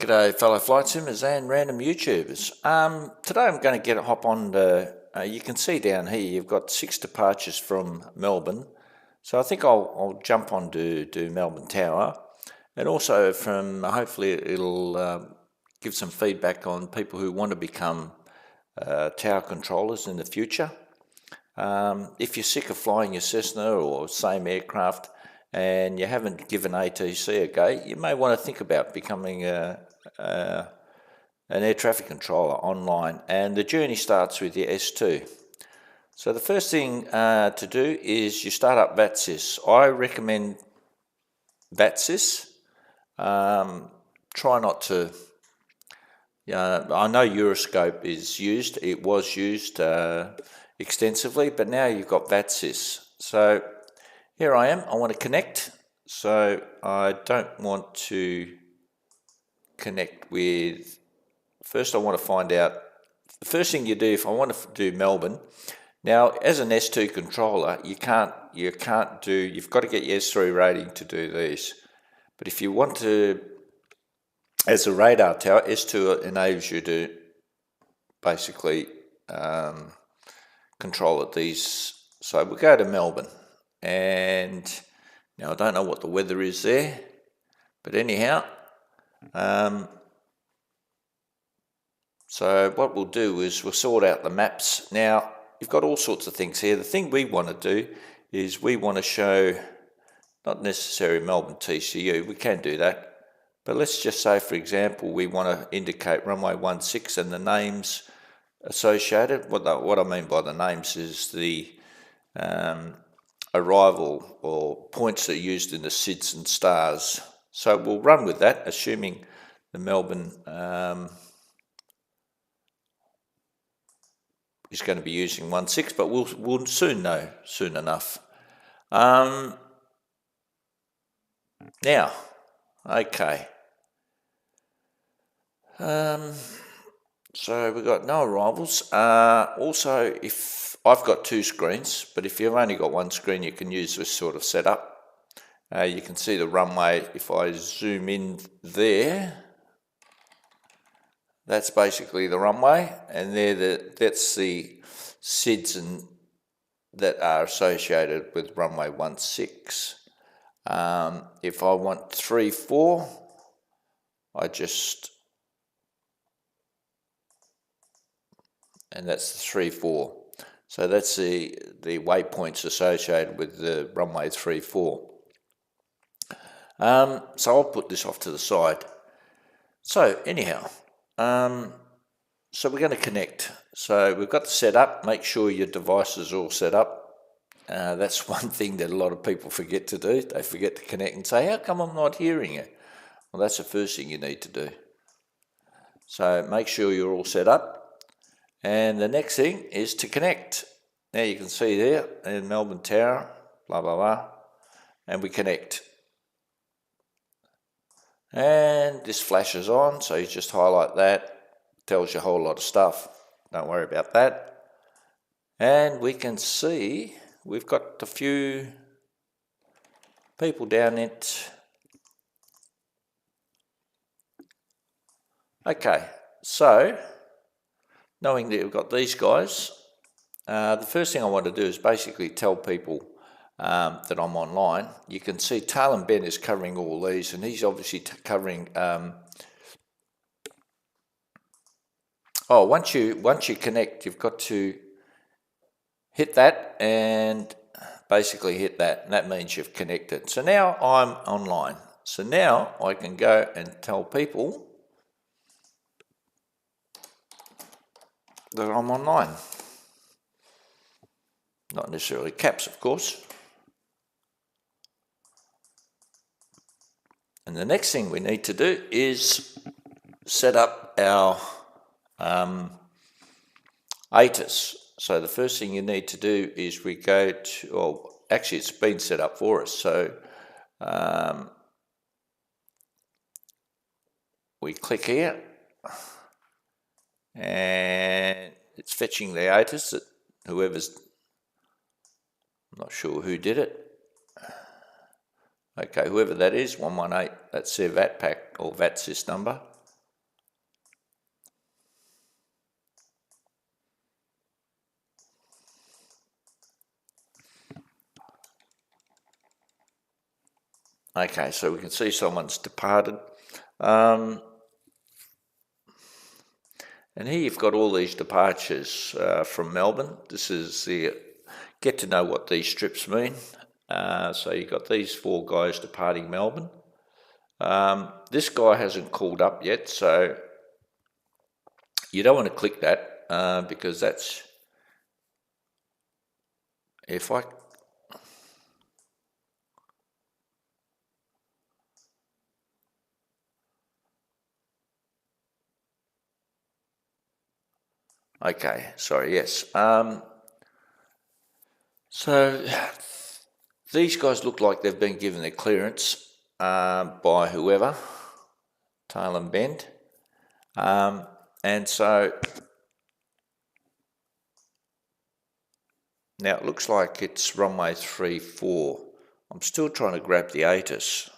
G'day fellow flight simmers and random YouTubers. Today I'm going to hop on you can see down here you've got 6 departures from Melbourne. So I think I'll jump on to do Melbourne Tower, and also hopefully it'll give some feedback on people who want to become tower controllers in the future. If you're sick of flying your Cessna or same aircraft and you haven't given ATC a go, you may want to think about becoming an air traffic controller online, and the journey starts with your S2. So the first thing to do is you start up VATSIS. I recommend VATSIS. Try not to, I know Euroscope is used, it was used extensively, but now you've got VATSIS. So here I am, I want to connect. So I don't want to connect with, first I want to find out, the first thing you do if I want to do Melbourne, now as an S2 controller, you've got to get your S3 rating to do these. But if you want to, as a radar tower, S2 enables you to basically control at these. So we'll go to Melbourne, and now I don't know what the weather is there, but anyhow, so what we'll do is we'll sort out the maps. Now you've got all sorts of things here. The thing we want to do is we want to show, not necessarily Melbourne TCU, we can do that, but let's just say for example we want to indicate runway 16 and the names associated. What I mean by the names is the arrival or points that are used in the SIDS and stars. So we'll run with that, assuming the Melbourne is going to be using 16, but we'll soon know, soon enough. Now, okay. So we've got no arrivals. Also, if I've got 2 screens, but if you've only got 1 screen, you can use this sort of setup. You can see the runway. If I zoom in there, that's basically the runway, and that's the SIDS and that are associated with runway 16. If I want 3-4, and that's the 3-4. So that's the waypoints associated with the runway 3-4. So I'll put this off to the side. So anyhow, so we're going to connect. So we've got the setup. Make sure your device is all set up. That's one thing that a lot of people forget to do. They forget to connect and say, how come I'm not hearing it? Well, that's the first thing you need to do. So make sure you're all set up. And the next thing is to connect. Now you can see there in Melbourne Tower, blah, blah, blah, and we connect. And this flashes on, so you just highlight that. Tells you a whole lot of stuff. Don't worry about that. And we can see we've got a few people down it. Okay, so knowing that we've got these guys, the first thing I want to do is basically tell people that I'm online. You can see Talon Ben is covering all these, and he's obviously covering. Once you connect, you've got to hit that and basically hit that, and that means you've connected. So now I'm online. So now I can go and tell people that I'm online. Not necessarily caps, of course. And the next thing we need to do is set up our ATIS. So the first thing you need to do is we go to, well, actually it's been set up for us. So we click here, and it's fetching the ATIS that whoever's, I'm not sure who did it. Okay, whoever that is, 118, that's their VAT pack or VATSIS number. Okay, so we can see someone's departed. And here you've got all these departures from Melbourne. This is the get to know what these strips mean. So you've got these 4 guys departing Melbourne. This guy hasn't called up yet, so you don't want to click that because that's, if I, okay, sorry, yes. So these guys look like they've been given their clearance by whoever, Tail and Bend. And so now it looks like it's runway 34. I'm still trying to grab the ATIS.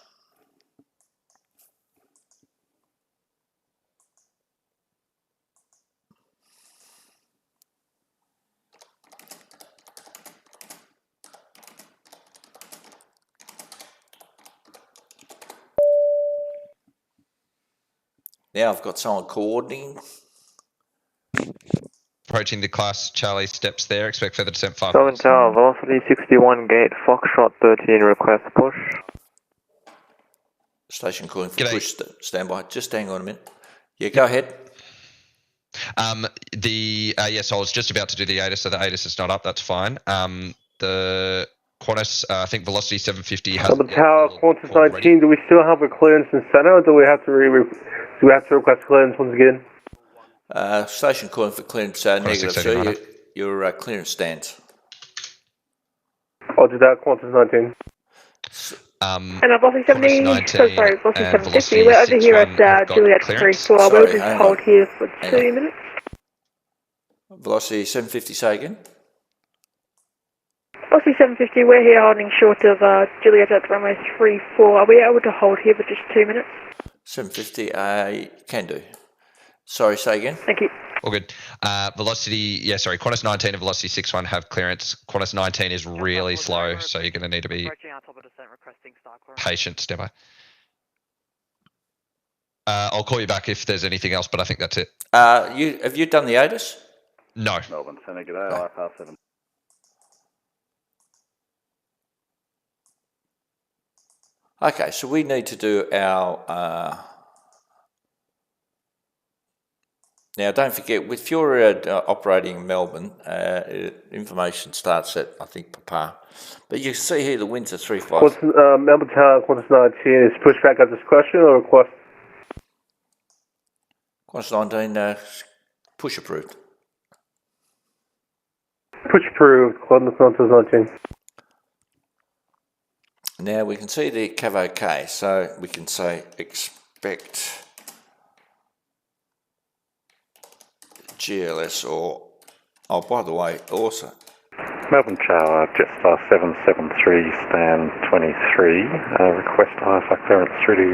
Now I've got someone coordinating. Approaching the class, Charlie steps there, expect further descent 5. Southern Tower, velocity 61 gate, Foxtrot 13, request push. Station calling for G'day. push, standby. Just hang on a minute. Yeah, go ahead. Yes, I was just about to do the ATIS, so the ATIS is not up, that's fine. The Qantas, I think velocity 750 has... Southern Tower, Qantas 19, do we still have a clearance in center, or do we have to request clearance once again? Station calling for clearance negative, so your clearance stands. I'll do that, Qantas 19. And velocity 70, so sorry, velocity 750, we're over here at Juliet 34, we'll just hold here for 2 minutes. Velocity 750, say again? Velocity 750, we're here holding short of Juliet at runway 34, are we able to hold here for just 2 minutes? 750, can do. Sorry, say again? Thank you. All good. Velocity, Qantas 19 and Velocity 61 have clearance. Qantas 19 is really slow, so you're going to need to be patient, Stepper. I'll call you back if there's anything else, but I think that's it. Have you done the ATIS? No. Melbourne Centre, g'day, IFR7. Okay, so we need to do our... Now, don't forget, if you're operating in Melbourne, information starts at, I think, Papa. But you can see here the winds are 3-5. Melbourne Tower, Qantas 19, is pushback at discretion or request? Qantas 19, push approved. Push approved, Qantas 19. Now we can see the CAV OK, so we can say expect GLS or, oh, by the way, also. Melbourne Tower, Jetstar 773, stand 23, request IFR clearance through to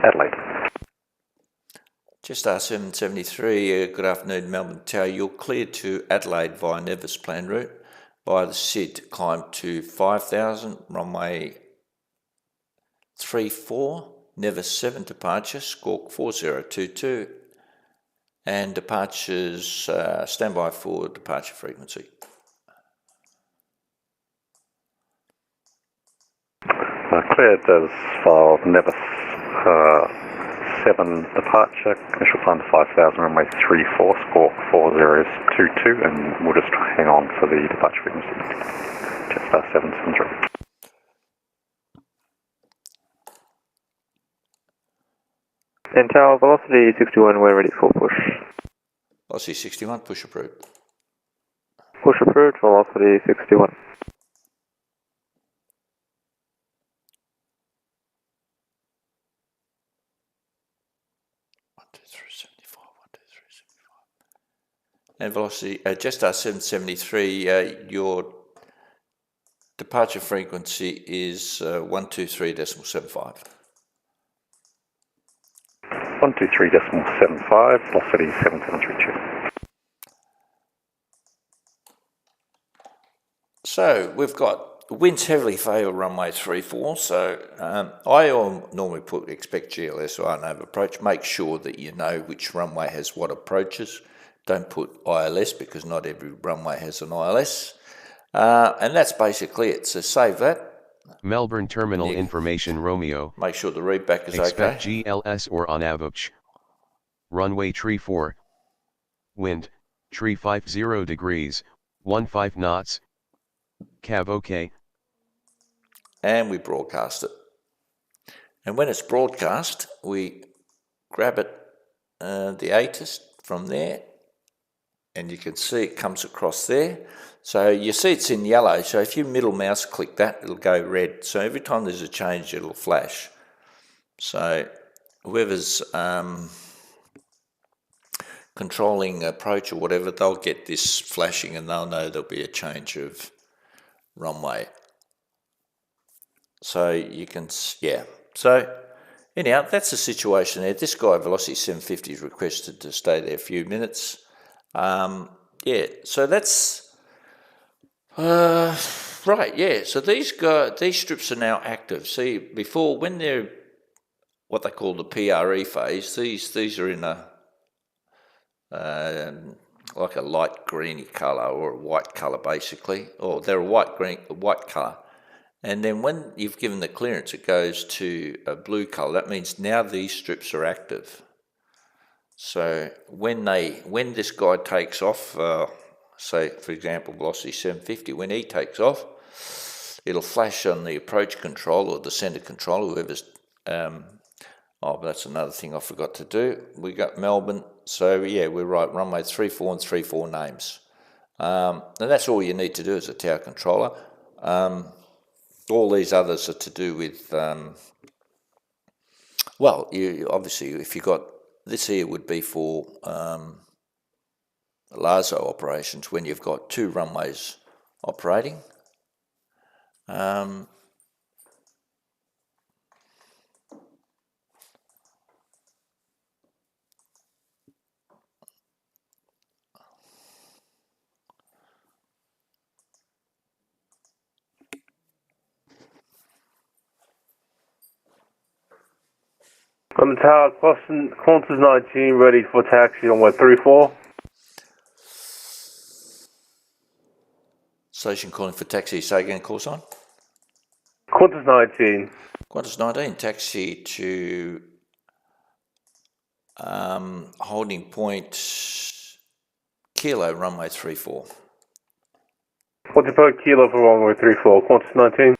Adelaide. Jetstar 773, good afternoon, Melbourne Tower. You're cleared to Adelaide via Nevis plan route. Via the SID, climb to 5,000, runway 34, Nevis 7 departure, squawk 4022. And departures, standby for departure frequency. Cleared as file Nevis 7 departure, initial climb to 5,000, runway 34, squawk 4022, and we'll just hang on for the departure frequency. Jetstar 773. And Tower, velocity 61, we're ready for push. Velocity 61, push approved. Push approved, velocity 61. And velocity, Jetstar 773, your departure frequency is 123.75. 123.75, velocity 7732. So we've got winds heavily favour runway 34, so I normally expect GLS or RNAV approach. Make sure that you know which runway has what approaches. Don't put ILS because not every runway has an ILS. And that's basically it, so save that. Melbourne Terminal Information Romeo. Make sure the readback is Expect okay. GLS or RNAV. Runway 34. Wind, 350 degrees, 15 knots. Cav OK. And we broadcast it. And when it's broadcast, we grab it, the ATIS from there, and you can see it comes across there. So you see it's in yellow, so if you middle mouse click that, it'll go red. So every time there's a change, it'll flash. So whoever's controlling approach or whatever, they'll get this flashing and they'll know there'll be a change of runway. So you can, yeah. So anyhow, that's the situation there. This guy, Velocity 750, is requested to stay there a few minutes. Yeah, so that's right. Yeah, so these strips are now active. See, before, when they're what they call the PRE phase, these are in a like a light greeny colour or a white colour basically, or they're a white colour. And then when you've given the clearance, it goes to a blue colour. That means now these strips are active. So when this guy takes off, say for example Velocity 750, when he takes off, it'll flash on the approach control or the centre control, whoever's. Oh, that's another thing I forgot to do. We got Melbourne, so yeah, we're right. Runway 34 and 34 names, and that's all you need to do as a tower controller. All these others are to do with, well, you obviously, if you got this here would be for LASO operations when you've got two runways operating. On the tower, Qantas 19 ready for taxi on 34. Station calling for taxi. Say again, call sign. Qantas 19. Qantas 19, taxi to holding point Kilo, runway 34. 40 per kilo for runway 34, Qantas 19.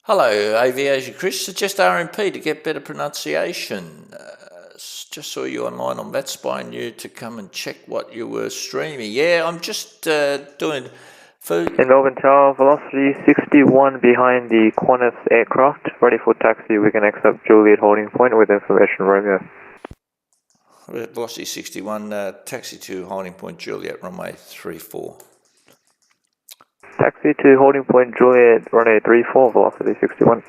Hello, Aviation Chris. Suggest RMP to get better pronunciation. Just saw you online on Vatspy, you to come and check what you were streaming. Yeah, I'm just doing... In Melbourne Tower, Velocity 61 behind the Qantas aircraft, ready for taxi. We can accept Juliet holding point with information Romeo. Velocity 61, taxi to holding point Juliet, runway 34. Taxi to holding point Juliet, runway 34, Velocity 61.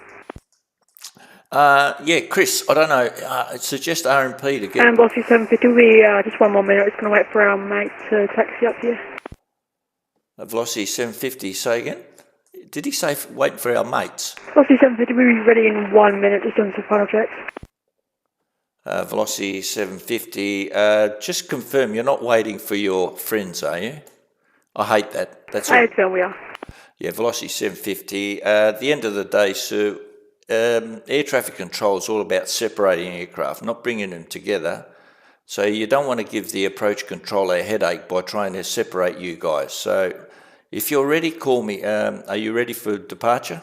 Yeah, Chris, I don't know, suggest RMP to get... Velocity 750, we, just one more minute, it's going to wait for our mate to taxi up here. Velocity 750, say again? Did he say waiting for our mates? Velocity 750, we'll be ready in 1 minute, just doing some final checks. Velocity 750, just confirm you're not waiting for your friends, are you? I hate that. That's I confirm we are. Yeah, Velocity 750. At the end of the day, sir, air traffic control is all about separating aircraft, not bringing them together. So you don't want to give the approach controller a headache by trying to separate you guys. So if you're ready, call me. Are you ready for departure?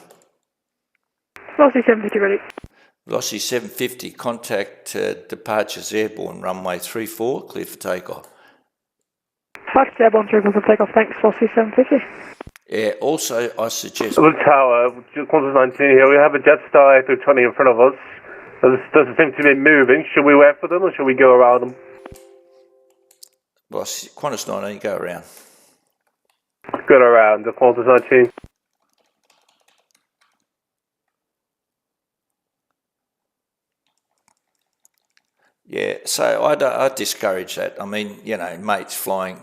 Velocity 750 ready. Velocity 750, contact departures airborne, runway 34, clear for takeoff. Departures airborne, 34 for takeoff, thanks, Velocity 750. Yeah, also I suggest... The tower, Qantas 19 here, we have a Jetstar A320 in front of us. Doesn't seem to be moving. Should we wait for them or should we go around them? Well, Qantas 19, go around. Go around the Qantas 19. so I discourage that. I mean, you know, mates flying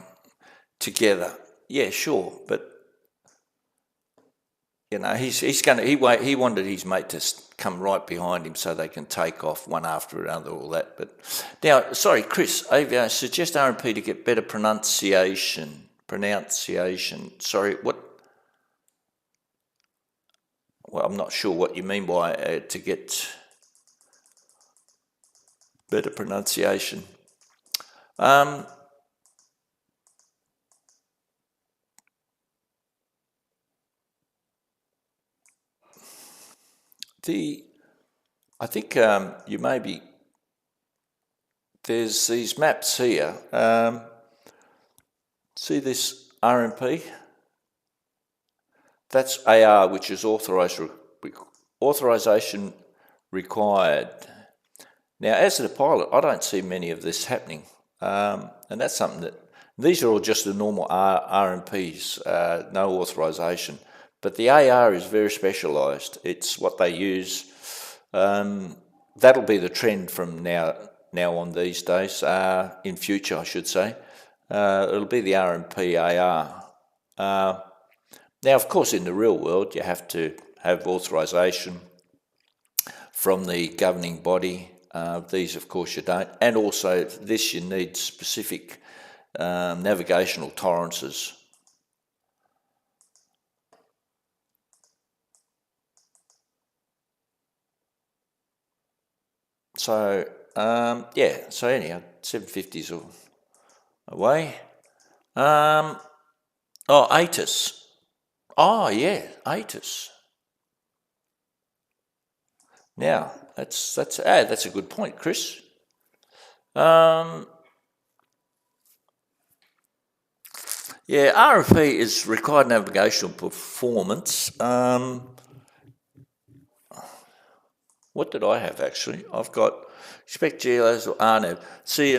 together. Yeah, sure, but you know, he wanted his mate to come right behind him so they can take off one after another, all that. But now, sorry, Chris, I suggest RMP to get better pronunciation. Sorry, what? Well, I'm not sure what you mean by to get better pronunciation. I think you maybe, there's these maps here. See this RMP? That's AR, which is authorization required. Now, as a pilot, I don't see many of this happening, and that's something that, these are all just the normal RMPs, no authorization, but the AR is very specialised. It's what they use. That'll be the trend from now on these days, in future, I should say. It'll be the RMP AR. Now, of course, in the real world, you have to have authorization from the governing body. These, of course, you don't. And also, this, you need specific navigational tolerances. So, yeah, so anyhow, 750s are away. ATIS. Oh, yeah, ATIS. Now, that's a good point, Chris. Yeah, RFP is required navigational performance. What did I have, actually? I've got expect GLOs or RNAV. See,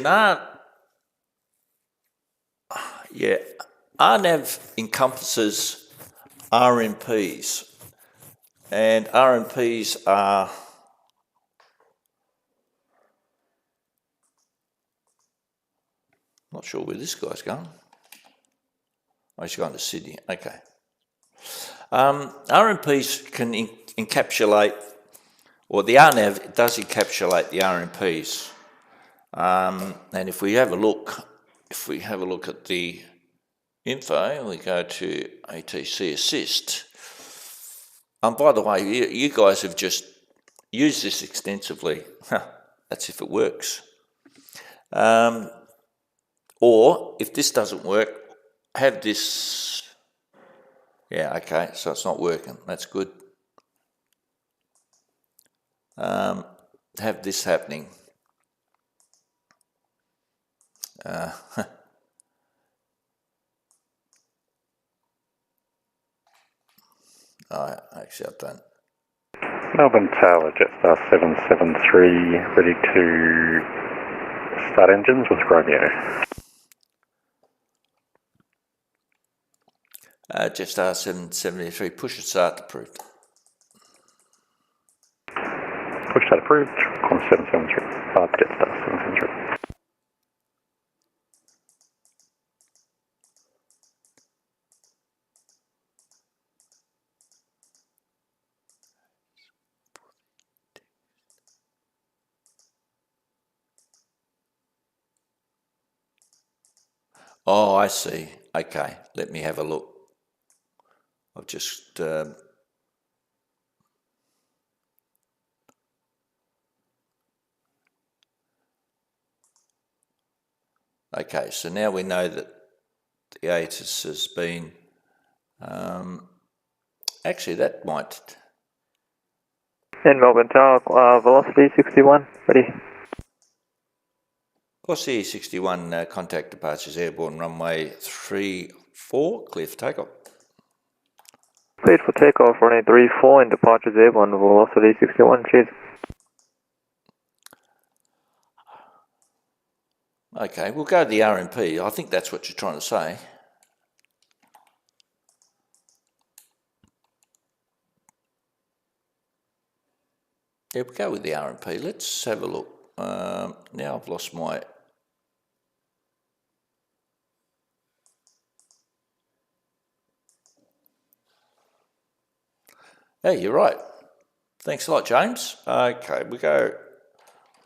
RNAV encompasses RMPs, and RMPs are not sure where this guy's going. Oh, he's going to Sydney. Okay. RMPs can encapsulate, or the RNAV does encapsulate the RMPs. And if we have a look at the info, we go to ATC Assist. By the way, you guys have just used this extensively. That's if it works. Or if this doesn't work, have this. Yeah, okay, so it's not working. That's good. Have this happening. Actually, I've done. Melbourne Tower, Jetstar 773, ready to start engines with Romeo. Jetstar 773, push and start approved. Push start approved, Qantas 773, Jetstar 773. Oh, I see. Okay, let me have a look. I've just... okay, so now we know that the ATIS has been... actually, that might... In Melbourne Tower, velocity 61, ready. Velocity 61, contact departures airborne runway 34, clear for takeoff. Cleared for takeoff, runway 34 and departures airborne, velocity 61, cheers. Okay, we'll go to the RMP. I think that's what you're trying to say. Yeah, we'll go with the RMP. Let's have a look. Now I've lost my... Hey, you're right. Thanks a lot, James. Okay, we go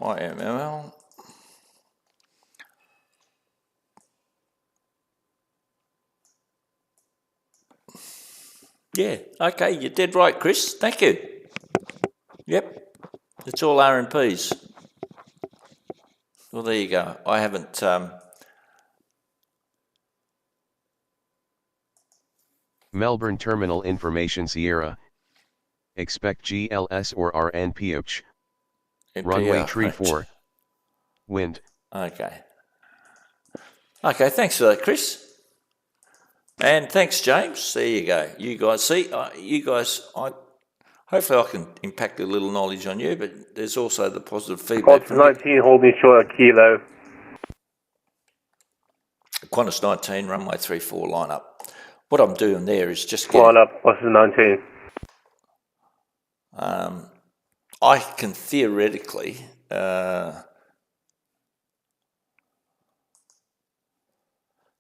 IMML. Yeah, okay, you're dead right, Chris. Thank you. Yep, it's all R&Ps. Well, there you go. I haven't... Melbourne Terminal Information Sierra. Expect GLS or RNPH. Runway 34. Wind. Okay. Okay, thanks for that, Chris. And thanks, James. There you go. You guys, see, hopefully I can impact a little knowledge on you, but there's also the positive feedback. Qantas 19 holding short at Kilo. Qantas 19, runway 34 line up. What I'm doing there is just line up, Qantas 19. I can theoretically as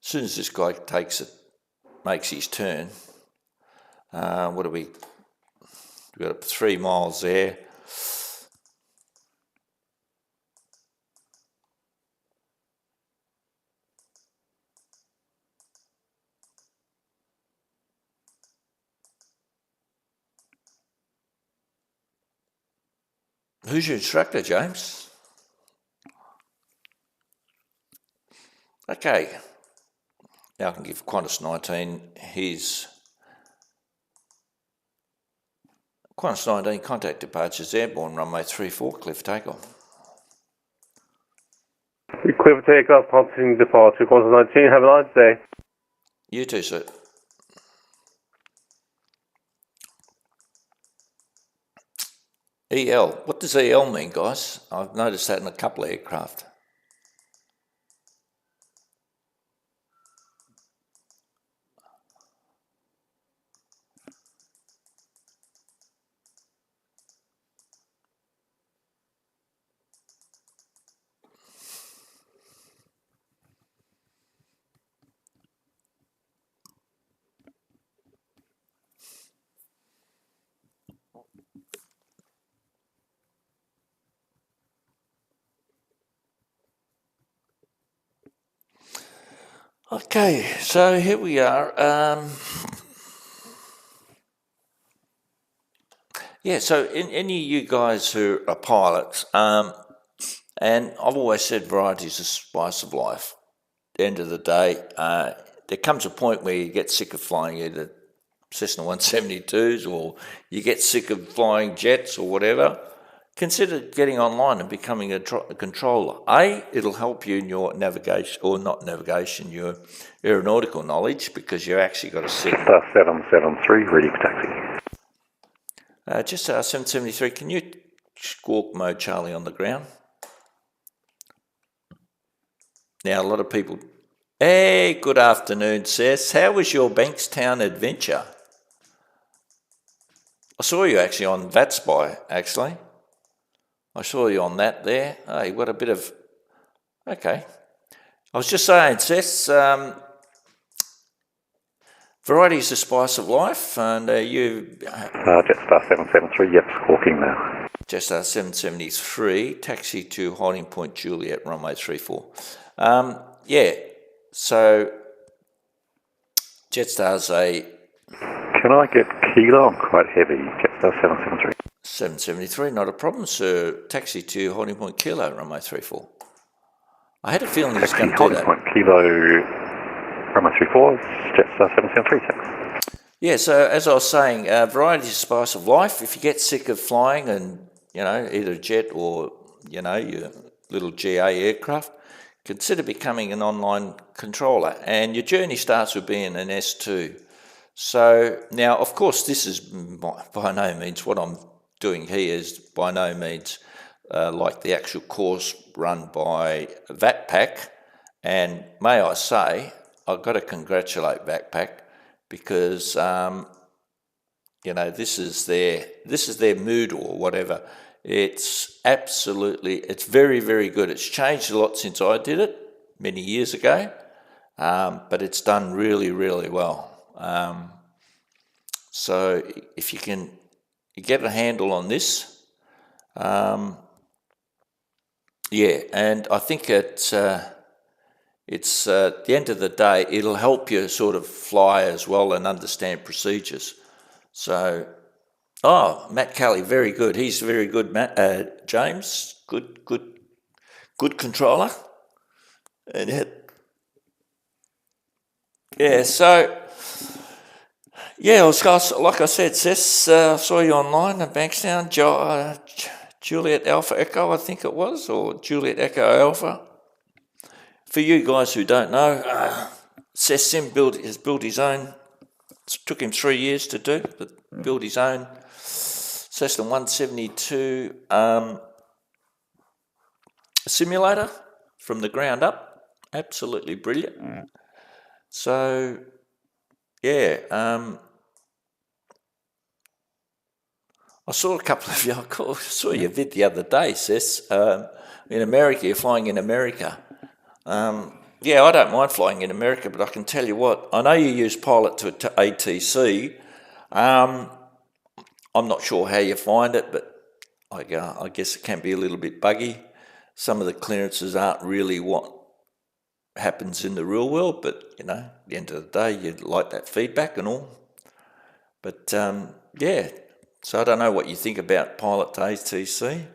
soon as this guy makes his turn, what do we've got 3 miles there. Who's your instructor, James? Okay. Now I can give Qantas 19 his... Qantas 19, contact departures airborne, runway 34, clear for takeoff. Clear for takeoff, prompting departure, Qantas 19, have a nice day. You too, sir. EL, what does EL mean, guys? I've noticed that in a couple of aircraft. Okay, so here we are. Yeah, so any of you guys who are pilots, and I've always said variety is the spice of life. At the end of the day, there comes a point where you get sick of flying either Cessna 172s or you get sick of flying jets or whatever. Consider getting online and becoming a controller. It'll help you in your navigation, or not navigation, your aeronautical knowledge, because you actually got to sit. Star 773, ready for taxi. Just 773, can you squawk mode Charlie on the ground? Now, a lot of people... Hey, good afternoon, Seth. How was your Bankstown adventure? I saw you actually on VATSPY, actually. I saw you on that there. Oh, you got a bit of... Okay. I was just saying, Seth, variety is the spice of life, and you... Jetstar 773, yep, squawking now. Jetstar 773, taxi to holding point Juliet, runway 34. Yeah, so Jetstar's a... Can I get Kilo? I'm quite heavy. Jetstar 773. 773, not a problem, sir. Taxi to holding point Kilo, runway 34. I had a feeling he was going to do that. Holding point Kilo, runway 34, Jetstar 773, thanks. Yeah, so as I was saying, variety is the spice of life. If you get sick of flying and, either a jet or, your little GA aircraft, consider becoming an online controller. And your journey starts with being an S2. So now, of course, this is by no means what I'm doing here is by no means like the actual course run by VATPAC, and may I say, I've got to congratulate VATPAC because this is their mood or whatever. It's very, very good. It's changed a lot since I did it many years ago, but it's done really, really well. So if you get a handle on this, and I think it's at the end of the day, it'll help you sort of fly as well and understand procedures. So, Matt Kelly, very good. He's very good, Matt. James, good controller. And so. Yeah, like I said, Cess, I saw you online at Bankstown, Juliet Alpha Echo, I think it was, or Juliet Echo Alpha. For you guys who don't know, Cess Sim has built his own. It took him 3 years to do, but built his own Cessna 172 simulator from the ground up. Absolutely brilliant. So, I saw a couple of you. I saw your vid the other day, Cess. In America, you're flying in America. I don't mind flying in America, but I can tell you what. I know you use Pilot to ATC. I'm not sure how you find it, but I guess it can be a little bit buggy. Some of the clearances aren't really what happens in the real world, but at the end of the day, you'd like that feedback and all. But so I don't know what you think about Pilot to ATC.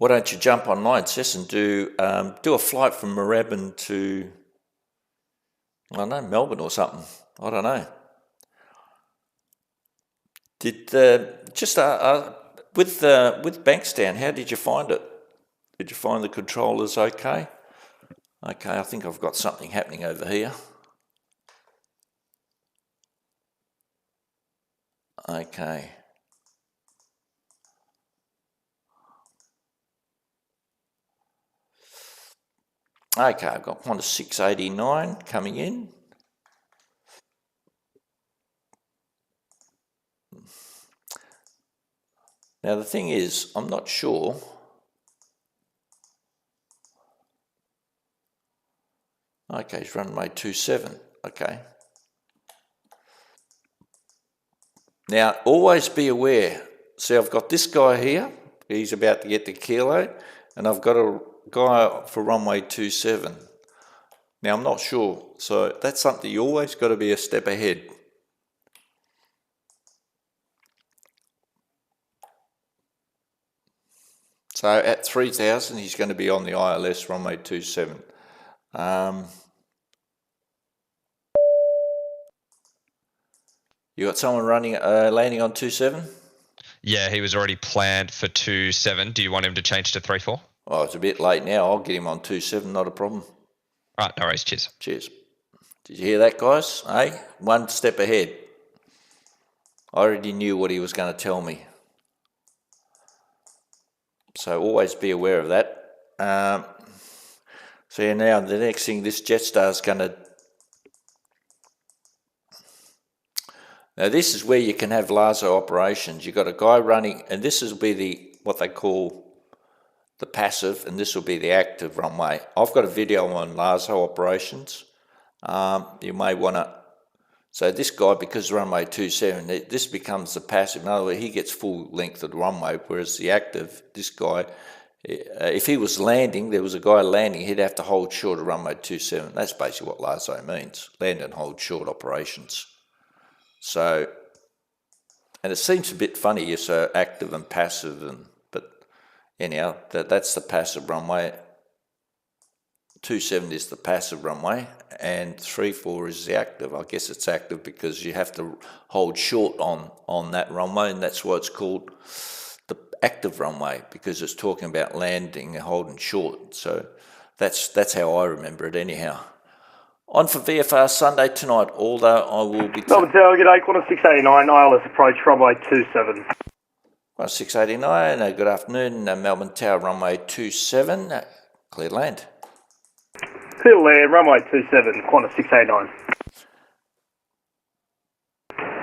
Why don't you jump online, Cess, and do a flight from Moorabbin to, I don't know, Melbourne or something. I don't know. With Bankstown, how did you find it? Did you find the controllers okay? Okay, I think I've got something happening over here. Okay. Okay, I've got Qantas 689 coming in. Now the thing is, I'm not sure. Okay, it's runway 27. Okay. Now, always be aware. See, I've got this guy here. He's about to get the kilo. And I've got a guy for runway 27. Now, I'm not sure. So that's something you always got to be a step ahead. So at 3,000, he's going to be on the ILS runway 27. You got someone landing on 27? Yeah, he was already planned for 27. Do you want him to change to 34? Oh, it's a bit late now. I'll get him on 27, not a problem. Right, no worries. Cheers. Cheers. Did you hear that, guys? Hey, one step ahead. I already knew what he was going to tell me. So always be aware of that. So now the next thing, this Jetstar is going to... Now this is where you can have LASO operations. You've got a guy running, and this will be what they call the passive, and this will be the active runway. I've got a video on LASO operations. You may want to... So this guy, because runway 27, this becomes the passive. In other words, he gets full length of the runway, whereas the active, this guy, if he was landing, there was a guy landing, he'd have to hold short of runway 27. That's basically what LASO means, land and hold short operations. So, and it seems a bit funny, you're so active and passive, but anyhow, that's the passive runway. 27 is the passive runway, and 34 is the active. I guess it's active because you have to hold short on that runway, and that's why it's called the active runway, because it's talking about landing and holding short. So that's how I remember it anyhow. On for VFR Sunday tonight, although I will be... Melbourne Tower, g'day, Qantas 689, ILS approach, runway 27. Qantas 689, good afternoon, Melbourne Tower, runway 27, clear land. Clear land, runway 27, Qantas 689.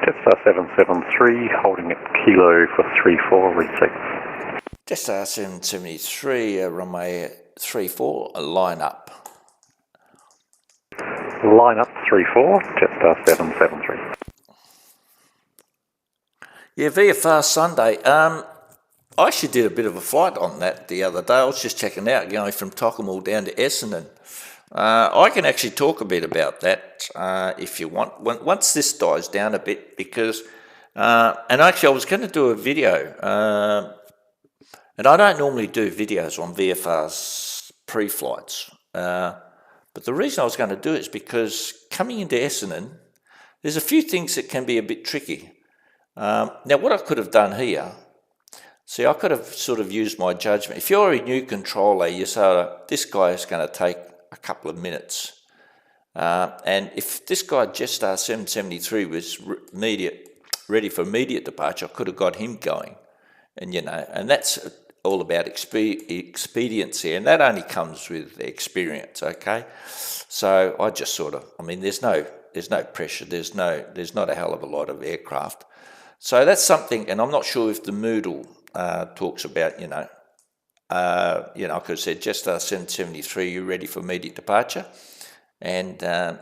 Just Jetstar 773, holding at Kilo for 34, read takeoff. Jetstar 773, runway 34, line up. Line up 34, Jetstar 773. Yeah, VFR Sunday. I actually did a bit of a flight on that the other day. I was just checking out, going from Tocumwal down to Essendon. I can actually talk a bit about that if you want, once this dies down a bit, because, and actually I was going to do a video, and I don't normally do videos on VFR's pre-flights, but the reason I was going to do it is because coming into Essendon, there's a few things that can be a bit tricky. Now, what I could have done here, see, I could have sort of used my judgment. If you're a new controller, you say, this guy is going to take a couple of minutes. And if this guy, Jetstar 773, was ready for immediate departure, I could have got him going. And, you know, and that's all about expediency, and that only comes with experience, okay? So I just sort of, I mean, there's no pressure, there's not a hell of a lot of aircraft. So that's something, and I'm not sure if the Moodle talks about, you know, I could have said Jetstar 773, you're ready for immediate departure. And now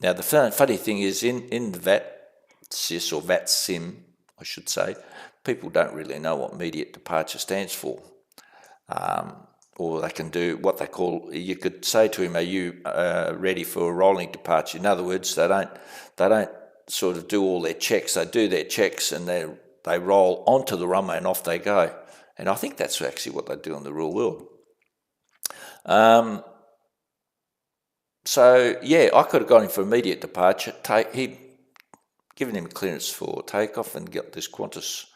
the funny thing is, in the VATSIS or VATSIM, I should say, people don't really know what immediate departure stands for. Or they can do what they call, you could say to him, are you ready for a rolling departure? In other words, they don't sort of do all their checks. They do their checks and they roll onto the runway and off they go. And I think that's actually what they do in the real world. So, yeah, I could have got him for immediate departure. He'd given him clearance for takeoff and got this Qantas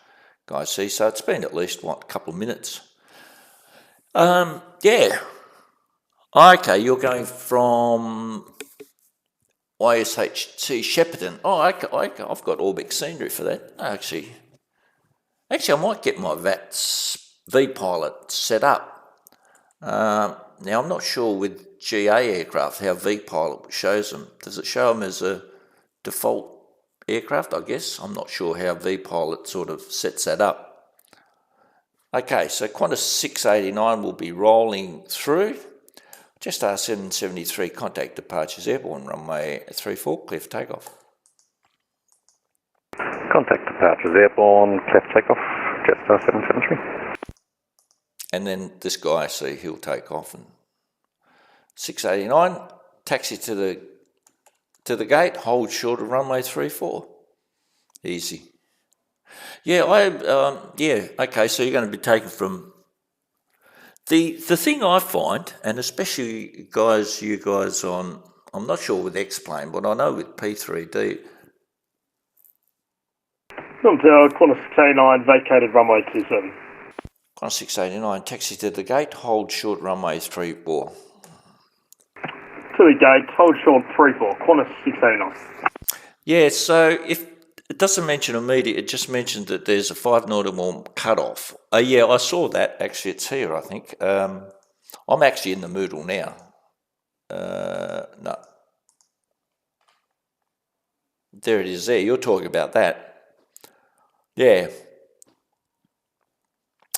guy see. So it's been at least, a couple of minutes. Yeah. Okay, you're going from YSHT Shepparton. Oh, I've got Orbic scenery for that. Actually, I might get my VATS V-Pilot set up. Now, I'm not sure with GA aircraft how V-Pilot shows them. Does it show them as a default aircraft, I guess? I'm not sure how V-Pilot sort of sets that up. Okay, so Qantas 689 will be rolling through. Jetstar 773, contact departures airborne, runway 34, clear for takeoff. Contact departures airborne, clear for takeoff, Jetstar 773. And then this guy, see, he'll take off. And 689, taxi to the gate, hold short of runway 34. Easy. Yeah, okay, so you're going to be taken from... The thing I find, and especially you guys on, I'm not sure with X-Plane, but I know with P3D... Qantas 689, vacated runway 27. Qantas 689, taxi to the gate, hold short runway 34. To the gate, hold short 34, Qantas 689. Yeah, so if it doesn't mention immediate, it just mentions that there's a 5 nautical cut-off. Yeah, I saw that, actually, it's here, I think. I'm actually in the Moodle now. No. There it is there, you're talking about that. Yeah.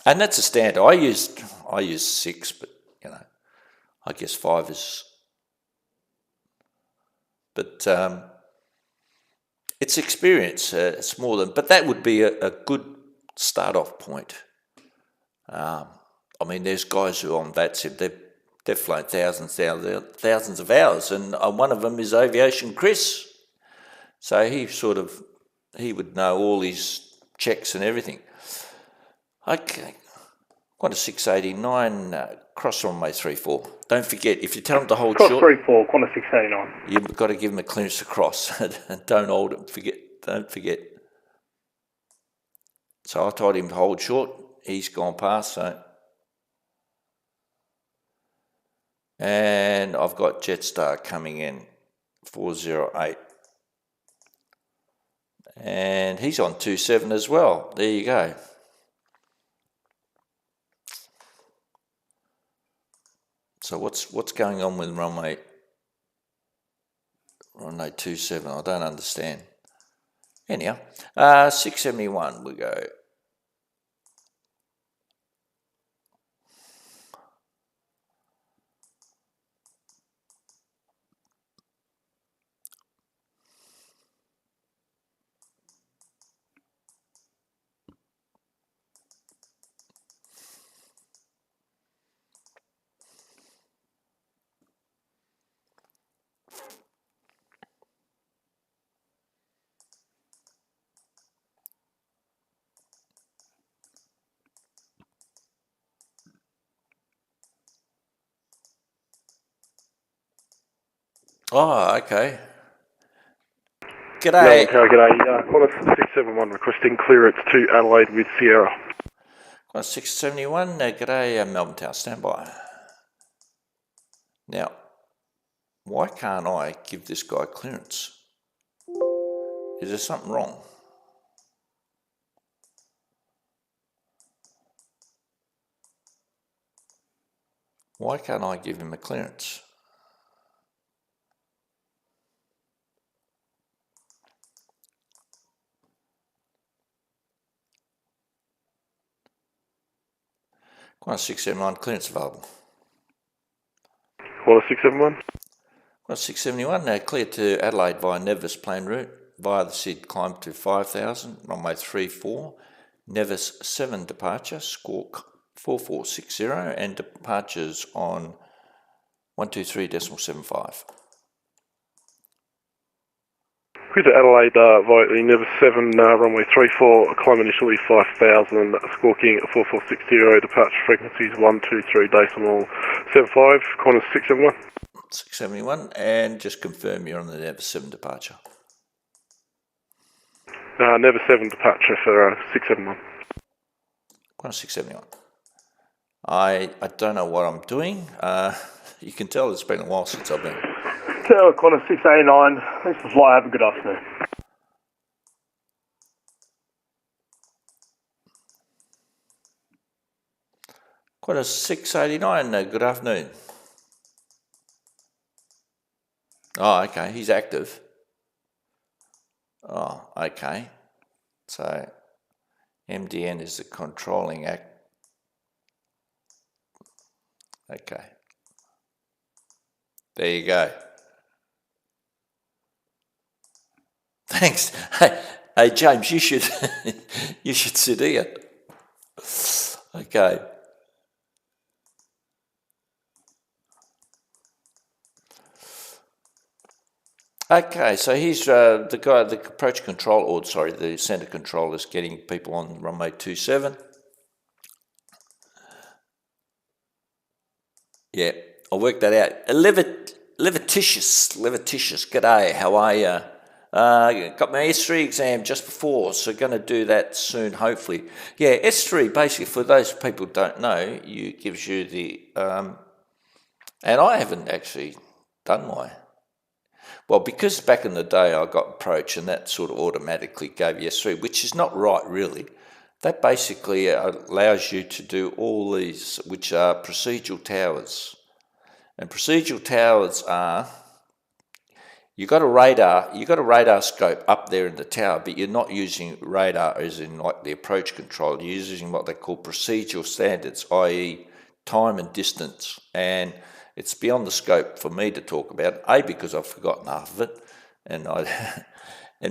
And that's a standard. I use 6, but, you know, I guess 5 is... But... it's experience, it's more than, but that would be a good start-off point. I mean, there's guys who are on VATSIM, they've flown thousands of hours, and one of them is Aviation Chris. So he would know all his checks and everything. Okay, Qantas 689, cross runway 34. Don't forget, if you tell them to hold cross short... Cross 34, Qantas 689. You've got to give them a clearance to cross. Don't hold it, don't forget. So I told him to hold short. He's gone past, so... And I've got Jetstar coming in, 408. And he's on 27 as well. There you go. So what's going on with runway 27? I don't understand. Anyhow, 671 we go. Oh, okay. G'day. G'day. Qantas 671 requesting clearance to Adelaide with Sierra. Qantas 671, g'day, Melbourne Tower, stand by. Now, why can't I give this guy clearance? Is there something wrong? Why can't I give him a clearance? Qantas 671, clearance available. Qantas 671? Qantas 671, clear to Adelaide via Nevis plane route, via the SID climb to 5,000, runway 34, Nevis 7 departure, squawk 4460, and departures on 123.75. Clear to Adelaide via the Nevis 7, runway 34, climb initially 5,000, squawking 4460, departure frequencies 123.75, Qantas 671. 671, and just confirm you're on the Nevis 7 departure. Nevis 7 departure for 671. Qantas 671. I don't know what I'm doing. You can tell it's been a while since I've been. Qantas 689, thanks for the flight, have a good afternoon. Qantas 689, good afternoon. Oh, okay, he's active. Oh, okay. So, MDN is the controlling act. Okay. There you go. Thanks. Hey James, you should you should sit here. Okay. Okay, so he's the guy, the approach control, or sorry, the centre control is getting people on runway 27. Yeah, I worked that out. Levititious, g'day, how are you? Got my S3 exam just before, so going to do that soon, hopefully. Yeah, S3, basically, for those people who don't know, gives you the, and I haven't actually done my, well, because back in the day I got approach and that sort of automatically gave you S3, which is not right, really. That basically allows you to do all these, which are procedural towers. And procedural towers are, you got a radar scope up there in the tower, but you're not using radar as in like the approach control. You're using what they call procedural standards, i.e. time and distance. And it's beyond the scope for me to talk about, A, because I've forgotten half of it, and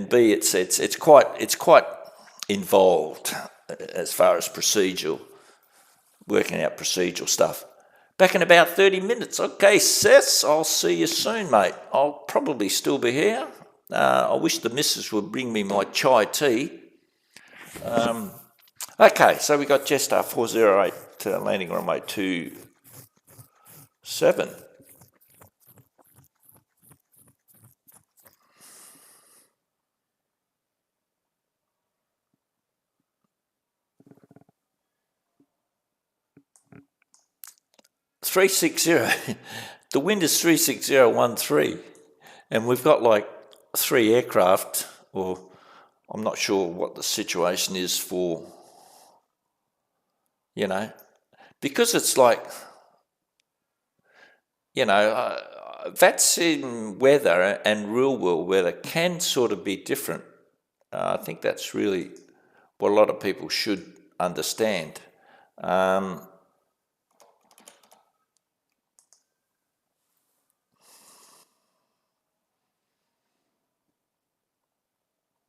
B, it's quite involved as far as working out procedural stuff. Back in about 30 minutes. Okay, Seth, I'll see you soon, mate. I'll probably still be here. I wish the missus would bring me my chai tea. Okay, so we got Jetstar 408 landing runway 27. .360, the wind is 36013, and we've got like 3 aircraft, or I'm not sure what the situation is for, because it's like, that's in weather, and real world weather can sort of be different. I think that's really what a lot of people should understand.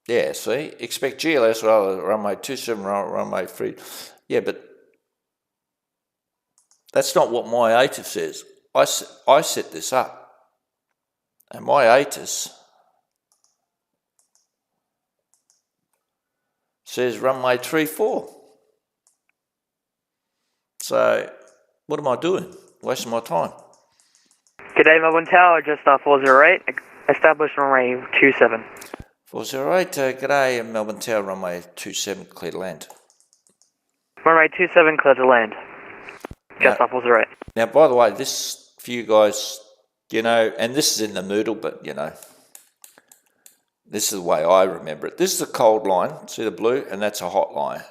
Yeah, see, expect GLS runway 27, runway 3. Yeah, but that's not what my ATIS says. I set this up, and my ATIS says runway 34. So, what am I doing? Wasting my time. G'day Melbourne Tower, just 408, established runway 27. 408, g'day Melbourne Tower, runway 27, clear to land. Runway 27, clear to land. Just 408. Now, by the way, this for you guys, you know, and this is in the Moodle, but you know, this is the way I remember it. This is a cold line, see the blue, and that's a hot line.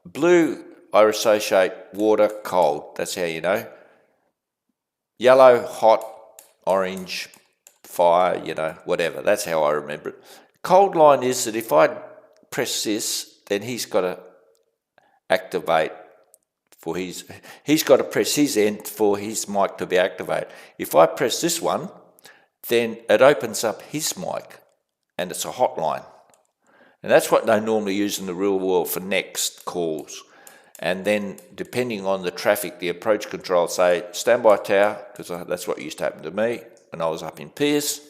Blue, I associate water, cold, that's how you know. Yellow, hot, orange, fire, you know, whatever. That's how I remember it. Cold line is that if I press this, then he's got to activate for he's got to press his end for his mic to be activated. If I press this one, then it opens up his mic and it's a hotline. And that's what they normally use in the real world for next calls. And then depending on the traffic, the approach control say, standby tower, because that's what used to happen to me when I was up in Pierce.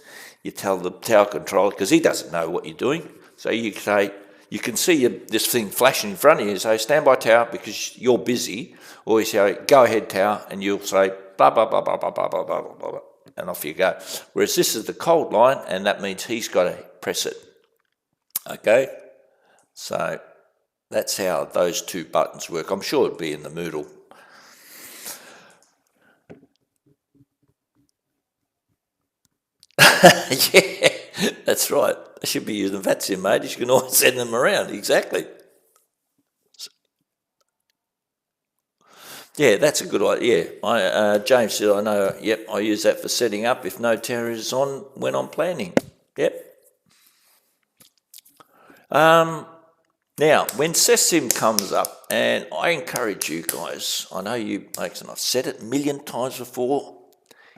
You tell the tower controller, because he doesn't know what you're doing. So you say, you can see this thing flashing in front of you and say, standby tower, because you're busy. Or you say, go ahead tower, and you'll say, blah, blah, blah, blah, blah, blah, blah, blah, blah, blah, and off you go. Whereas this is the cold line, and that means he's got to press it. Okay? So that's how those two buttons work. I'm sure it'd be in the Moodle. Yeah, that's right. I should be using VATSIM, mate. You can always send them around. Exactly. Yeah, that's a good idea. James said, I know, yep, I use that for setting up if no tower is on when I'm planning. Yep. Now, when SESSIM comes up, and I encourage you guys, I know you makes, and I've said it a million times before,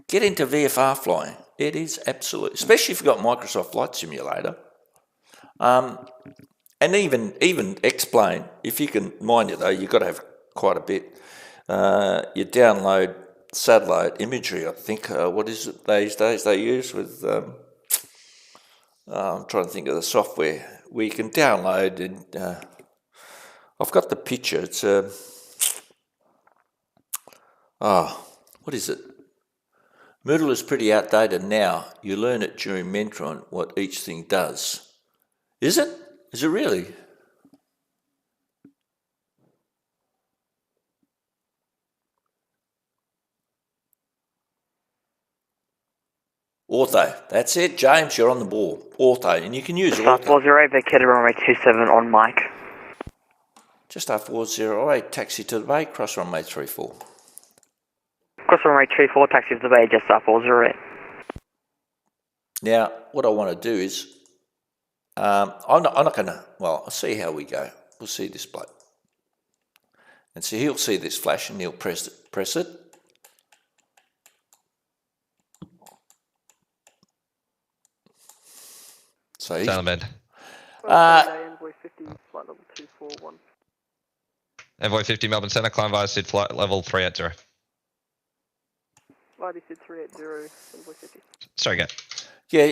get into VFR flying. It is absolute, especially if you've got Microsoft Flight Simulator. And even X-Plane, if you can mind it though, you've got to have quite a bit. You download satellite imagery, I think, what is it these days they use with, I'm trying to think of the software, where you can download, and I've got the picture, it's, what is it? Moodle is pretty outdated now. You learn it during mentoring what each thing does. Is it? Is it really? Ortho. That's it, James. You're on the ball. Ortho, and you can use Ortho. 408, vacated runway 27 on mic. Just after 408, taxi to the bay, cross runway 34. Cross runway 34, taxi to the bay, just after 408. Now, what I want to do is, I'm not going to, well, I'll see how we go. We'll see this bloke. And so he'll see this flash and he'll press it. So he's... Envoy 50, flight level 241. Envoy 50, Melbourne Centre, climb via SID flight level 380. Flight SID 380, Envoy 50. Sorry, go. Yeah,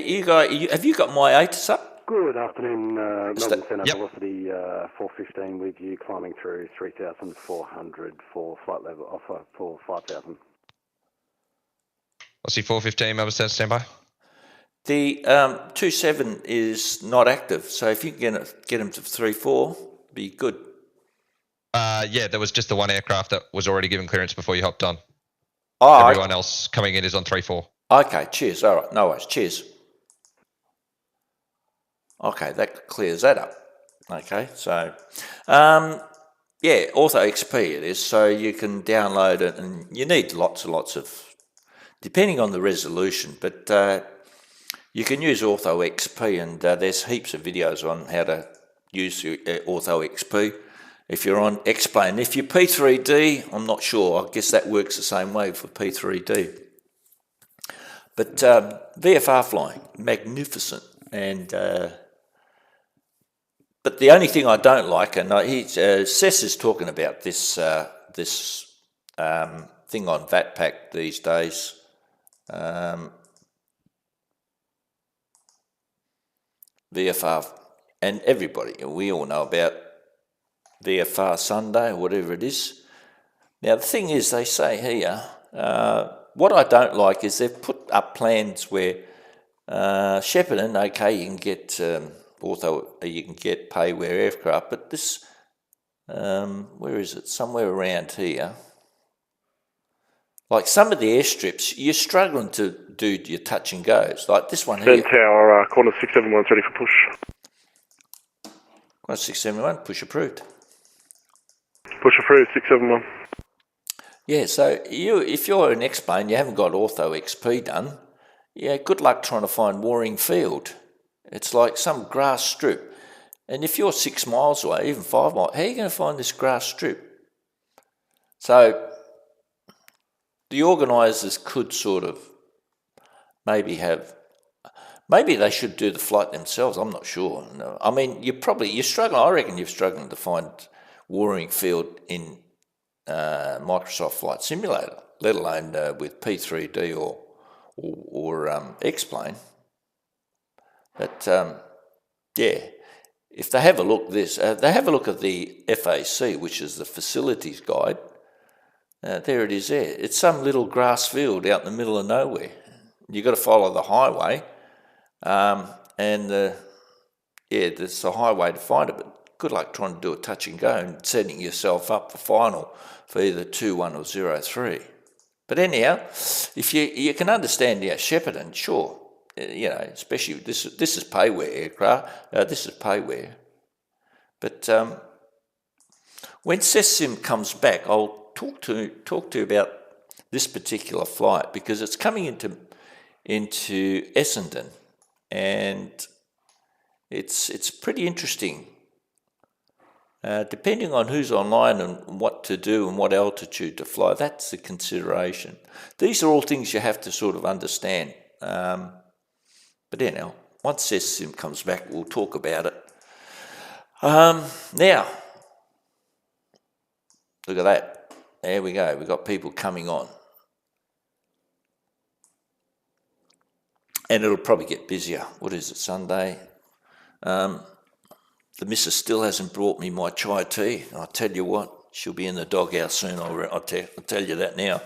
have you got my ATIS up? Good afternoon, Melbourne Centre, Yep. velocity 415 with you, climbing through 3,400 for flight level, for 5,000. I'll see 415, Melbourne Centre, standby. The 27 is not active, so if you can get him to 34, be good. Yeah, there was just the one aircraft that was already given clearance before you hopped on. Oh, everyone else coming in is on 3-4. Okay, cheers. All right, no worries. Cheers. Okay, that clears that up. Okay, so, yeah, Ortho XP it is, so you can download it, and you need lots and lots of, depending on the resolution, but You can use Ortho XP, and there's heaps of videos on how to use Ortho XP. If you're on X-Plane, if you're P3D, I'm not sure. I guess that works the same way for P3D. But VFR flying, magnificent. And but the only thing I don't like, and Cess is talking about this thing on VATPAC these days. VFR, and everybody, we all know about VFR Sunday or whatever it is. Now the thing is, they say here, what I don't like is they've put up plans where Shepparton, okay, you can get you can get pay-wear aircraft, but this, where is it? Somewhere around here. Like some of the airstrips, you're struggling to do your touch and goes. Like this one here. Tower, corner 671's ready for push. Corner 671, push approved. Push approved, 671. Yeah, so if you're an X-Plane, you haven't got Ortho XP done, yeah, good luck trying to find Waring Field. It's like some grass strip. And if you're 6 miles away, even 5 miles, how are you going to find this grass strip? So the organisers could sort of maybe they should do the flight themselves. I'm not sure. No, I mean, you're struggling. I reckon you're struggling to find Waring Field in Microsoft Flight Simulator, let alone with P3D or X-Plane. But yeah, if they have a look they have a look at the FAC, which is the Facilities Guide. There it is there. It's some little grass field out in the middle of nowhere. You've got to follow the highway, and there's a highway to find it, but good luck trying to do a touch and go and setting yourself up for final for either 2-1 or 0-3. But anyhow, if you can understand, Shepparton, sure, especially this is pay-wear aircraft, this is pay-wear. But when SESSIM comes back, I'll talk to you about this particular flight, because it's coming into Essendon, and it's pretty interesting. Depending on who's online and what to do and what altitude to fly, that's the consideration. These are all things you have to sort of understand. But once SESSIM comes back, we'll talk about it. Now, look at that. There we go. We've got people coming on. And it'll probably get busier. What is it, Sunday? The missus still hasn't brought me my chai tea. I'll tell you what, she'll be in the doghouse soon. I'll tell you that now.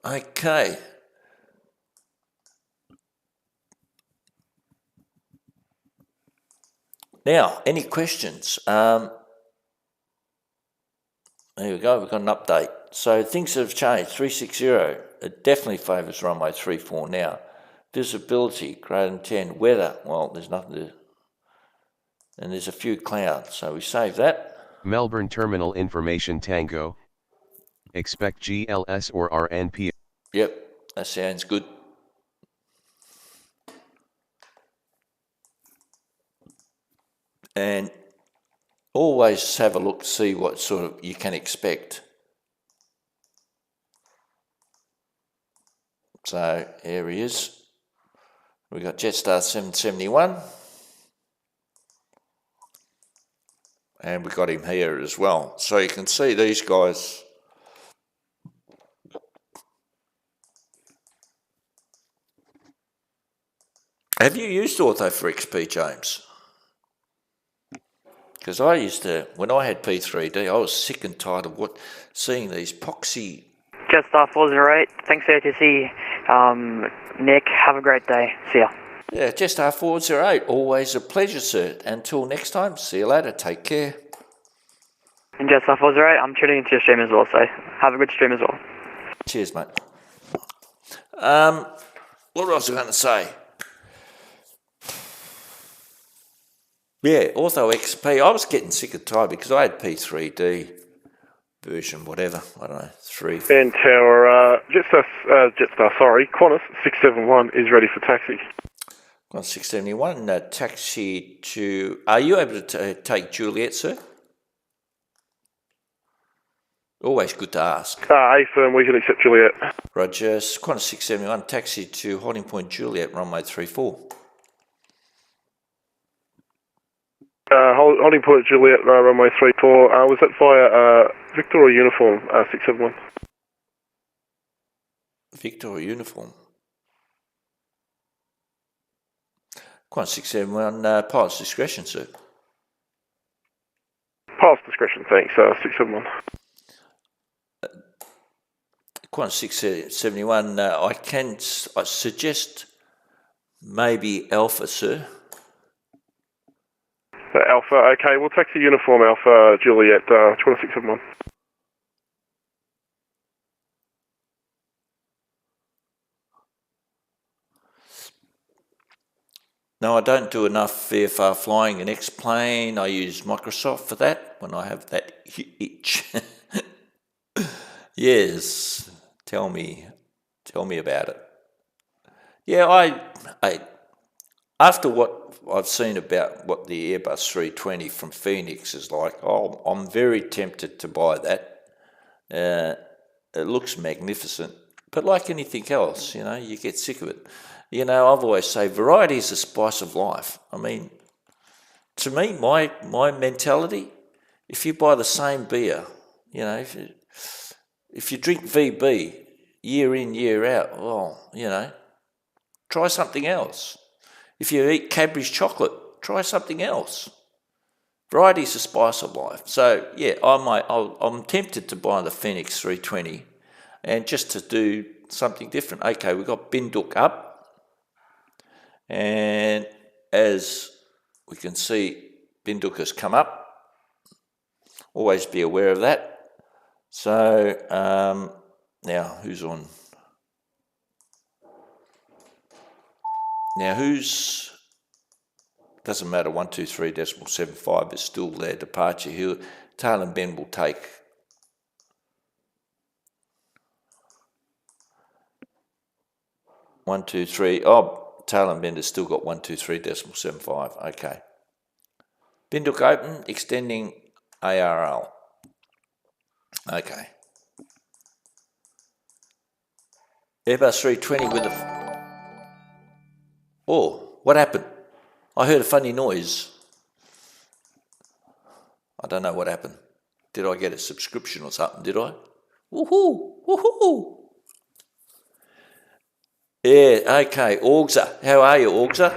Okay. Now, any questions? There we go, we've got an update. So things have changed. 360, it definitely favours runway 34 now. Visibility, greater than 10. Weather, well, there's nothing to... And there's a few clouds, so we save that. Melbourne Terminal Information Tango. Expect GLS or RNP. Yep, that sounds good. And always have a look to see what sort of you can expect. So here he is. We've got Jetstar 771. And we've got him here as well. So you can see these guys. Have you used Ortho for XP, James? Because I used to, when I had P3D, I was sick and tired of seeing these poxy... Jetstar 408, thanks for ATC. Nick, have a great day. See ya. Yeah, Jetstar 408, always a pleasure, sir. Until next time, see you later. Take care. And Jetstar 408, I'm tuning into your stream as well, so have a good stream as well. Cheers, mate. What was I going to say? Yeah, Ortho XP. I was getting sick and tired because I had P3D version, whatever, I don't know, 3. And Tower, Jetstar, sorry, Qantas 671 is ready for taxi. Qantas 671, taxi to... Are you able to take Juliet, sir? Always good to ask. A-firm, we can accept Juliet. Roger, Qantas 671, taxi to holding point Juliet, runway 34. Holding point Juliet, runway 34. Was that via Victor or Uniform 671? Victor or Uniform? Qantas 671, pilot's discretion, sir. Pilot's discretion, thanks, 671. Qantas 671, I suggest maybe Alpha, sir. Alpha, okay, we'll taxi Uniform Alpha Juliet, Qantas 671. No, I don't do enough VFR flying in X-Plane. I use Microsoft for that when I have that itch. Yes, tell me about it. Yeah, I after what I've seen about what the Airbus 320 from Phoenix is like, I'm very tempted to buy that. It looks magnificent, but like anything else, you get sick of it. I've always say variety is the spice of life. I mean, to me, my mentality, if you buy the same beer, if you drink VB year in, year out, well, try something else. If you eat Cadbury's chocolate, try something else. Variety is the spice of life. So, yeah, I'm tempted to buy the Phoenix 320 and just to do something different. Okay, we've got Binduk up. And as we can see, Binduk has come up. Always be aware of that. So, now who's on? Now doesn't matter, 123.75 is still their departure here. Tail and bend will take. Tail and bend has still got 123.75. Okay. Binduk open, extending ARL. Okay. Airbus 320 with a... Oh, what happened? I heard a funny noise. I don't know what happened. Did I get a subscription or something, did I? Woohoo! Woohoo! Yeah, okay. Orgza. How are you, Orgza?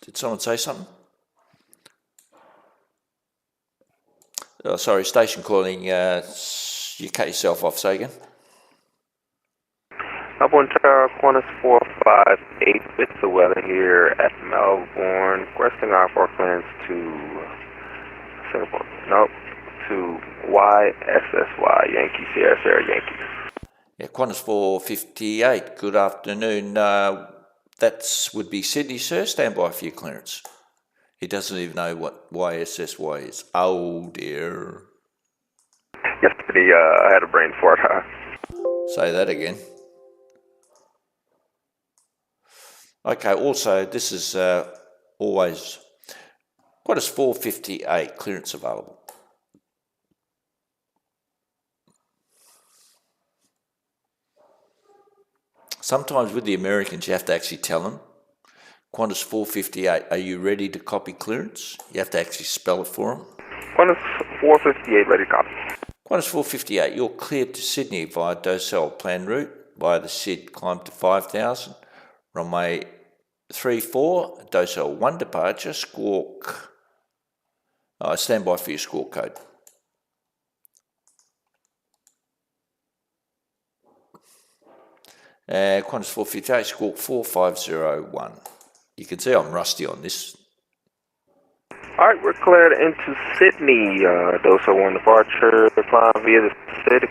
Did someone say something? Oh, sorry, station calling. You cut yourself off, say again. Melbourne Tower, Qantas 458, with the weather here at Melbourne, requesting our plans to Singapore. Nope, to YSSY, Yankee, Sierra Sierra, Yankee. Yeah, Qantas 458, good afternoon. That would be Sydney, sir. Stand by for your clearance. He doesn't even know what YSSY is. Oh, dear. Yesterday, I had a brain fart. Say that again. Okay, also, this is always Qantas 458, clearance available. Sometimes with the Americans, you have to actually tell them, Qantas 458, are you ready to copy clearance? You have to actually spell it for them. Qantas 458, ready to copy. Qantas 458, you're cleared to Sydney via Docel plan route, via the SID, climb to 5,000, runway 34, Docel 1 departure, squawk, stand by for your squawk code. Qantas 458, squawk 4501. You can see I'm rusty on this. Alright, we're cleared into Sydney. Docel 1 departure, climb via the SID,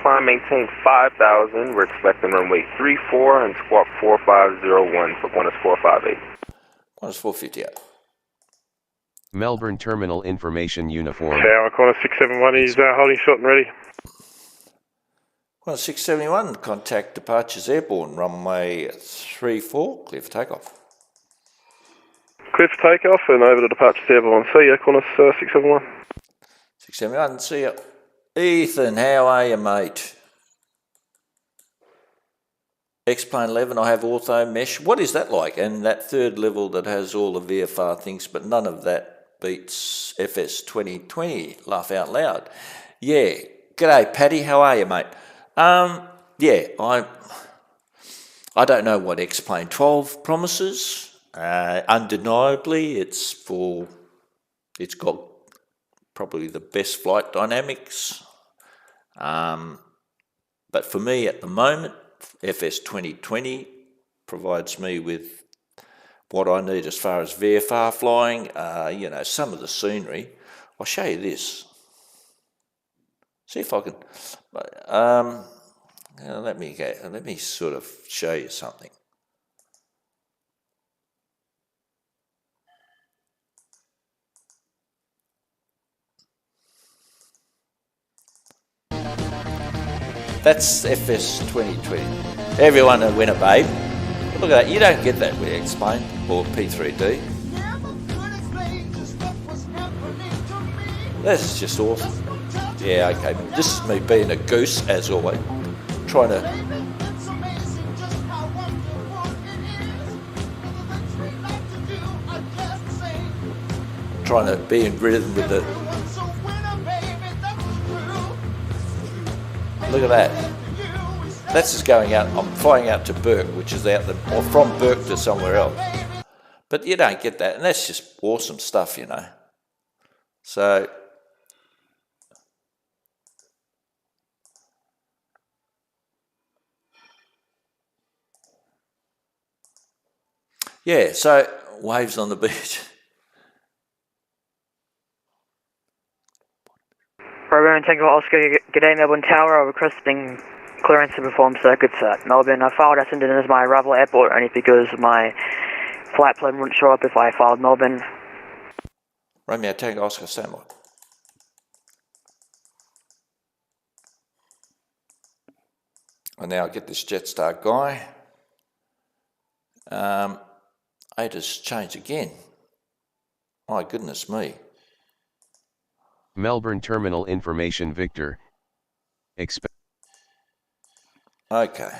climb maintain 5,000. We're expecting runway 34 and squawk 4501 for Qantas 458. Qantas 458. Melbourne Terminal Information Uniform. Tower, Qantas 671 is holding short and ready. Qantas 671, contact departures airborne, runway 34, clear for takeoff. Clear for takeoff and over to departures airborne. See ya, Qantas 671. 671, see ya. Ethan, how are you, mate? X-Plane 11, I have ortho mesh. What is that like? And that third level that has all the VFR things, but none of that beats FS 2020. Laugh out loud. Yeah. G'day, Paddy. How are you, mate? Yeah, I don't know what X-Plane 12 promises. Undeniably, it's got probably the best flight dynamics. But for me at the moment, FS 2020 provides me with what I need as far as VFR flying, you know, some of the scenery. I'll show you this. See if I can, let me sort of show you something. That's FS 2020. Everyone a winner, babe. But look at that, you don't get that with X-Plane or P3D. This is just awesome. Yeah, okay, this is me being a goose, as always. Trying to be in rhythm with the... Look at that. That's just going out. I'm flying out to Burke, which is out or from Burke to somewhere else. But you don't get that, and that's just awesome stuff, you know. So yeah, so waves on the beach. Rover Tango Oscar, G'day Melbourne Tower, requesting clearance to perform circuits at Melbourne. I filed Essendon as my arrival airport only because my flight plan wouldn't show up if I filed Melbourne. Romeo Tango Oscar, stand by. And now I get this Jetstar guy. ATIS changed again. My goodness me. Melbourne Terminal Information Victor. Okay.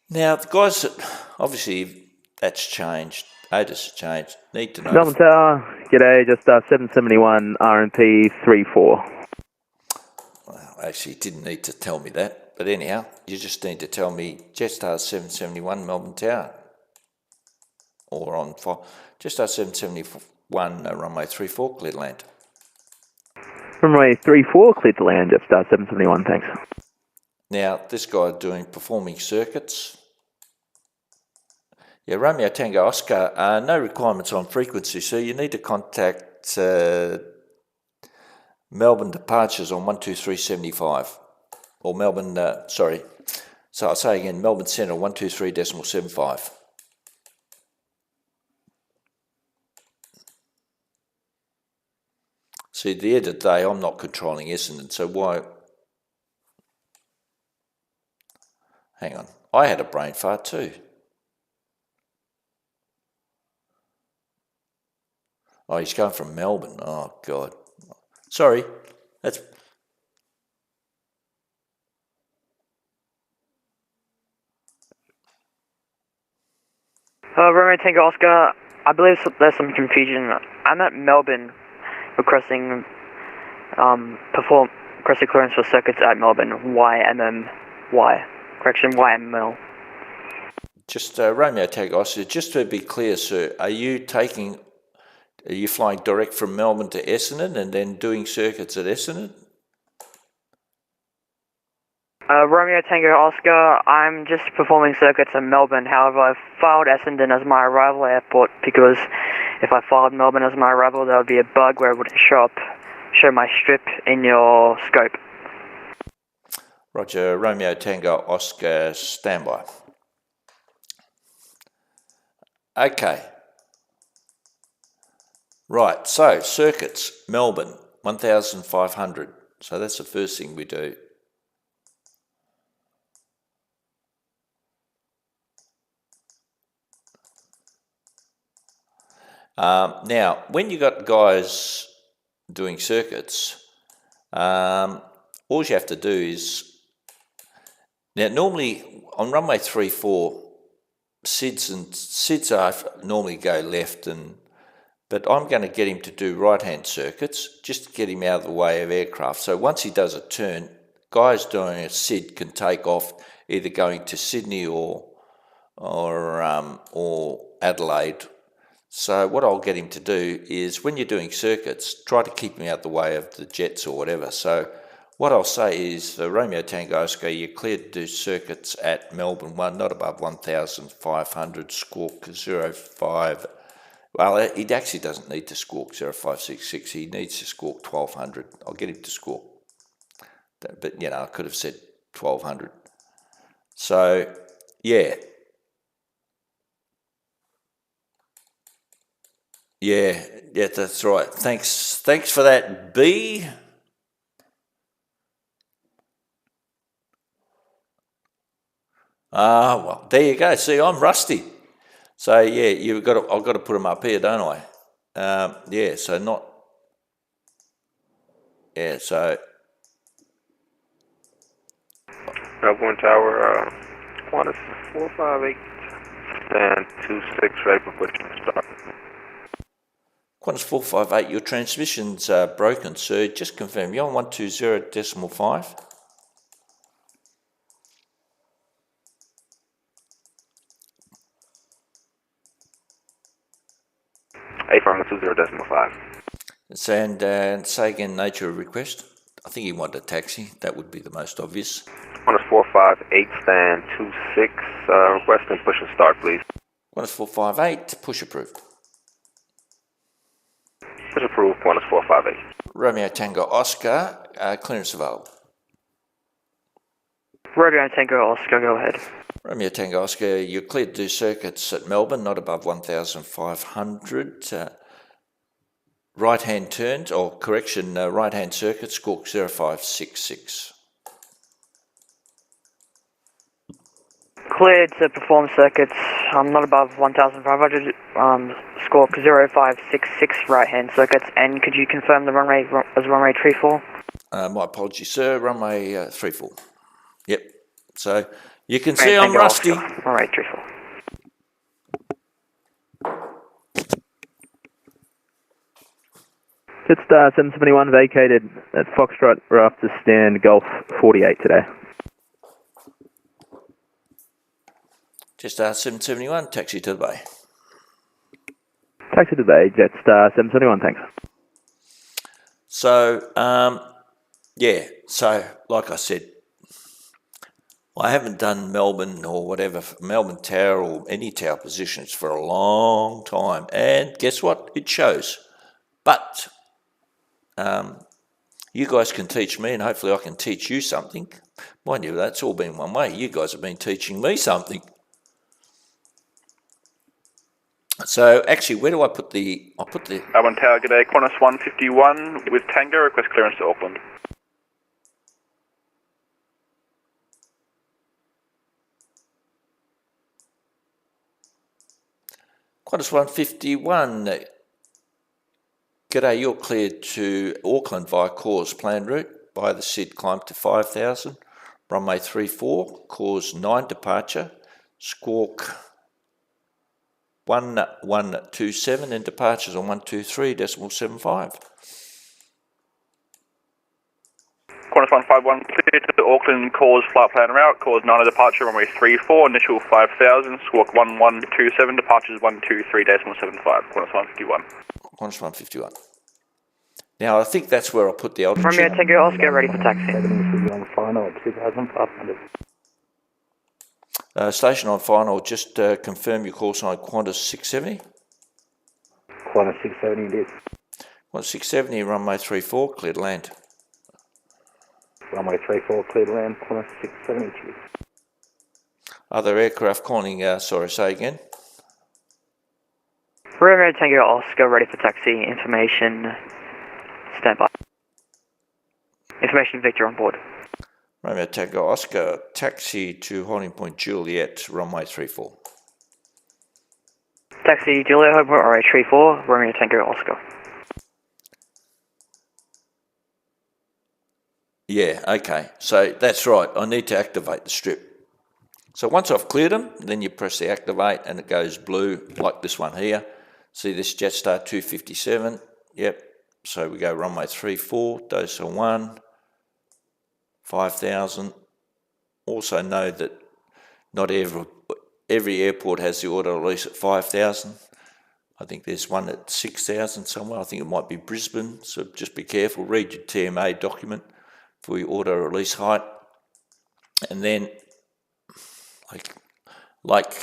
Now the guys that obviously that's changed. ATIS changed. Need to know. Melbourne Tower, g'day, just 771 RMP 34. Well, actually, you didn't need to tell me that. But anyhow, you just need to tell me Jetstar 771 Melbourne Tower. Or on Jetstar 771 runway 34 clear to land. Runway 34 cleared to land, Jetstar 771, thanks. Now, this guy doing performing circuits. Yeah, Romeo Tango Oscar, no requirements on frequency, so you need to contact Melbourne departures on 123.75. Or Melbourne, sorry. So I'll say again, Melbourne Centre 123.75. See, at the end of the day, I'm not controlling Essendon, so why... Hang on, I had a brain fart too. Oh, he's going from Melbourne. Oh, God. Sorry, that's... Romeo Tango Oscar, I believe there's some confusion. I'm at Melbourne requesting requesting clearance for circuits at Melbourne. YMMY. Correction, YML. Just Romeo Tango Oscar, just to be clear, sir, are you flying direct from Melbourne to Essendon and then doing circuits at Essendon? Romeo Tango Oscar, I'm just performing circuits in Melbourne. However, I've filed Essendon as my arrival airport because if I filed Melbourne as my arrival, there would be a bug where it wouldn't show my strip in your scope. Roger, Romeo Tango Oscar, standby. Okay. Right, so circuits, Melbourne, 1,500. So that's the first thing we do. Now, when you got guys doing circuits, all you have to do is, now normally on runway 34, SIDS normally go left, but I'm going to get him to do right-hand circuits, just to get him out of the way of aircraft. So once he does a turn, guys doing a SID can take off, either going to Sydney or Adelaide. So what I'll get him to do is, when you're doing circuits, try to keep him out the way of the jets or whatever. So what I'll say is, Romeo Tango Oscar, you're cleared to do circuits at Melbourne 1, not above 1,500, squawk 05. Well, he actually doesn't need to squawk 0566, he needs to squawk 1,200. I'll get him to squawk. But, I could have said 1,200. So, yeah. Yeah, that's right. Thanks for that, B. Well, there you go. See, I'm rusty. So yeah, I've got to put them up here, don't I? So Melbourne Tower, Qantas 458 and 26, ready for push and start. Qantas 458, your transmission's broken, sir. Just confirm, you're on 120.5. from 20.5. And say again, nature of request. I think he wanted a taxi. That would be the most obvious. Qantas 458, stand 26, request and push and start, please. Qantas 458, push approved. Push approved, Qantas 458. Romeo Tango Oscar, clearance available. Romeo Tango Oscar, go ahead. Romeo Tango Oscar, you're cleared to do circuits at Melbourne, not above 1,500. Right-hand turns, or correction, right-hand circuit, squawk 0566. Cleared to perform circuits, not above 1,500, squawk 0566 right-hand circuits, and could you confirm the runway as runway 34? My apologies, sir, runway 34. Yep, so you can see I'm rusty. Runway 34. Jetstar 771 vacated at Foxtrot. We're after stand Golf 48 today. Jetstar 771, taxi to the bay. Taxi to the bay, Jetstar 771, thanks. So, so like I said, I haven't done Melbourne or whatever, Melbourne Tower or any tower positions for a long time. And guess what? It shows. But you guys can teach me, and hopefully I can teach you something. Mind you, that's all been one way. You guys have been teaching me something. So actually, where do I put the... I'll put the... Melbourne Tower, good day. Qantas 151 with Tango, request clearance to Auckland. Qantas 151, g'day, you're cleared to Auckland via Cause planned route by the SID climb to 5,000, runway 34, Cause 9 departure, squawk 1127 and departures on 123.75. Qantas 151 cleared to Auckland, Cause flight plan route, Cause 9 departure, runway 34, initial 5,000, squawk 1127, departures 123.75, Qantas 151. Qantas 151. Now I think that's where I'll put the altitude. Romeo Tango Oscar, ready for taxi. Final 2,500. Station on final, just confirm your call sign Qantas 670. Qantas 670 it is. Qantas 670, runway 34, cleared land. Runway 34, cleared land, Qantas 670. Other aircraft calling, sorry, say again. Romeo Tango Oscar, ready for taxi. Information, stand by. Information Victor on board. Romeo Tango Oscar, taxi to holding point Juliet, runway 34. Taxi Juliet, holding point runway 34, Romeo Tango Oscar. Yeah, okay. So that's right. I need to activate the strip. So once I've cleared them, then you press the activate and it goes blue, like this one here. See this Jetstar 257? Yep. So we go runway 34, Dosa 1, 5,000. Also know that not every airport has the auto release at 5,000. I think there's one at 6,000 somewhere. I think it might be Brisbane. So just be careful. Read your TMA document for your auto release height. And then like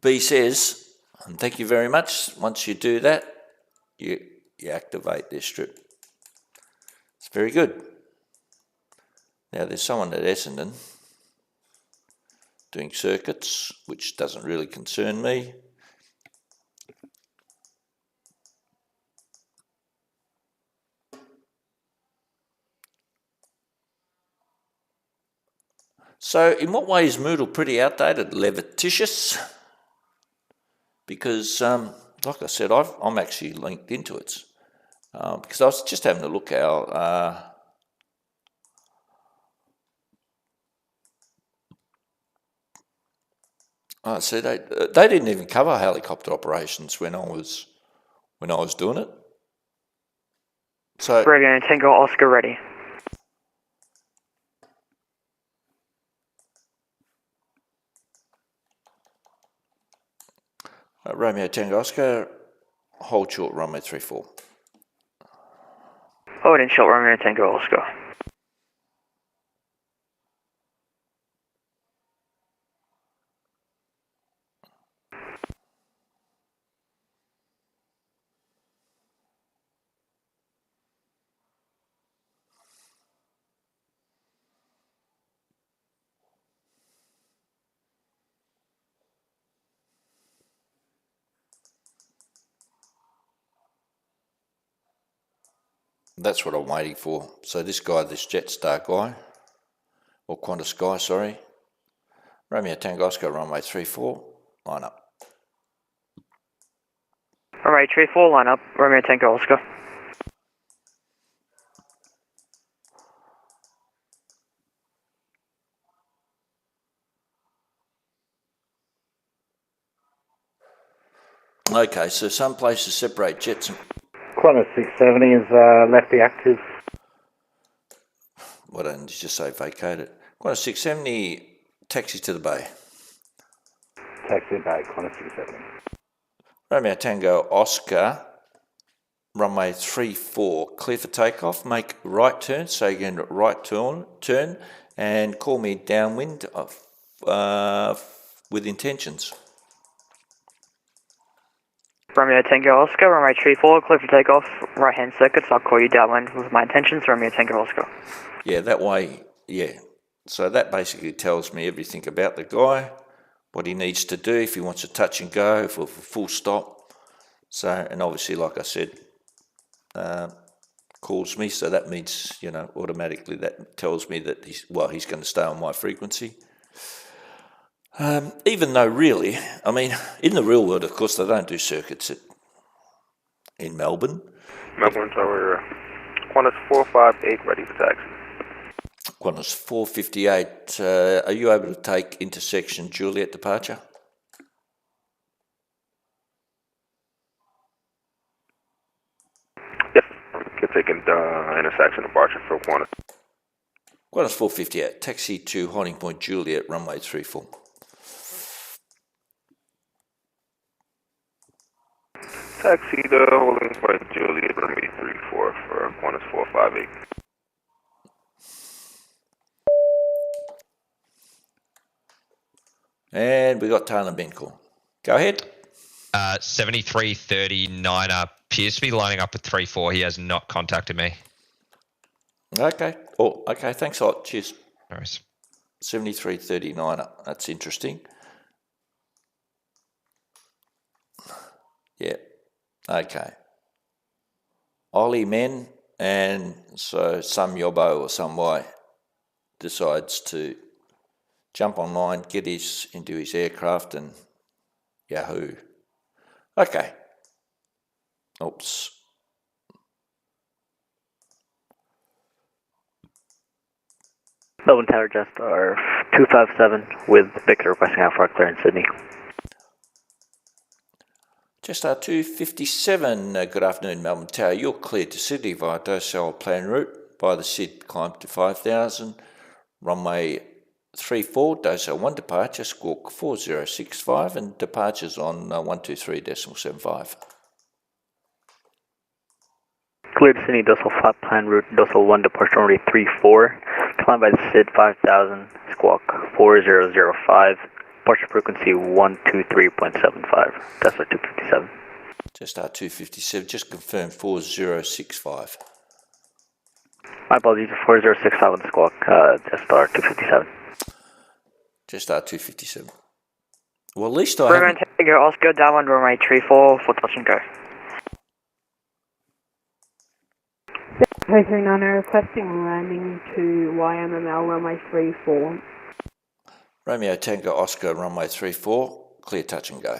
B says, and thank you very much, once you do that, you activate this strip. It's very good. Now there's someone at Essendon doing circuits, which doesn't really concern me. So in what way is Moodle pretty outdated, levititious? Because, like I said, I'm actually linked into it. Because I was just having a look how see they didn't even cover helicopter operations when I was doing it. So Romeo Tango Oscar ready. Romeo Tango Oscar, hold short runway 34. Hold in short Romeo Tango Oscar. That's what I'm waiting for. So this guy, this Jetstar guy, or Qantas guy, sorry. Romeo Tango Oscar, runway 34, line up. Runway 34, line up, Romeo Tango Oscar. Okay, so some places separate jets and... Qantas 670 has left the active. Why don't you just say vacated? Qantas 670, taxi to the bay. Taxi bay, Qantas 670. Romeo Tango Oscar, runway 34, clear for takeoff, make right turn, so again right turn, and call me downwind with intentions. Romeo Tango Oscar, runway 34, clear for takeoff, right hand circuits, I'll call you downwind with my intentions, Romeo Tango Oscar. Yeah, that way, yeah. So that basically tells me everything about the guy, what he needs to do, if he wants to touch and go, for full stop. So, and obviously, like I said, calls me, so that means, you know, automatically that tells me that he's going to stay on my frequency. Even though really, I mean, in the real world, of course, they don't do circuits in Melbourne. Melbourne Tower, Qantas 458, ready for taxi. Qantas 458, are you able to take intersection Juliet departure? Yes, can take intersection departure for Qantas. Qantas 458, taxi to holding point Juliet, runway 34. Taxi to holding point Juliet, runway 34 for Qantas 458. And we got Taylor Bencourt. Go ahead. 7339 appears to be lining up with 34. He has not contacted me. Okay. Oh, okay. Thanks a lot. Cheers. No worries. 7339. That's interesting. Yeah. Okay. Ollie men, and so some yobbo or some way decides to jump online, get into his aircraft, and yahoo. Okay. Oops. Melbourne Tower Jetstar 257 with Victor requesting out for our clearance Sydney. Jetstar 257, good afternoon Melbourne Tower. You're cleared to Sydney via Docile plan route by the SID climb to 5,000, runway 34, Docile 1 departure, squawk 4065 and departures on 123.75. Cleared to Sydney, Docile flat plan route, Docile 1 departure runway 34, climb by the SID 5000, squawk 4005. Departure frequency 123.75. Tesla 257. Jetstar 257, just confirm 4065. My apologies, 4065 on the squawk, Jetstar 257. Jetstar 257. Well, at least I Roman Tango Oscar, down runway 34 for touch and go. 339 requesting landing to YMML runway 34. Romeo Tango Oscar, runway 34, clear touch and go.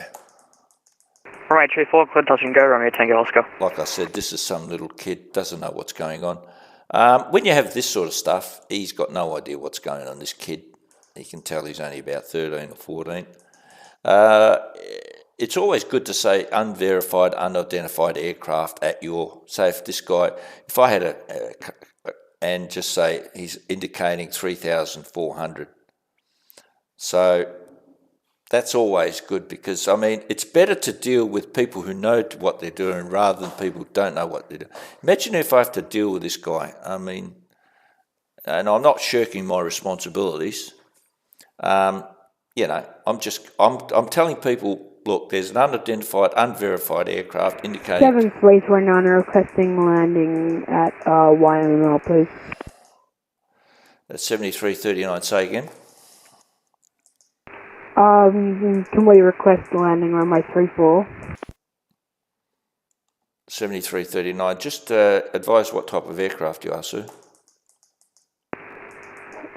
Runway 34, clear touch and go, Romeo Tango Oscar. Like I said, this is some little kid, doesn't know what's going on. When you have this sort of stuff, he's got no idea what's going on, this kid. You can tell he's only about 13 or 14. It's always good to say unverified, unidentified aircraft at your, say if this guy, if I had and just say he's indicating 3,400. So that's always good because, I mean, it's better to deal with people who know what they're doing rather than people who don't know what they're doing. Imagine if I have to deal with this guy. I mean, and I'm not shirking my responsibilities. You know, I'm telling people, look, there's an unidentified, unverified aircraft indicating... 7329 requesting landing at YML, please. That's 7339, say again. Can we request landing runway 34? 7339. Just advise what type of aircraft you are, sir.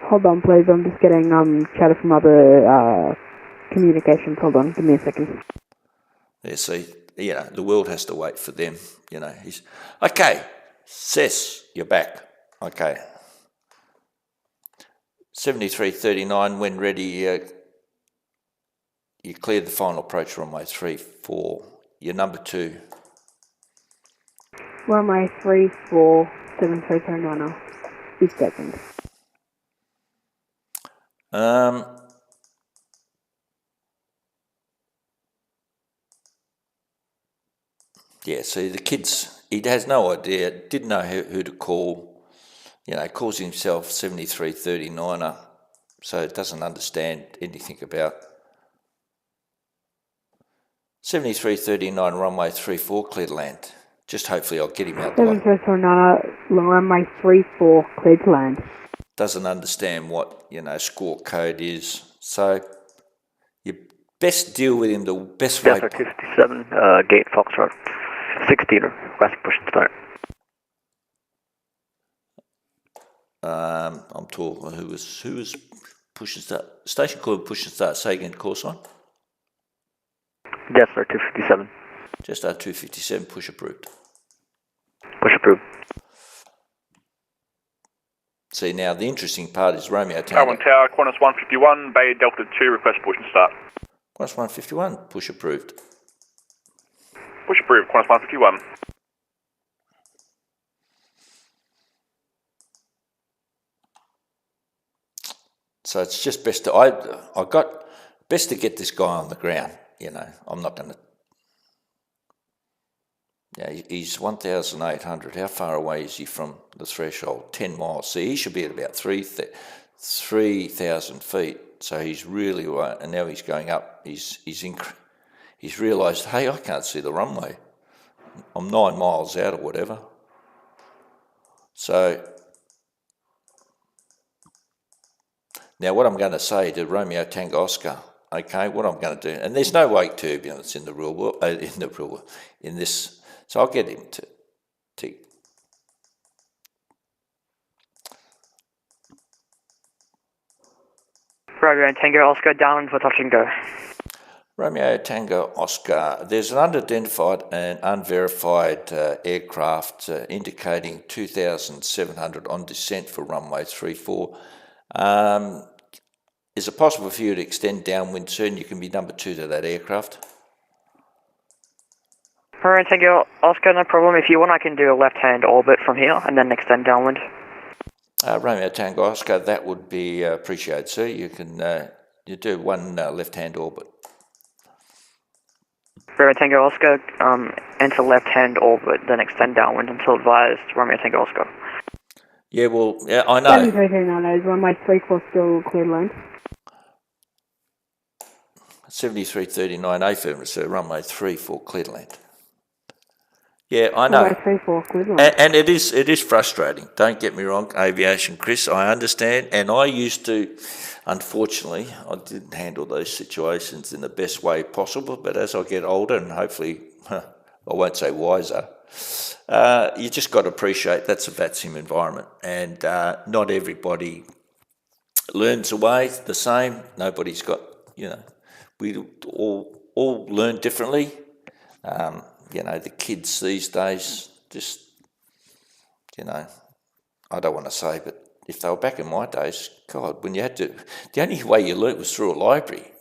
Hold on, please. I'm just getting chatter from other communications. Hold on, give me a second. Yeah, see, you know, the world has to wait for them. You know, he's okay. Cess, you're back. Okay. 7339. When ready. You cleared the final approach runway 34. You're number 2. Runway 34, 7339. 6 seconds. Yeah, see, the kids, he has no idea, didn't know who to call. You know, calls himself 7339er, so doesn't understand anything about 7339 runway 34 clear to land. Just hopefully I'll get him out the way. 7339 runway 34 clear to land. Doesn't understand what, you know, squawk code is. So you best deal with him the best way. Delta 257, gate Foxtrot 16, requesting push and start. I'm talking, who was push and start? Station called push and start. Say again, call sign. Jetstar 257. Jetstar 257, push approved. Push approved. See, now the interesting part is Romeo Tango. Tower Tower, Qantas 151, Bay Delta 2, request push and start. Qantas 151, push approved. Push approved, Qantas 151. So it's just best to, I got best to get this guy on the ground. You know, I'm not going to. Yeah, he's 1,800. How far away is he from the threshold? 10 miles. See, he should be at about 3,000 feet. So he's really right, and now he's going up. He's realised, hey, I can't see the runway. I'm 9 miles out or whatever. So now what I'm going to say to Romeo Tango Oscar, Okay, what I'm going to do, and there's no wake turbulence in the real world, in this, so I'll get him to Romeo Tango Oscar, downwind for touch and go. Romeo Tango Oscar, there's an unidentified and unverified aircraft indicating 2,700 on descent for runway 34. Is it possible for you to extend downwind soon? You can be number 2 to that aircraft. Romeo Tango Oscar, no problem. If you want, I can do a left-hand orbit from here and then extend downwind. Romeo Tango Oscar, that would be appreciated, sir. You can you do one left-hand orbit. Romeo Tango Oscar, enter left-hand orbit, then extend downwind until advised. Romeo Tango Oscar. Yeah, well, yeah, I know. 7339 runway 34 still clear land. 7339 affirmative, sir. Runway 34 clear land. Yeah, I know. Runway 34 clear land. And it is frustrating. Don't get me wrong, aviation, Chris. I understand, and I used to. Unfortunately, I didn't handle those situations in the best way possible. But as I get older, and hopefully, I won't say wiser, you just got to appreciate that's a VATSIM environment, and not everybody learns away the same. Nobody's got, we all learn differently. The kids these days just, I don't want to say, but if they were back in my days, God, when you had to, the only way you learnt was through a library,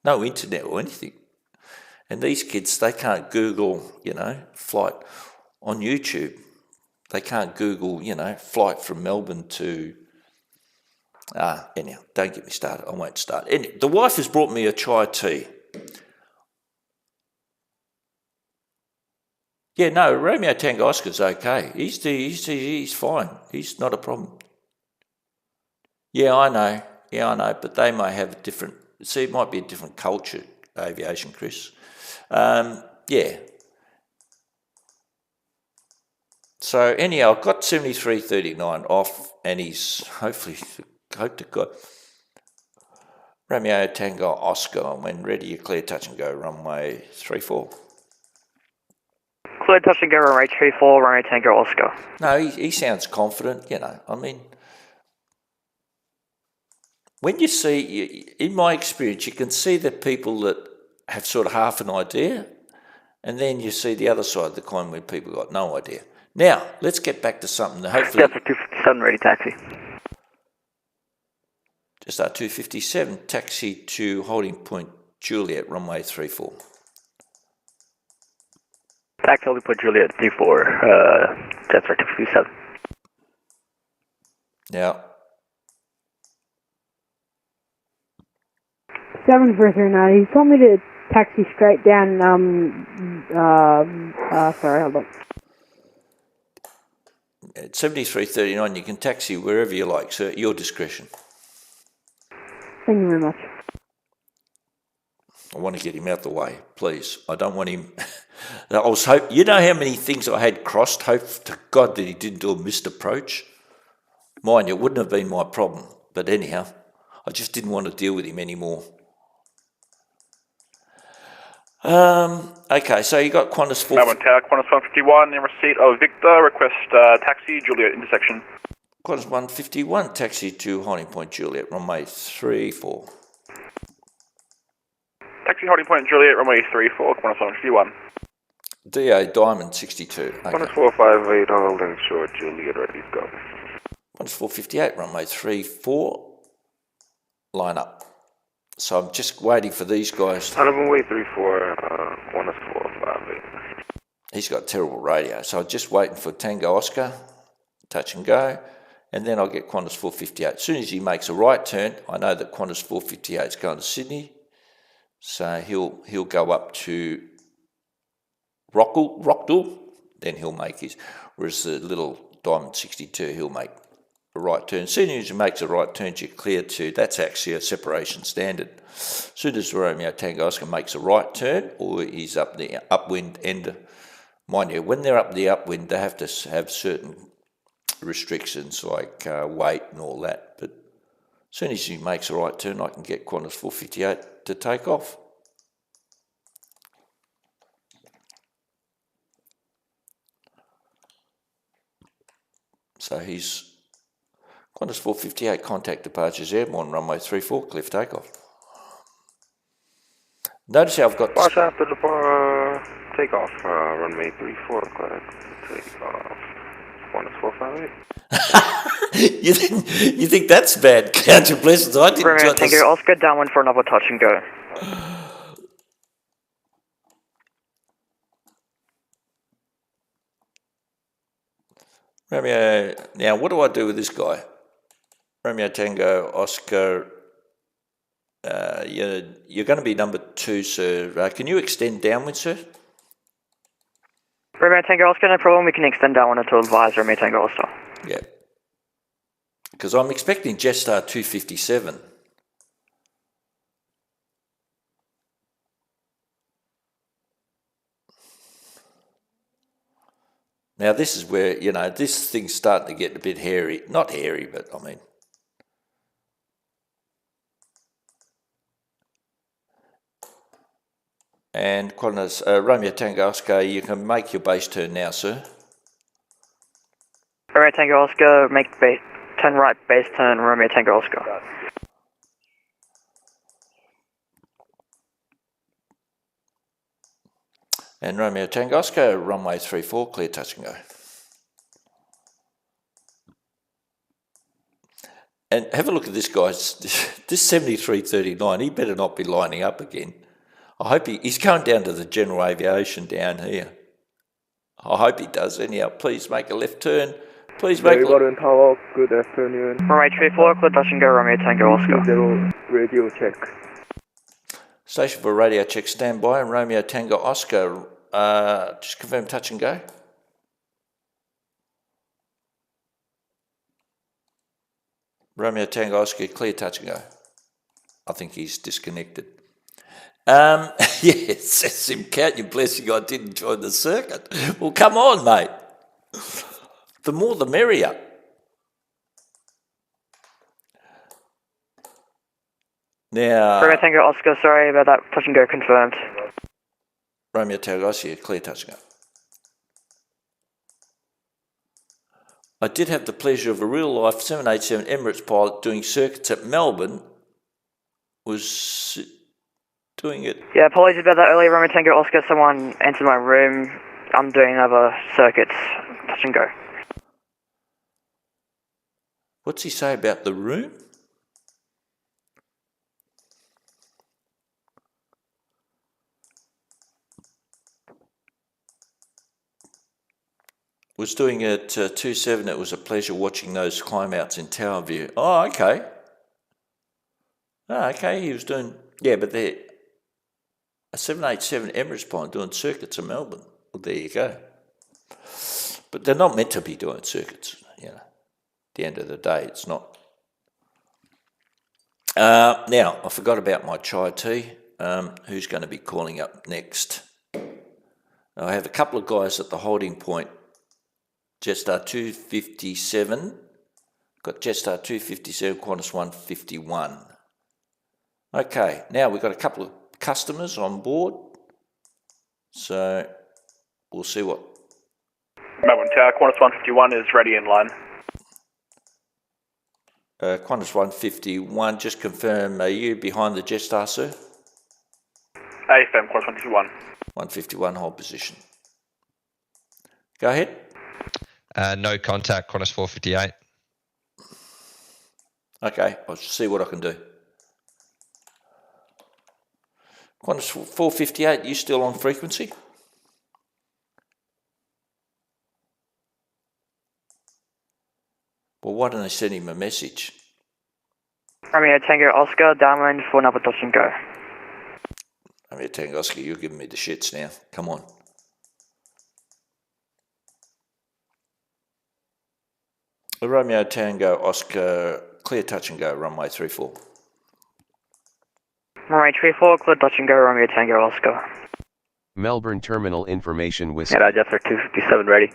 no internet or anything. And these kids, they can't Google, flight on YouTube. They can't Google, flight from Melbourne to, anyhow, don't get me started. I won't start. The wife has brought me a chai tea. Yeah, no, Romeo Tango Oscar's okay. He's fine. He's not a problem. Yeah, I know, but they may have a different, it might be a different culture, aviation, Chris. Yeah. So anyhow, I've got 7339 off, and he's hope to God. Romeo Tango Oscar, when ready, you clear touch and go, runway 34. Clear touch and go, runway 34, Romeo Tango Oscar. No, he sounds confident, I mean, when you see, in my experience, you can see the people that have sort of half an idea, and then you see the other side of the coin where people got no idea. Now, let's get back to something that hopefully... Delta 257, ready taxi. Just our 257, taxi to holding point Juliet, runway 34. Taxi holding point Juliet, 34, Delta 257. Now... 7339, he told me to taxi straight down, sorry, hold on. At 7339, you can taxi wherever you like, sir, at your discretion. Thank you very much. I want to get him out the way, please. I don't want him... I was hoping... You know how many things I had crossed? Hope to God that he didn't do a missed approach. Mind you, it wouldn't have been my problem. But anyhow, I just didn't want to deal with him anymore. Okay, so you got Qantas 4... Melbourne Tower, Qantas 151, in receipt of Victor, request taxi, Juliet intersection. Qantas 151, taxi to holding point Juliet, runway 34. Taxi holding point Juliet, runway 34, Qantas 151. DA Diamond 62. Okay. Qantas 458, holding short, Juliet, ready to go. Qantas 458, runway 34, line up. So I'm just waiting for these guys. Runway 34, Qantas 458. He's got terrible radio, so I'm just waiting for Tango Oscar, touch and go, and then I'll get Qantas 458. As soon as he makes a right turn, I know that Qantas 458 is going to Sydney, so he'll go up to Rockdale, then he'll make his, whereas the little Diamond 62, he'll make a right turn. As soon as he makes a right turn, you're clear to, that's actually a separation standard. As soon as Romeo Tango Oscar makes a right turn, or he's up the upwind end, mind you, when they're up the upwind, they have to have certain restrictions like weight and all that, but As soon as he makes a right turn, I can get Qantas 458 to take off. So he's Qantas 458, contact departures airborne, runway 34, clear for takeoff. Notice how I've got... Watch after the takeoff, runway 34, clear takeoff. Qantas 458. You think that's bad? Count your blessings. I didn't Romeo Tango Oscar, downwind for another touch and go. Romeo, now what do I do with this guy? Romeo Tango Oscar, you're going to be number 2, sir. Can you extend downwind, sir? Romeo Tango Oscar, no problem. We can extend downwind until advised, Romeo Tango Oscar. Yeah. Because I'm expecting Jetstar 257. Now this is where, this thing's starting to get a bit hairy. Not hairy, but I mean... And Qantas, Romeo Tango Oscar, you can make your base turn now, sir. Romeo Tango Oscar, make turn right, base turn, Romeo Tango Oscar. And Romeo Tango Oscar, runway 34, clear touch and go. And have a look at this guy, this 7339, he better not be lining up again. I hope he's going down to the general aviation down here. I hope he does. Anyhow, please make a left turn. Please make a left. Tower, good afternoon. Runway 34, clear touch and go, Romeo Tango Oscar. 0 radio check. Station for radio check, stand by. And Romeo Tango Oscar, just confirm touch and go. Romeo Tango Oscar, clear touch and go. I think he's disconnected. Yes, says him, count your blessing, I didn't join the circuit. Well, come on, mate. The more the merrier. Now... Romeo Tango Oscar, sorry about that, touch and go confirmed. Romeo Tango Oscar, clear touch and go. I did have the pleasure of a real-life 787 Emirates pilot doing circuits at Melbourne. Was... doing it. Yeah, apologies about that earlier, Romeo Tango Oscar. Someone entered my room. I'm doing other circuits. Touch and go. What's he say about the room? Was doing it 27. It was a pleasure watching those climb outs in Tower View. Oh, okay. Oh, okay, he was doing... Yeah, but they're... A 787 Emirates pilot doing circuits in Melbourne. Well, there you go. But they're not meant to be doing circuits, At the end of the day, it's not. Now, I forgot about my chai tea. Who's going to be calling up next? I have a couple of guys at the holding point. Jetstar 257. Got Jetstar 257, Qantas 151. Okay, now we've got a couple of customers on board, so we'll see what... Melbourne Tower, Qantas 151 is ready in line. Qantas 151, just confirm, are you behind the Jetstar, sir? AFM, Qantas 151. 151, hold position. Go ahead. No contact, Qantas 458. Okay, I'll see what I can do. Qantas 458, you still on frequency? Well, why don't I send him a message? Romeo Tango Oscar, downwind for another touch and go. Romeo Tango Oscar, you're giving me the shits now. Come on. Romeo Tango Oscar, clear touch and go, runway 34. Runway 34, clear touch and go, Romeo Tango Oscar. Melbourne Terminal Information Whiskey. Yeah, Jetstar 257 ready.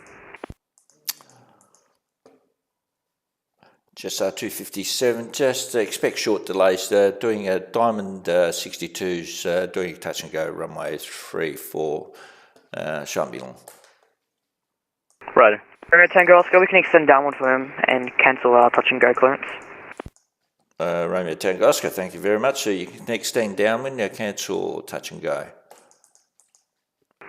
Jetstar 257, just expect short delays. Doing a Diamond 62s, doing a touch and go runway 34, shan't be long. Right. Romeo Tango Oscar, we can extend downwind for him and cancel our touch and go clearance. Romeo Tango Oscar, thank you very much. So you can extend downwind, cancel touch and go.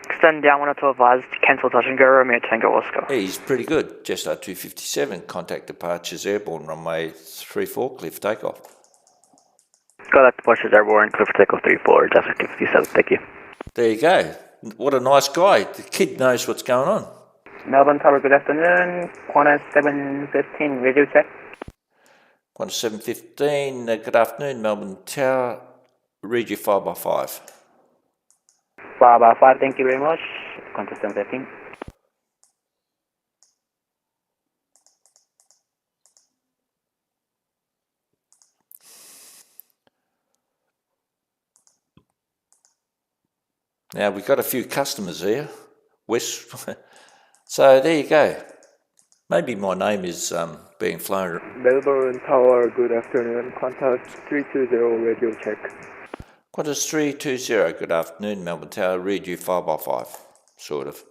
Extend downwind to advise, cancel touch and go, Romeo Tango Oscar. Yeah, he's pretty good. Jetstar 257, contact departures airborne, runway 34, clear for takeoff. Contact departures airborne, clear for takeoff 34, Jetstar 257, thank you. There you go. What a nice guy. The kid knows what's going on. Melbourne Tower, good afternoon. Qantas 715, radio check. Qantas 715, good afternoon, Melbourne Tower. Read you 5x5. 5x5, thank you very much. Qantas 715. Now, we've got a few customers here. West. So there you go. Maybe my name is being flown. Melbourne Tower, good afternoon. Qantas 320, radio check. Qantas 320, good afternoon, Melbourne Tower. Read you 5x5, sort of.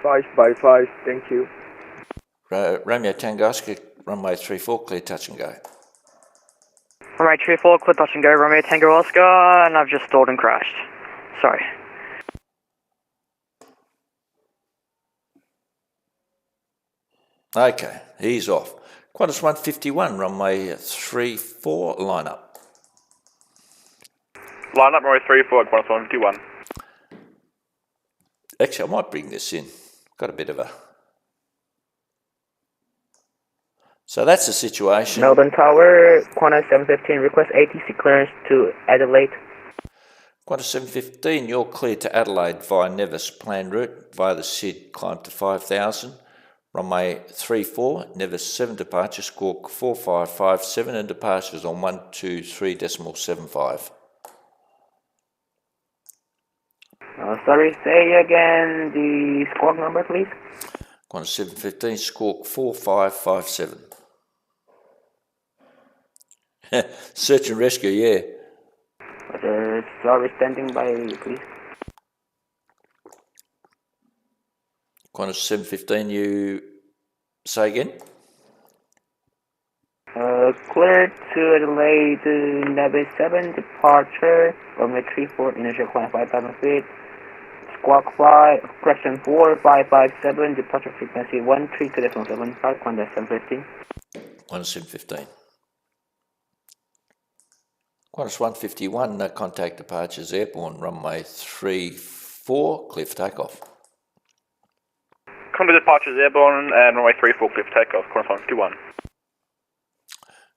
5x5, thank you. Romeo Tango Oscar, runway 34, clear touch and go. Runway 34, clear touch and go, Romeo Tango Oscar, and I've just stalled and crashed. Sorry. Okay, he's off. Qantas 151, runway 34, line up. Line up, runway 34 at Qantas 151. Actually, I might bring this in. Got a bit of a... So that's the situation. Melbourne Tower, Qantas 715, request ATC clearance to Adelaide. Qantas 715, you're clear to Adelaide via Nevis planned route via the SID, climb to 5,000. Runway 34, Nevis 7 departure, squawk 4557 and departures on 123.75. Sorry, say again the squawk number, please. Qantas 715, squawk 4557. Search and rescue, yeah. Sorry, standing by, please. Qantas 715, you say again? Clear to Adelaide, Nevis 7 departure, runway 34, initial climb 5,000 feet. Squawk 5, correction 4557, departure frequency 132.75, Qantas 715. Qantas 715. Qantas 151, contact departures airborne, runway 34, clear for takeoff. Contact departures airborne and runway 34, clear for takeoff, Qantas 151.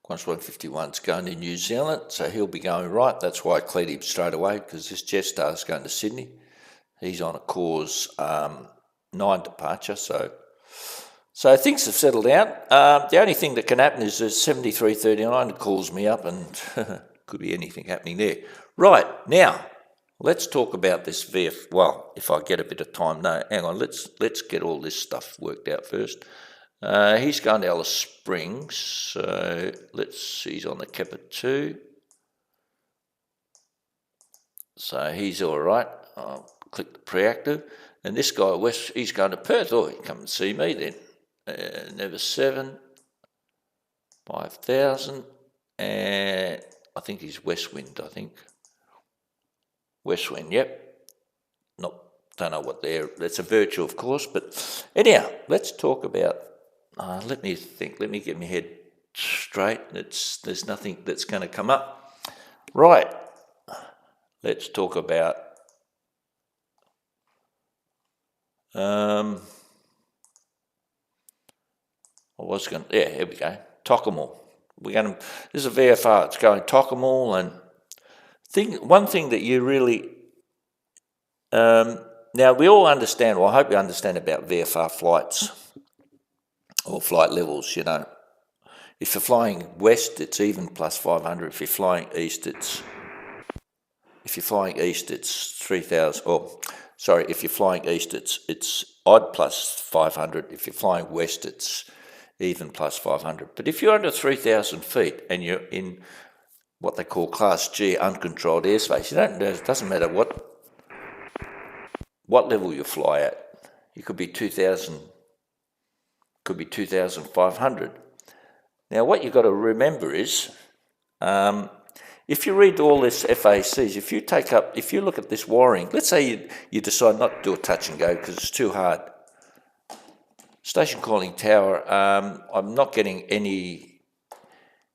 Qantas 151's going to New Zealand, so he'll be going right. That's why I cleared him straight away, because this Jetstar is going to Sydney. He's on a course 9 departure, so things have settled out. The only thing that can happen is there's 7339 that calls me up, and could be anything happening there. Right, now, let's talk about this VF. Well, if I get a bit of time. No, hang on, let's get all this stuff worked out first. He's going to Alice Springs, so let's see, he's on the Kepler 2. So he's all right. I'll click the pre-active. And this guy, West, he's going to Perth. Oh, come and see me then. Nevis 7, 5,000, and I think he's West Wind, I think. West Wind, yep. Don't know what they're, it's a virtual, of course, but anyhow, let's talk about, let me think, let me get my head straight. There's nothing that's going to come up. Right, let's talk about, here we go, Tocumwal. This is a VFR, it's going Tocumwal, and one thing that you really, now we all understand, well I hope you understand about VFR flights, or flight levels, you know. If you're flying west, it's even plus 500, if you're flying east, it's 3,000, or sorry, if you're flying east, it's odd plus 500. If you're flying west, it's even plus 500. But if you're under 3,000 feet and you're in what they call Class G uncontrolled airspace, it doesn't matter what level you fly at. You could be 2,000, could be 2,500. Now, what you've got to remember is, if you read all this FACs, if you look at this wiring, let's say you decide not to do a touch and go because it's too hard. Station calling tower, I'm not getting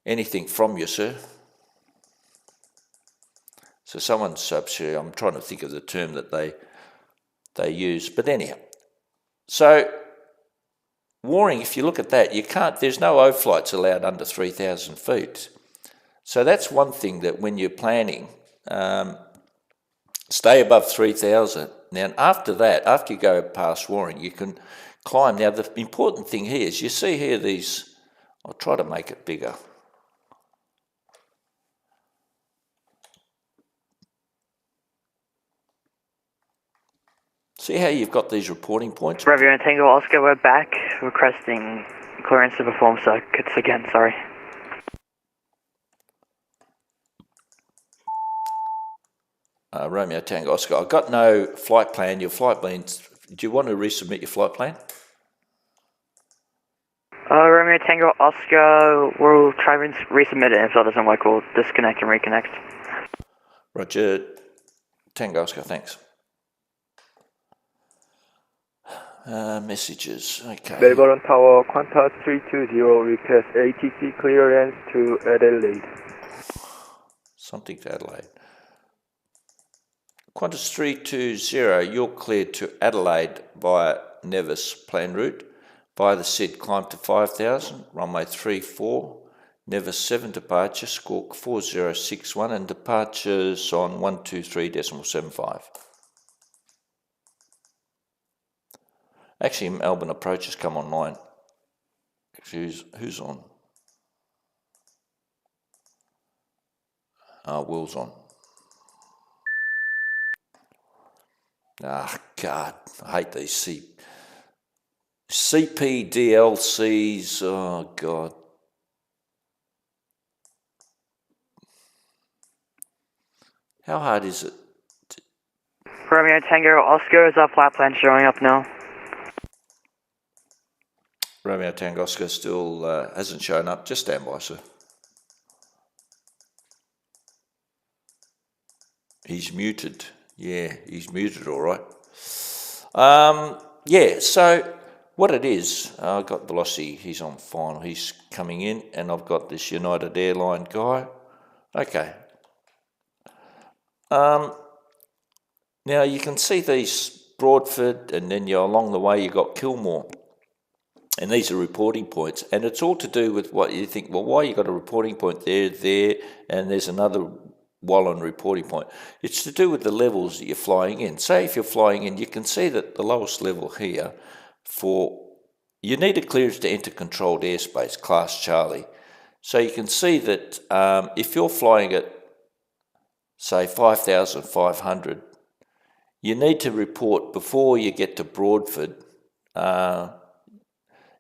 anything from you, sir. So someone's substitute, I'm trying to think of the term that they use, but anyhow. So Waring, if you look at that, there's no O flights allowed under 3,000 feet. So that's one thing that when you're planning, stay above 3,000. Now, after that, after you go past Waring, you can climb. Now, the important thing here is you see here these, I'll try to make it bigger. See how you've got these reporting points? Bravo Tango Oscar, we're back, requesting clearance to perform circuits again, sorry. Romeo Tango Oscar, I've got no flight plan. Your flight plans, do you want to resubmit your flight plan? Romeo Tango Oscar, we'll try and resubmit it. If that doesn't work, we'll disconnect and reconnect. Roger, Tango Oscar, thanks. Messages, okay. Melbourne Tower, Qantas 320, request ATC clearance to Adelaide. Something to Adelaide. Qantas 320, you're cleared to Adelaide via Nevis plan route. Via the SID, climb to 5,000, runway 34, Nevis 7 departure, squawk 4061, and departures on 123.75. Actually, Melbourne approaches come online. Actually, who's on? Will's on. God, I hate these CPDLCs, oh God. How hard is it? Romeo Tango Oscar, is our flight plan showing up now? Romeo Tango Oscar still hasn't shown up. Just stand by, sir. He's muted. Yeah, he's muted, all right. Yeah, so what it is, I've got Velocity, he's on final, he's coming in, and I've got this United Airline guy. Okay. Now you can see these Broadford, and then along the way you've got Kilmore. And these are reporting points, and it's all to do with what you think, well, why you got a reporting point there, and there's another Wallen reporting point. It's to do with the levels that you're flying in. Say if you're flying in, you can see that the lowest level here you need a clearance to enter controlled airspace, Class Charlie. So you can see that if you're flying at, say, 5,500, you need to report before you get to Broadford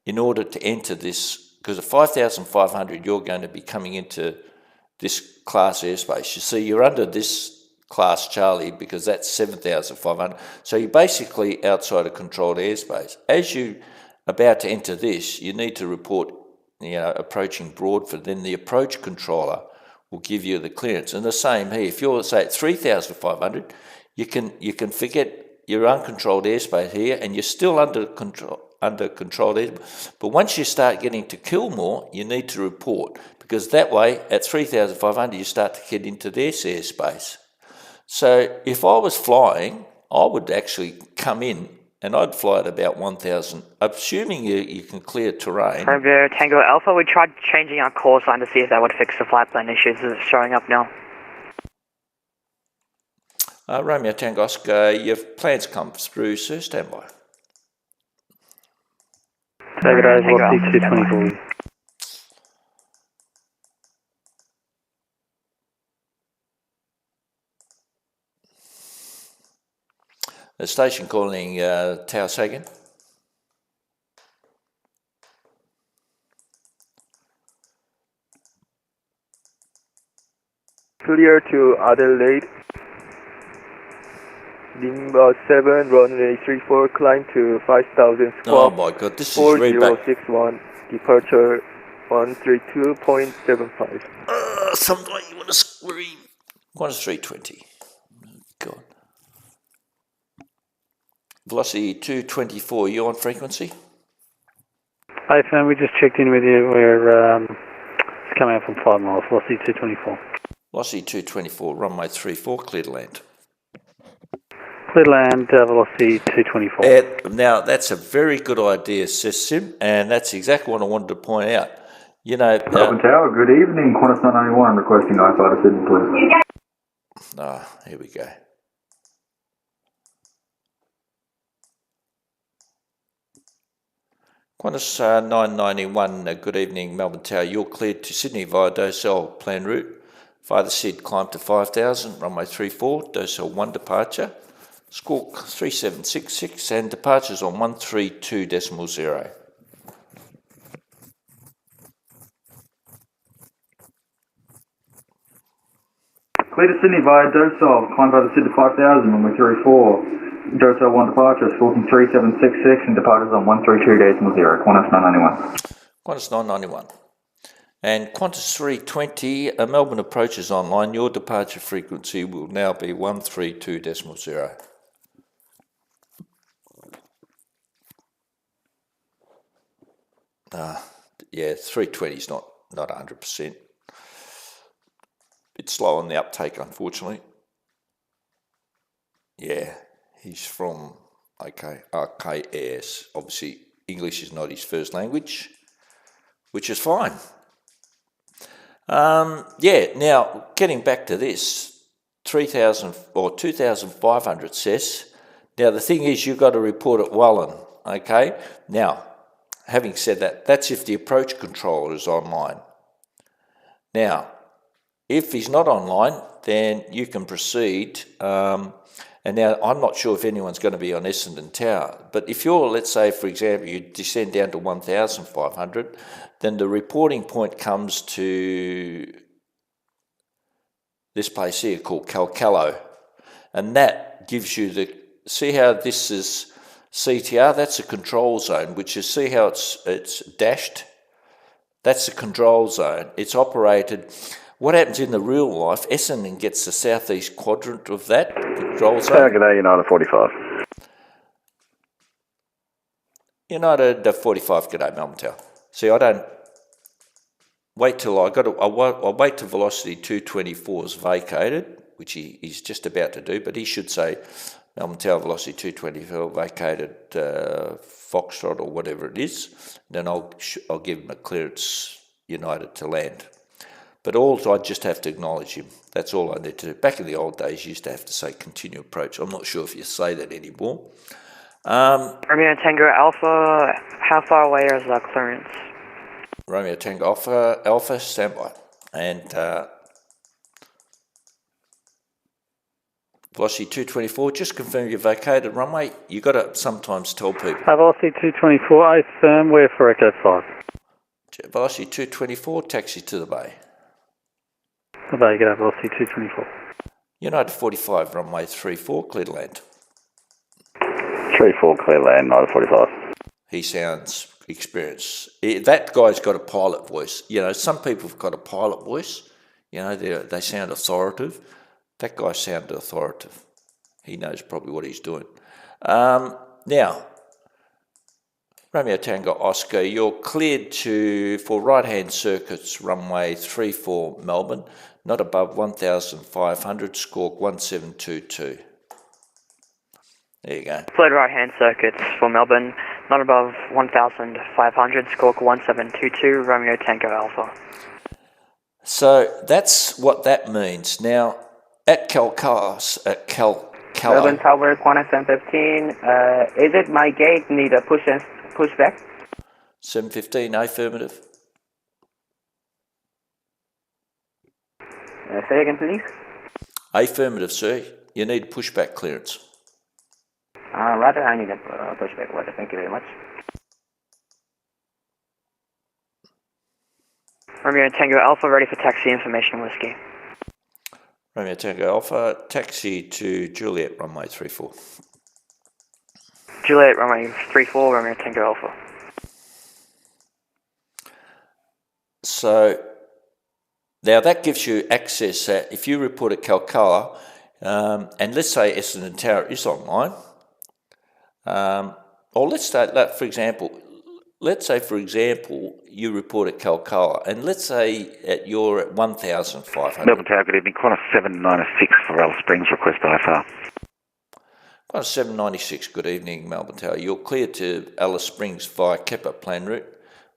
in order to enter this, because at 5,500 you're going to be coming into this class airspace. You see, you're under this Class Charlie because that's 7,500. So you're basically outside of controlled airspace. As you're about to enter this, you need to report, approaching Broadford. Then the approach controller will give you the clearance. And the same here. If you're, say, at 3,500, you can forget your uncontrolled airspace here, and you're still under controlled airspace. But once you start getting to Kilmore, you need to report, because that way, at 3,500, you start to get into this airspace. So if I was flying, I would actually come in, and I'd fly at about 1,000, assuming you can clear terrain. Romeo Tango Alpha, we tried changing our call sign to see if that would fix the flight plan issues. Is it showing up now? Romeo Tango Oscar, your plans come through, sir. Stand by. David Oswald, 6224. The station calling Tower Sagan. Clear to Adelaide. Lima 7, runway 34, climb to 5,000 Oh squawk. my God, this is reback. 4061, departure 132.75. Sometimes you want to scream. Qantas 320. God. Velocity 224, you on frequency? Hi, Fern, we just checked in with you. We're it's coming up from 5 miles, velocity 224. Velocity 224, runway 34, clear to land. Clear to land, velocity 224. Now, that's a very good idea, says Sim, and that's exactly what I wanted to point out. You know... Melbourne Tower, good evening. Qantas 991, requesting I-5 to Sydney, please. Here we go. Qantas 991, good evening, Melbourne Tower. You're cleared to Sydney via Docell plan route. Via the SID, climb to 5,000, runway 34, Docell 1 departure. Squawk 3766 and departures on 132.0. Clear to Sydney via Docell, climb by the SID to 5,000, runway 34. Docell 1 departure, squawking 3766 and departures on 132.0. Qantas 991. Qantas 991. And Qantas 320, Melbourne approaches online. Your departure frequency will now be 132.0. Yeah, 320 is not 100%. It's slow on the uptake, unfortunately. Yeah, he's from, RKS. Obviously, English is not his first language, which is fine. Yeah, now, getting back to this, 3,000 or 2,500 says. Now, the thing is, you've got to report it Welland, okay? Now, having said that, that's if the approach controller is online. Now, if he's not online, then you can proceed. And now, I'm not sure if anyone's going to be on Essendon Tower, but if you're, let's say, for example, you descend down to 1,500, then the reporting point comes to this place here called Calcalo. And that gives you the, see how this is CTR? That's a control zone, which is, see how it's dashed? That's a control zone. It's operated. What happens in the real life, Essendon gets the southeast quadrant of that control zone. G'day, United 45. United 45, g'day, Melbourne Tower. See, I don't wait till I'll wait till velocity 224 is vacated, which he's just about to do, but he should say Melbourne Tower velocity 224 vacated Foxtrot or whatever it is. Then I'll give him a clearance United to land. But also I just have to acknowledge him. That's all I need to do. Back in the old days, you used to have to say continue approach. I'm not sure if you say that anymore. Romeo Tango Alpha, how far away is that clearance? Romeo Tango Alpha, standby. And velocity 224, just confirm you vacated runway. You got to sometimes tell people. Velocity 224, firmware for Echo 5. Velocity 224, taxi to the bay. The bay, get up, velocity 224. United 45, runway 34, clear to land. 34, clear land, United 45. He sounds experienced. That guy's got a pilot voice. You know, some people have got a pilot voice. You know, they sound authoritative. That guy sounded authoritative. He knows probably what he's doing. Now, Romeo Tango Oscar, you're cleared for right-hand circuits, runway 34 Melbourne, not above 1,500, squawk 1722. There you go. Cleared right-hand circuits for Melbourne, not above 1,500, squawk 1722, Romeo Tango Alpha. So that's what that means. Now, at Calcalo. Melbourne Tower, Qantas 715, is it my gate need a pushback? 715, affirmative. Say again, please. Affirmative, sir. You need pushback clearance. Rather, I need a pushback weather. Thank you very much. Romeo Tango Alpha, ready for taxi information, whiskey. Romeo Tango Alpha, taxi to Juliet, runway 34. Juliet, runway 34, Romeo Tango Alpha. So, now that gives you access that if you report at Calcutta, and let's say Essendon Tower is online, or let's start that, for example, you report at Calcutta, and let's say you're at 1,500. Melbourne Tower, good evening. Qantas 796 for Alice Springs, request IFR. Qantas 796, good evening, Melbourne Tower. You're cleared to Alice Springs via Kepper plan route,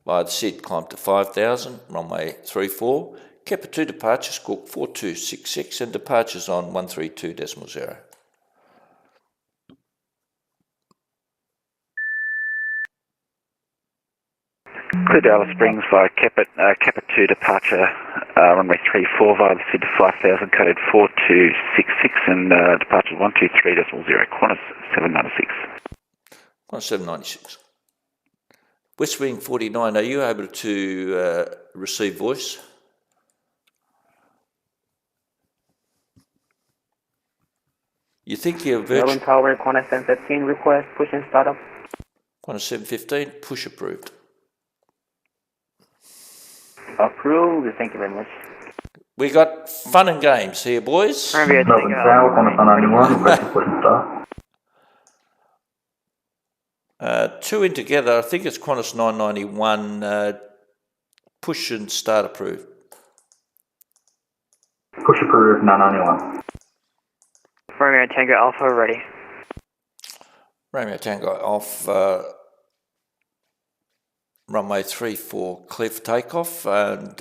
via the SID, climb to 5,000, runway 34. Kepper 2 departure, squawk 4266, and departures on 132.0. Clear to Alice Springs via Kepper 2 departure, runway 34 via the SID 5000, coded 4266, and departure 123.0, Qantas 796. Qantas 796. West Wing 49, are you able to receive voice? You think you're virtual? Melbourne Tower, Qantas 715, request push and startup. Qantas 715, push approved. Approved, thank you very much. We got fun and games here, boys. Melbourne Tower, Qantas 991, request push and start. Two in together, I think it's Qantas 991, push and start approved. Push approved, 991. Romeo Tango Alpha, ready. Romeo Tango Alpha, runway 34, clear for takeoff, and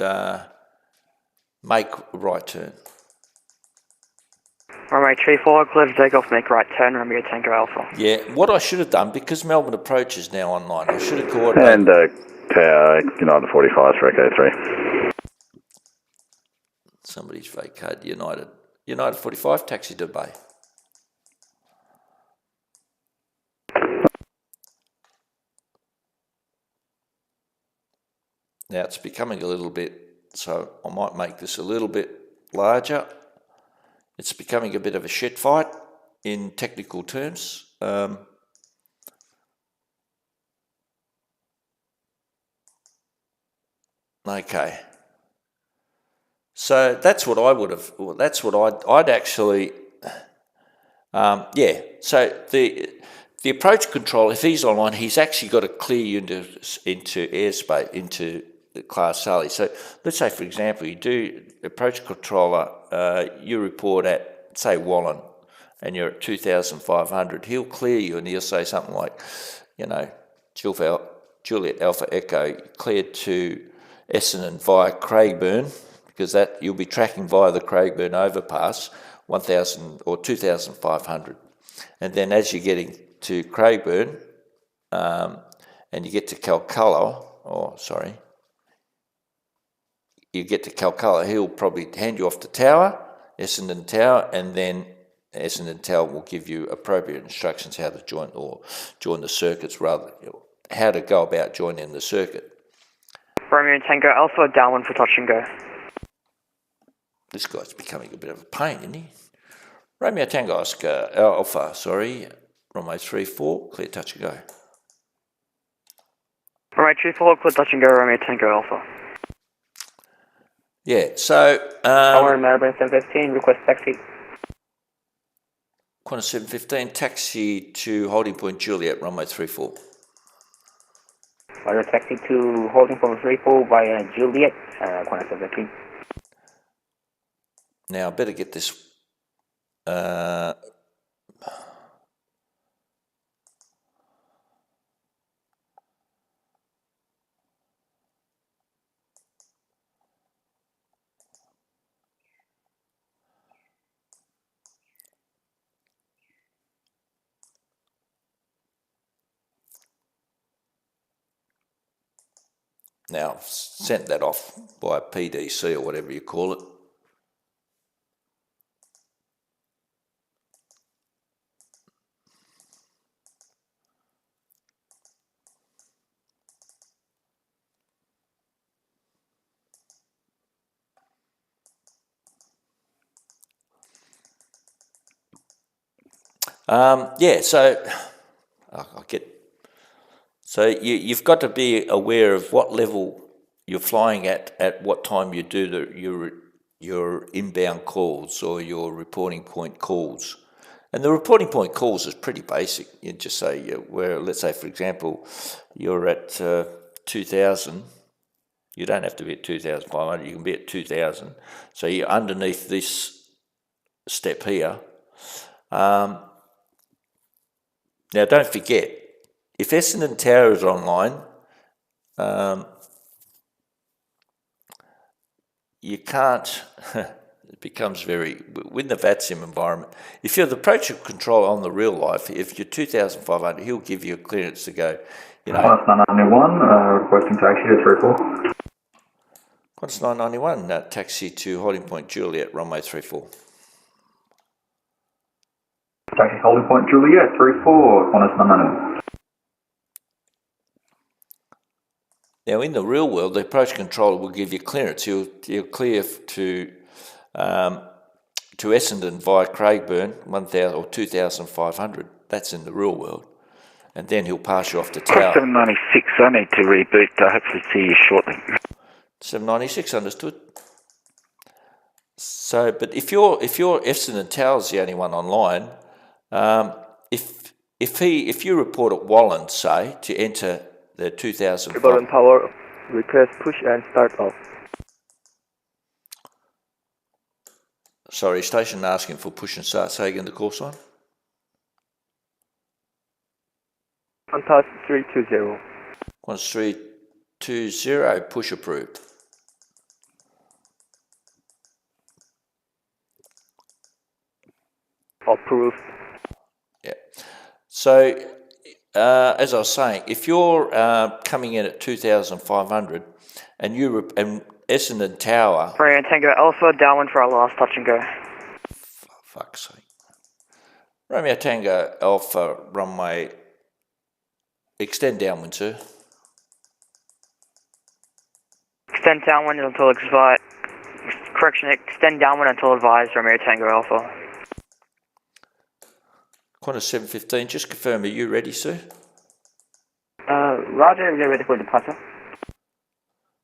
make right turn. Runway 34, clear for takeoff, make right turn, Romeo Tango Alpha. Yeah, what I should have done, because Melbourne Approach is now online, I should have coordinated. And Tower, United 45 for Echo 3. Somebody's vacated United. United 45, taxi to Bay. Now it's becoming a little bit, so I might make this a little bit larger. It's becoming a bit of a shit fight in technical terms. Okay. So that's what I would have, that's what I'd actually, yeah. So the approach control, if he's online, he's actually got to clear you into airspace, into the Class Sully. So let's say, for example, you do approach controller, you report at, say, Wallen, and you're at 2,500. He'll clear you and he'll say something like, you know, Juliet Alpha Echo cleared to Essendon via Craigburn, because that you'll be tracking via the Craigburn overpass, 1,000 or 2,500. And then as you're getting to Craigburn, and you get to Calcutta, you get to Calcutta, he'll probably hand you off to Tower, Essendon Tower, and then Essendon Tower will give you appropriate instructions how to join the circuits, rather how to go about joining the circuit. Romeo Tango Alpha, Darwin for touch and go. This guy's becoming a bit of a pain, isn't he? Romeo Tango Oscar Alpha, runway 34, clear touch and go. Runway 34, clear touch and go, Romeo Tango Alpha. Yeah, so... Tower, Melbourne 715, request taxi. Qantas 715, taxi to holding point Juliet, runway 34. Order taxi to holding point 34 via Juliet, Qantas 715. Now, I better get this... Now, I've sent that off by PDC or whatever you call it. Yeah, so I get. So you've got to be aware of what level you're flying at what time you do your inbound calls or your reporting point calls. And the reporting point calls is pretty basic. You just say, let's say, for example, you're at 2,000. You don't have to be at 2,500. You can be at 2,000. So you're underneath this step here. Now, don't forget, if Essendon Tower is online, you can't, it becomes very, with the VATSIM environment, if you're the approach of control on the real life, if you're 2,500, he'll give you a clearance to go, Qantas 991, requesting taxi to 34. Qantas 991, taxi to holding point Juliet, runway 34. Taxi holding point Juliet, 34, Qantas 991. Now, in the real world, the approach controller will give you clearance. He'll clear to Essendon via Craigburn, 1,000 or 2,500. That's in the real world. And then he'll pass you off to Tower. 796, I need to reboot. Hopefully see you shortly. 796, understood. So, but if your Essendon Tower's the only one online, if you report at Wallen, say, to enter the 2,000. Balloon Tower, request push and start off. Sorry, station asking for push and start. Say again the call sign. Qantas 320. Qantas 320, push approved. Approved. Yeah. So, as I was saying, if you're coming in at 2,500 and Essendon Tower... Romeo Tango Alpha, downwind for our last touch and go. Fuck's sake. Romeo Tango Alpha, runway... Extend downwind, sir. Extend downwind until advised. Correction, extend downwind until advised, Romeo Tango Alpha. Qantas 715, just confirm, are you ready, sir? Roger, we're ready for departure.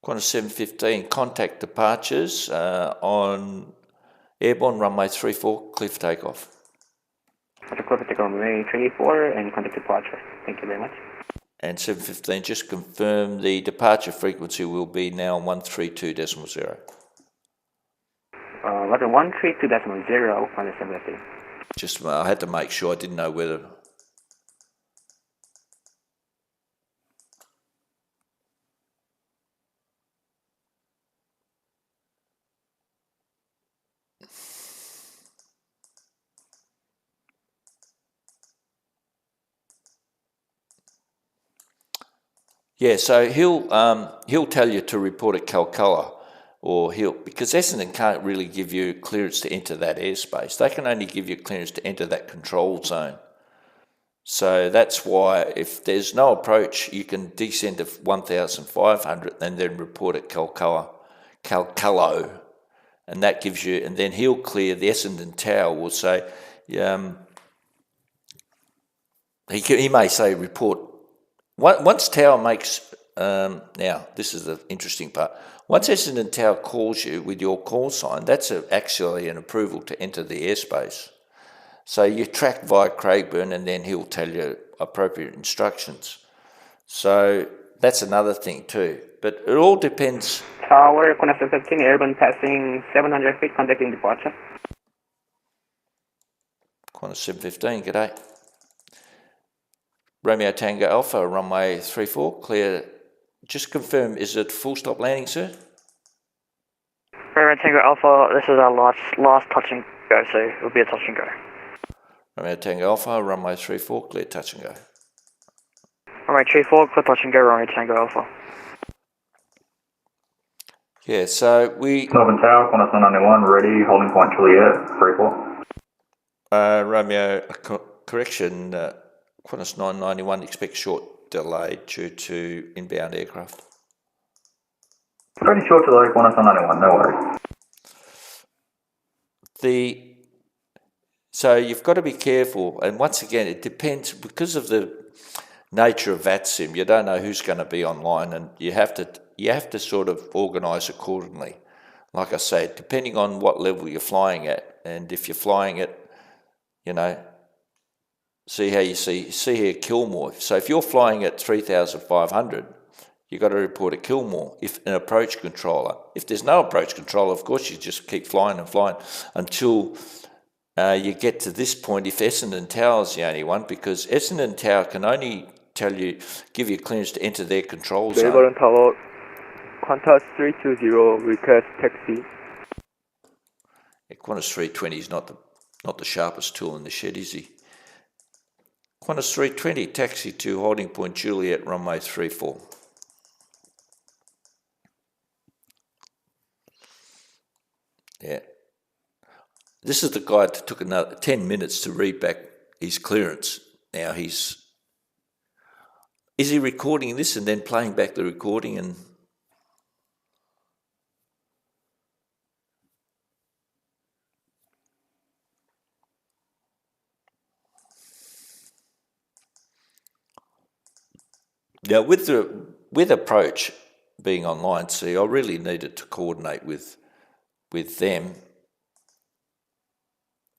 Qantas 715, contact departures on airborne runway 34, clear for takeoff. Clear for takeoff runway 34 and contact departure. Thank you very much. And 715, just confirm the departure frequency will be now 132.0. Roger, 132.0, Qantas 715. Just, I had to make sure, I didn't know whether... Yeah, so he'll tell you to report at Calcutta, or because Essendon can't really give you clearance to enter that airspace. They can only give you clearance to enter that control zone. So that's why if there's no approach, you can descend to 1,500 and then report at Calcutta, and that gives you, and then he'll clear the Essendon Tower. Will say, he may say report. Once Tower makes, now this is the interesting part, once Essendon Tower calls you with your call sign, that's actually an approval to enter the airspace. So you track via Craigburn and then he'll tell you appropriate instructions. So that's another thing too. But it all depends. Tower, Qantas 15, airborne passing 700 feet, contacting departure. Qantas 715, g'day. Romeo Tango Alpha, runway 34, clear. Just confirm, is it full stop landing, sir? Romeo Tango Alpha, this is our last touch and go, so it'll be a touch and go. Romeo Tango Alpha, runway 34, clear touch and go. Runway 34, clear touch and go, Romeo Tango Alpha. Yeah, so we... Melbourne Tower, Qantas 991, ready, holding point Juliet, 34. Romeo, correction, Qantas 991 expect short delay due to inbound aircraft. Pretty short delay, Qantas 991, no worries. So you've got to be careful. And once again, it depends, because of the nature of VATSIM, you don't know who's going to be online, and you have to sort of organise accordingly. Like I say, depending on what level you're flying at, and if you're flying at, see here Kilmore. So if you're flying at 3,500, you've got to report at Kilmore if an approach controller. If there's no approach controller, of course you just keep flying and flying until you get to this point if Essendon Tower is the only one, because Essendon Tower can only give you clearance to enter their control zone. Melbourne Tower, Qantas 320, request taxi. Qantas 320 is not the sharpest tool in the shed, is he? Qantas 320, taxi to holding point Juliet, runway 34. Yeah. This is the guy that took another 10 minutes to read back his clearance. Now is he recording this and then playing back the recording? And now with approach being online, see, I really needed to coordinate with them.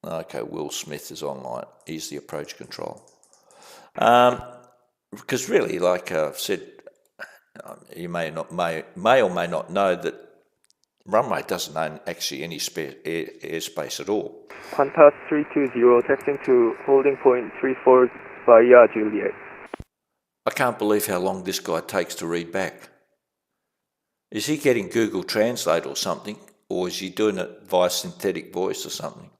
Okay, Will Smith is online. He's the approach control. Because really, like I've said, you may or may not know that runway doesn't own actually any airspace at all. Qantas 320, taxiing to holding point 34 via Juliet. I can't believe how long this guy takes to read back. Is he getting Google Translate or something? Or is he doing it via synthetic voice or something?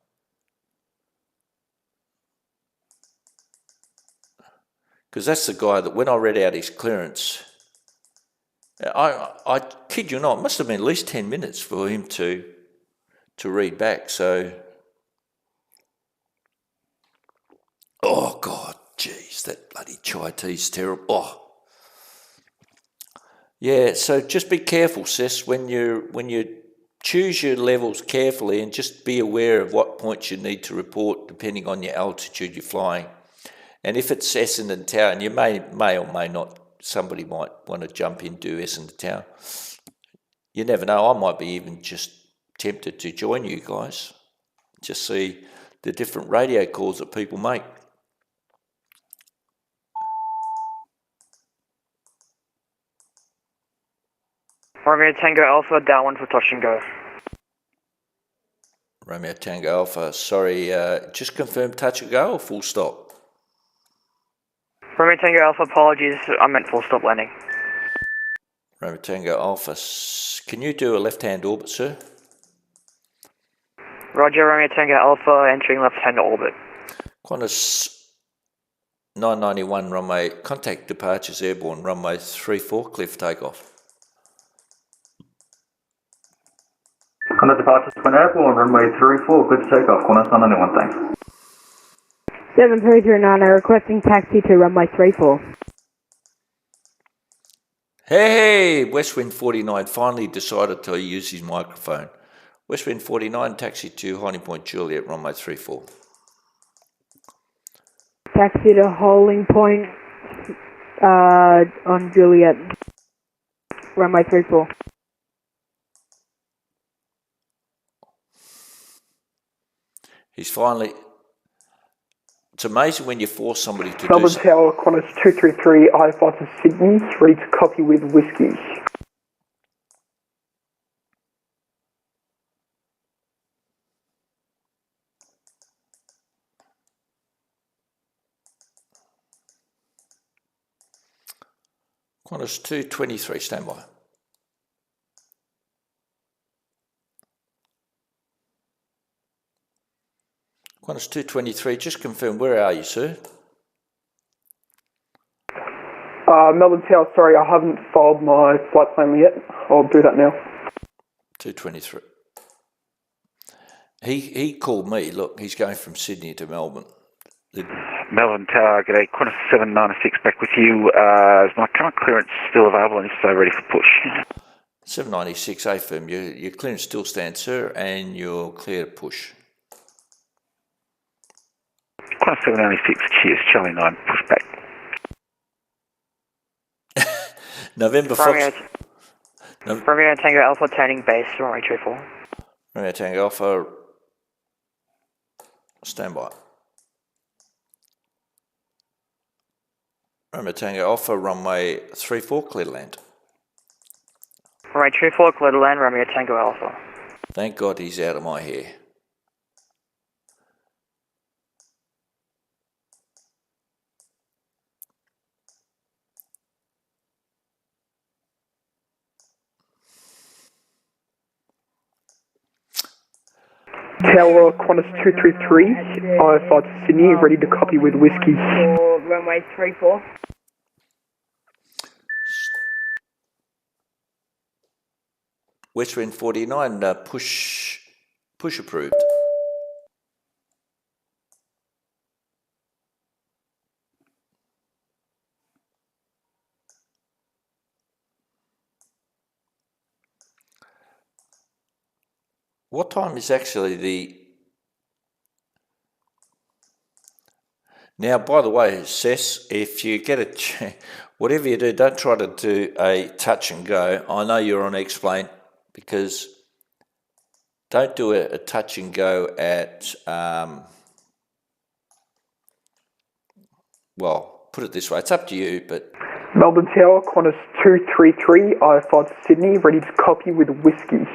Because that's the guy that when I read out his clearance, I kid you not, it must have been at least 10 minutes for him to read back. So, oh God, geez, that bloody chai tea's terrible. Oh. Yeah, so just be careful, Sis, when you choose your levels carefully, and just be aware of what points you need to report depending on your altitude you're flying. And if it's Essendon Tower, and you may or may not, somebody might want to jump into Essendon Tower. You never know, I might be even just tempted to join you guys. Just see the different radio calls that people make. Romeo Tango Alpha, down 1 for touch and go. Romeo Tango Alpha, sorry, just confirm touch and go or full stop? Romeo Tango Alpha, apologies, I meant full stop landing. Romeo Tango Alpha, can you do a left-hand orbit, sir? Roger, Romeo Tango Alpha, entering left-hand orbit. Qantas 991 runway, contact departures airborne, runway 34, clear for takeoff. Qantas departures when airborne, runway 34, good to take off. Qantas 991, thanks. 7309, requesting taxi to runway 34. Hey, Westwind 49 finally decided to use his microphone. Westwind 49, taxi to holding point Juliet, runway 34. Taxi to holding point on Juliet, runway 34. He's finally... It's amazing when you force somebody to Melbourne Tower, Qantas 233, I-5 to Sydney, ready to copy with whiskey. Qantas 223, standby. Qantas 223, just confirm, where are you, sir? Melbourne Tower, sorry, I haven't filed my flight plan yet. I'll do that now. 223. He called me, look, he's going from Sydney to Melbourne. Melbourne Tower, g'day, Qantas 796 back with you. Is my current clearance still available, and if so, ready for push? 796, AFIRM, your clearance still stands, sir, and you're clear to push. Qantas 796, cheers, Charlie 9, push back. November Fox. Romeo Tango Alpha turning base, runway 34. Romeo Tango Alpha, stand by. Romeo Tango Alpha, runway 34, clear to land. Runway 34, clear to land, Romeo Tango Alpha. Thank God he's out of my hair. Tower Qantas 233, I-5 to Sydney, ready to copy with whiskey. Runway 34. West Wind 49, push approved. What time is actually the... Now, by the way, Cess, if you get a... Whatever you do, don't try to do a touch and go. I know you're on X-Plane, because don't do a touch and go at... well, put it this way, it's up to you, but... Melbourne Tower, Qantas 233, I-5 to Sydney, ready to copy with whiskey.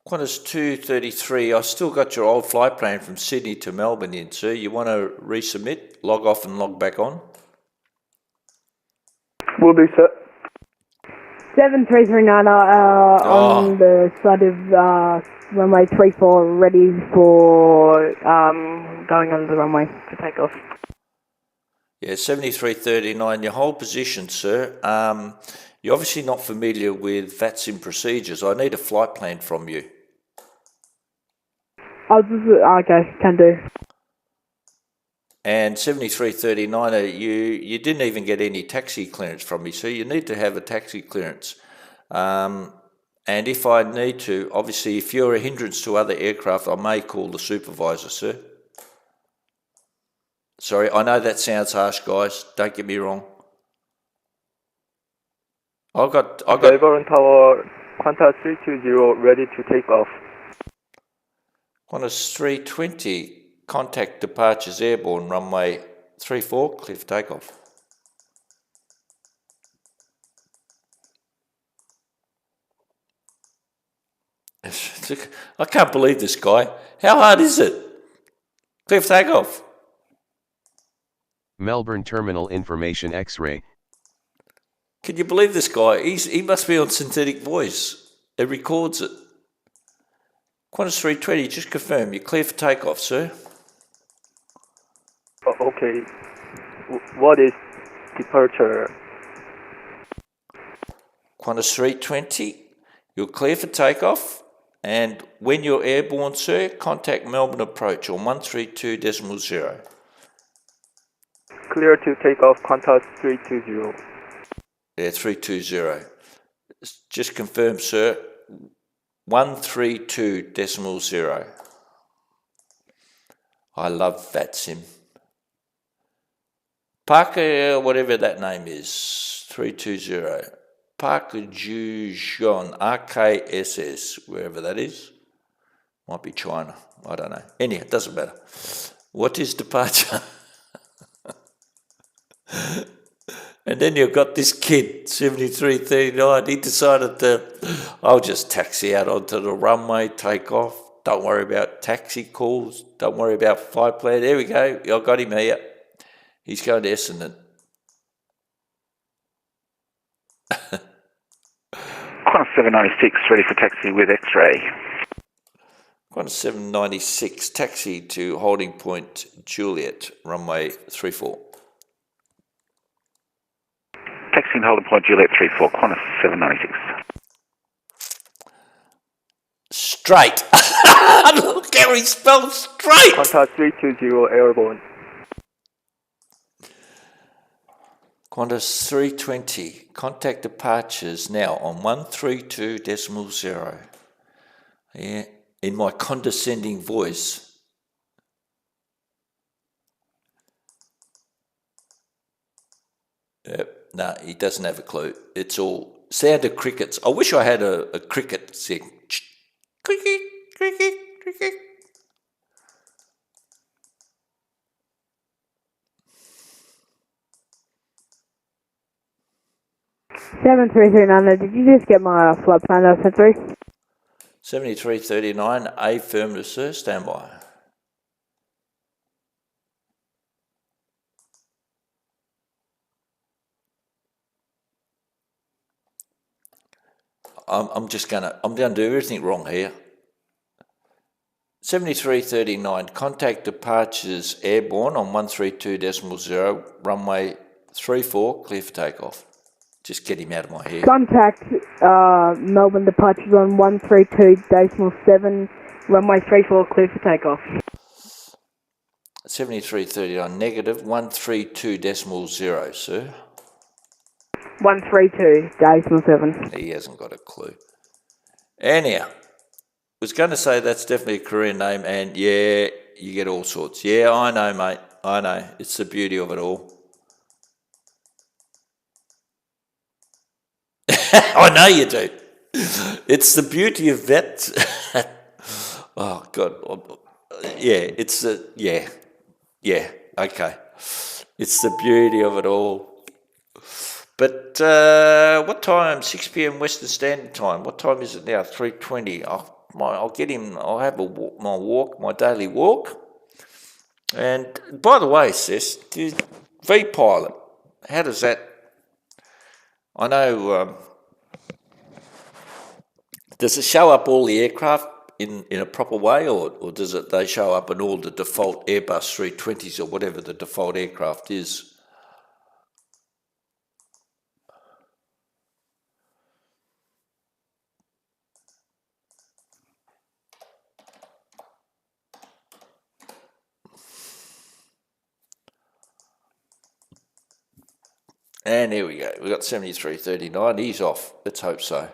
Qantas 233, I still got your old flight plan from Sydney to Melbourne in, sir. You want to resubmit, log off and log back on? Will do, sir. 7339 on the side of runway 34, ready for going under the runway to take off. Yeah, 7339, your whole position, sir. You're obviously not familiar with VATSIM procedures. I need a flight plan from you. Okay, can do. And 7339, you didn't even get any taxi clearance from me, so you need to have a taxi clearance. And if I need to, obviously, if you're a hindrance to other aircraft, I may call the supervisor, sir. Sorry, I know that sounds harsh, guys. Don't get me wrong. I got. Melbourne Tower, Qantas 320, ready to take off. Qantas 320, contact departures airborne, runway 34, clear for takeoff. I can't believe this guy. How hard is it? Clear for takeoff. Melbourne Terminal Information X-ray. Can you believe this guy? He must be on synthetic voice. It records it. Qantas 320, just confirm. You're clear for takeoff, sir. Okay. What is departure? Qantas 320, you're clear for takeoff. And when you're airborne, sir, contact Melbourne Approach on 132.0. Clear to take off, Qantas 320. Yeah, 320. Just confirm, sir. 132.0. I love VATSIM. Parker, whatever that name is, 320. Parker Jujon, RKSS, wherever that is. Might be China, I don't know. Anyhow, it doesn't matter. What is departure? And then you've got this kid, 7339, he decided I'll just taxi out onto the runway, take off. Don't worry about taxi calls. Don't worry about flight plan. There we go. I got him here. He's going to Essendon. Qantas 796, ready for taxi with X-ray. Qantas 796, taxi to holding point Juliet, runway 34. Taxiing holding point Juliet 34, Qantas 796. Straight. Look how he spelled straight. Qantas 320 airborne. Qantas 320, contact departures now on 132.0. Yeah, in my condescending voice. Yep, no, he doesn't have a clue. It's all sound of crickets. I wish I had a cricket thing. Cricket, cricket, cricket. Seven three three nine. Did you just get my flight plan sent through? 7339, affirmative, sir. Stand by. I'm gonna do everything wrong here. 7339, contact departures airborne on 132.0, runway 34, clear for takeoff. Just get him out of my hair. Contact Melbourne departures on 132.7, runway 34, clear for takeoff. 7339, negative 132.0, sir. 132.7. He hasn't got a clue. Anyhow, was going to say that's definitely a Korean name, and yeah, you get all sorts. Yeah, I know, mate. I know. It's the beauty of it all. I know you do. It's the beauty of that. Oh, God. Yeah, it's the, yeah, okay. It's the beauty of it all. But what time? 6 p.m. Western Standard Time. What time is it now? 3:20. I'll get him. I'll have my daily walk. And by the way, Sis, V-Pilot, how does that? I know. Does it show up all the aircraft in a proper way, or does it? They show up in all the default Airbus 320s or whatever the default aircraft is? And here we go. We've got 7339. He's off. Let's hope so.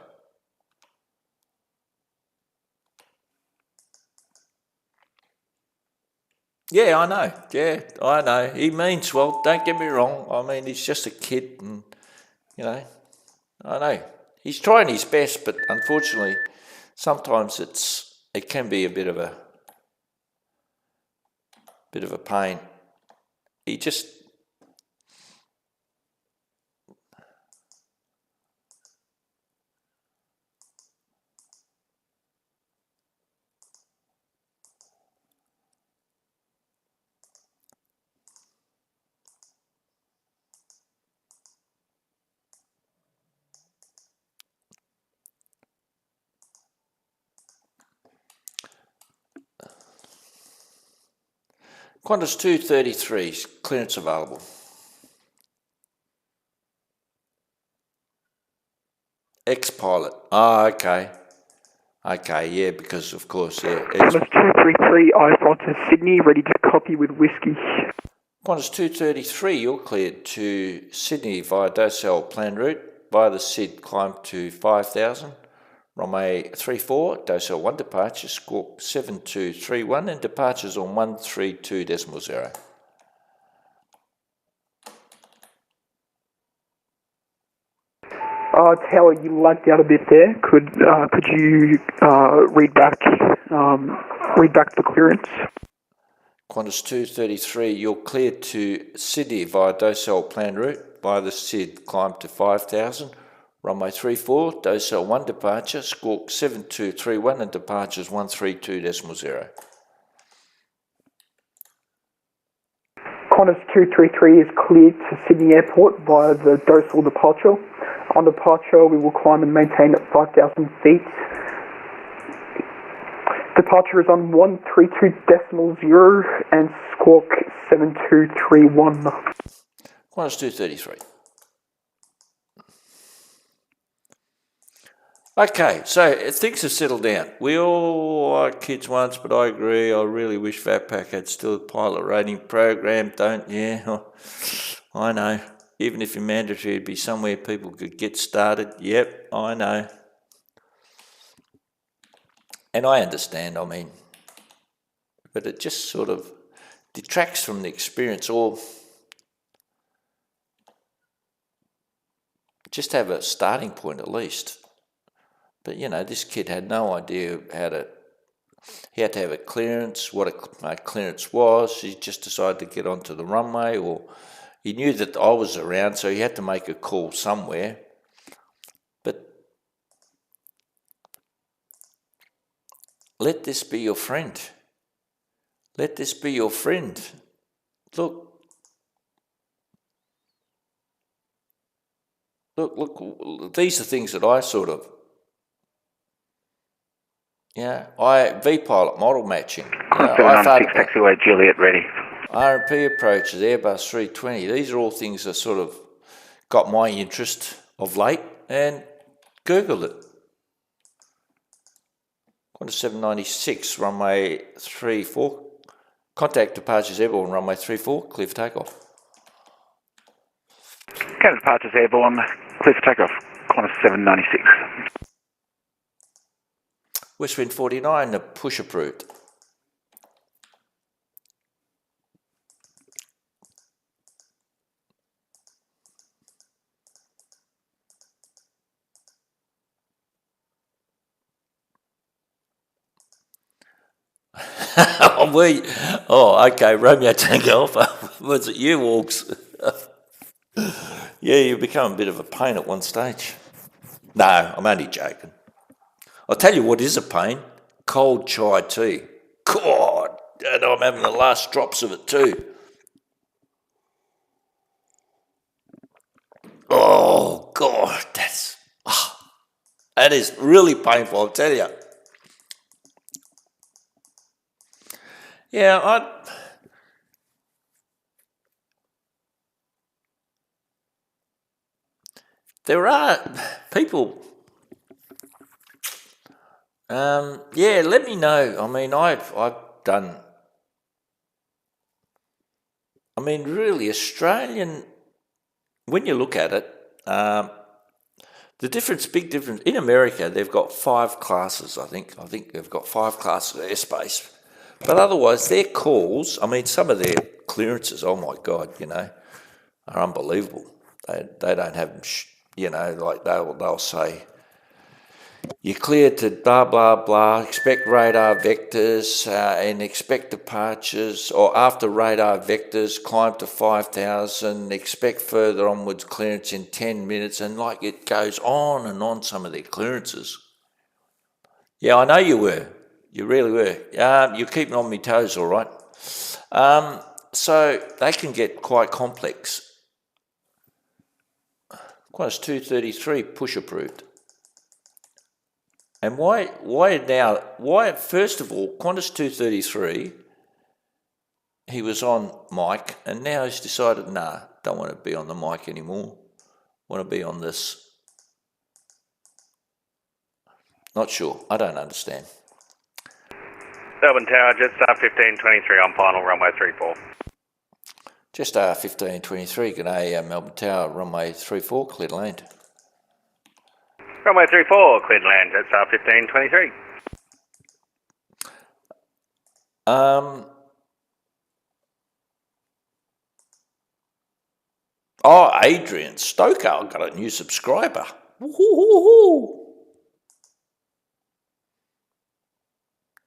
Yeah, I know. Yeah, I know. He means well. Don't get me wrong. I mean, he's just a kid, and you know, I know he's trying his best, but unfortunately, sometimes it can be a bit of a pain. He just. Qantas 233, clearance available. Ex-pilot. Ah, okay. Okay, yeah, because of course... Qantas 233, I-front to Sydney, ready to copy with whiskey. Qantas 233, you're cleared to Sydney via Docel plan route. Via the SID, climb to 5,000. Runway 34, Docel 1 departure, squawk 7231, and departures on 132.0. Taylor, you lagged out a bit there. Could you read back the clearance? Qantas 233, you're cleared to Sydney via Docel plan route. Via the SID, climb to 5,000. Runway 34, Docel 1 departure, squawk 7231, and departures 132.0. Qantas 233 is cleared to Sydney Airport via the Docel departure. On departure, we will climb and maintain at 5,000 feet. Departure is on 132.0 and squawk 7231. Qantas 233. Okay, so things have settled down. We all like kids once, but I agree. I really wish VAPAC had still a pilot rating program, don't you? I know. Even if you're mandatory, it'd be somewhere people could get started. Yep, I know. And I understand, I mean, but it just sort of detracts from the experience, or just have a starting point at least. But, you know, this kid had no idea he had to have a clearance, what a clearance was. He just decided to get onto the runway, or he knew that I was around, so he had to make a call somewhere. But let this be your friend. Let this be your friend. Look, these are things that I sort of, V-pilot model matching. Taxiway Juliet ready. RMP approaches, Airbus 320. These are all things that sort of got my interest of late, and Googled it. Qantas 796, runway 34. Contact departures airborne, runway 34, clear for takeoff. Contact departures airborne, clear for takeoff. Qantas 796. Westwind 49, the push approved. Okay, Romeo Tango Alpha. Was it you, Walks? Yeah, you become a bit of a pain at one stage. No, I'm only joking. I'll tell you what is a pain. Cold chai tea. God, and I'm having the last drops of it too. Oh, God, that is really painful, I'll tell you. Yeah, there are people. Let me know. I mean, I've done. I mean, really, Australian. When you look at it, the big difference in America. They've got 5 classes. I think they've got 5 classes of airspace. But otherwise, their calls, I mean, some of their clearances, oh my God, are unbelievable. They don't have them, like they'll say, you're cleared to blah, blah, blah, expect radar vectors and expect departures, or after radar vectors, climb to 5,000, expect further onwards clearance in 10 minutes, and like it goes on and on, some of their clearances. Yeah, I know you were. You really were. You're keeping on my toes, all right. So they can get quite complex. Qantas 233 push approved. And why first of all, Qantas 233, he was on mic, and now he's decided, don't want to be on the mic anymore. Want to be on this. Not sure. I don't understand. Melbourne Tower, Jetstar 1523 on final, runway 34. Jetstar 1523, good day, Melbourne Tower, runway 34, clear to land. Runway 34, clear to land, Jetstar 1523. Adrian Stoker, I've got a new subscriber. Woo-hoo-hoo-hoo.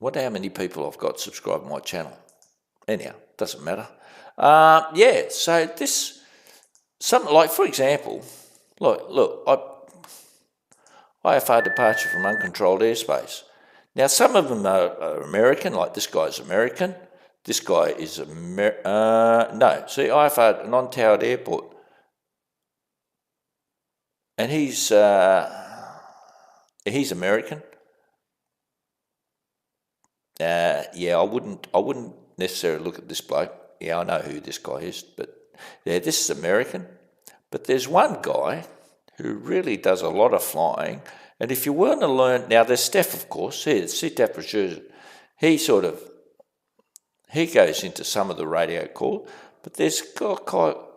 Wonder how many people I've got subscribed to my channel. Anyhow, doesn't matter. So something like, for example, look, IFR departure from uncontrolled airspace. Now, some of them are American, like this guy's American. This guy is IFR non-towered airport. And he's American. I wouldn't necessarily look at this bloke. Yeah, I know who this guy is, but this is American. But there's one guy who really does a lot of flying, and if you want to learn, now there's Steph, of course. He goes into some of the radio call, but there's a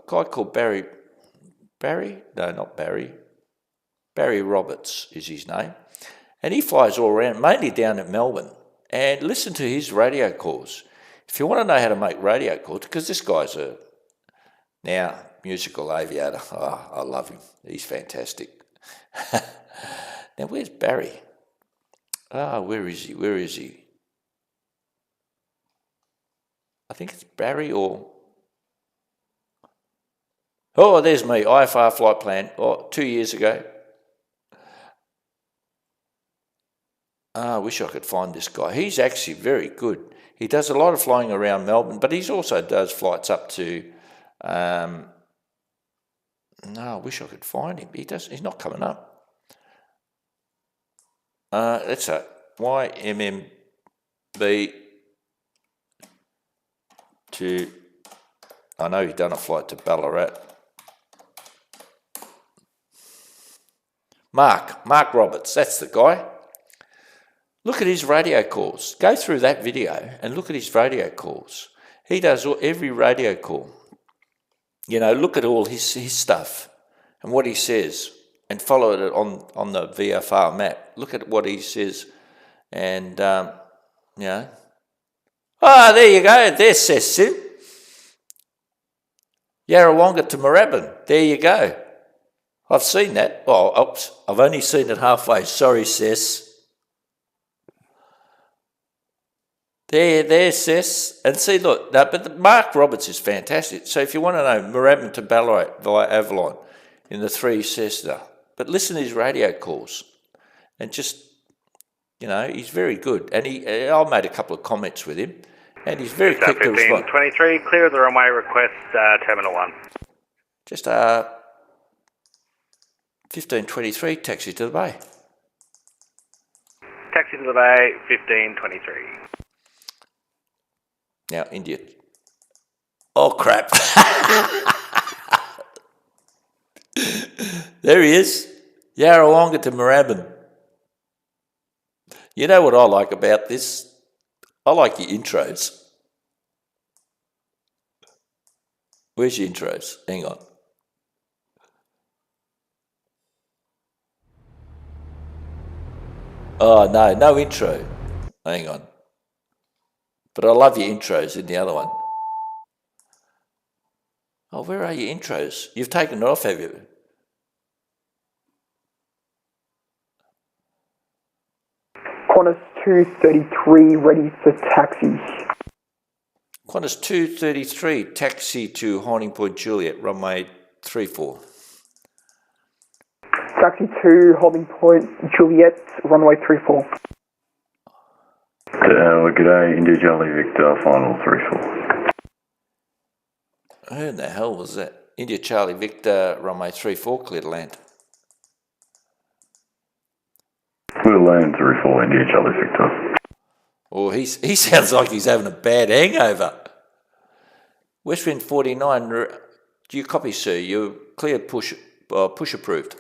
guy called Barry. No, not Barry. Barry Roberts is his name. And he flies all around, mainly down at Melbourne. And listen to his radio calls. If you want to know how to make radio calls, because this guy's a now musical aviator. Oh, I love him. He's fantastic. Now, where's Barry? Ah, where is he? Where is he? I think it's Barry or... Oh, there's me, IFR flight plan, 2 years ago. I wish I could find this guy. He's actually very good. He does a lot of flying around Melbourne, but he also does flights up to... no, I wish I could find him. He's not coming up. That's a YMMB to... I know he's done a flight to Ballarat. Mark Roberts, that's the guy. Look at his radio calls. Go through that video and look at his radio calls. He does every radio call. You know, look at all his stuff and what he says and follow it on the VFR map. Look at what he says and, you know. Ah, there you go. There's Sessim. Yarrawonga to Moorabbin. There you go. I've seen that. Oh, oops. I've only seen it halfway. Sorry, Sess. There, Sess. And see, look, but Mark Roberts is fantastic. So if you want to know Moorabbin to Ballarat via Avalon in the 3 Cessna, but listen to his radio calls and just, you know, he's very good. And I made a couple of comments with him and he's very quick to respond. 1523, clear the runway, request Terminal 1. Just 1523, taxi to the bay. Taxi to the bay, 1523. Now, India. Oh, crap. There he is. Yarrawonga to Moorabbin. You know what I like about this? I like your intros. Where's your intros? Hang on. Oh, no intro. Hang on. But I love your intros in the other one. Oh, where are your intros? You've taken it off, have you? Qantas 233, ready for taxi. Qantas 233, taxi to Horning Point Juliet, runway 34. Taxi to Holding Point Juliet, runway 34. Good day, India Charlie Victor, final 34. Who in the hell was that? India Charlie Victor, runway 34, clear to land. Clear to land 34, India Charlie Victor. Oh, he sounds like he's having a bad hangover. Westwind 49, do you copy, sir? You're clear push approved.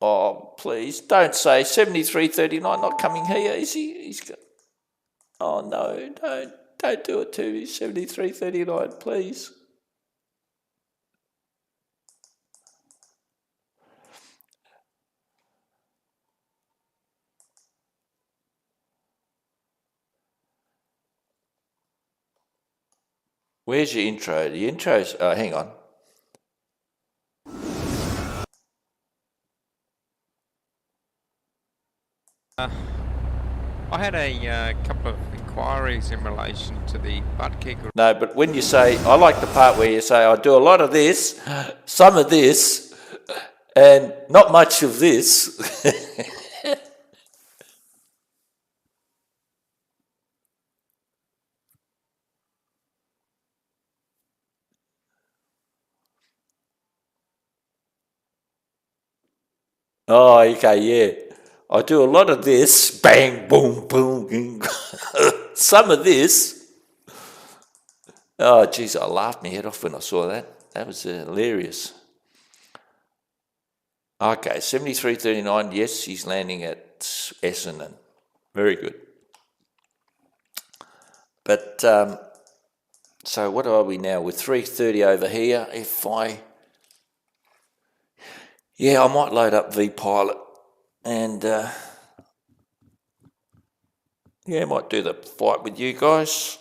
Oh, please, don't say 7339 not coming here, is he? Oh, no, don't do it to me, 7339, please. Where's your intro? The intro's, hang on. I had a couple of inquiries in relation to the butt kick. No, but when you say, I like the part where you say, I do a lot of this, some of this, and not much of this. Oh, okay, yeah. I do a lot of this, bang, boom, boom, some of this. Oh, geez, I laughed my head off when I saw that. That was hilarious. Okay, 7339, yes, he's landing at Essendon. Very good. But, So what are we now? We're 3:30 over here. I might load up VPilot and I might do the flight with you guys.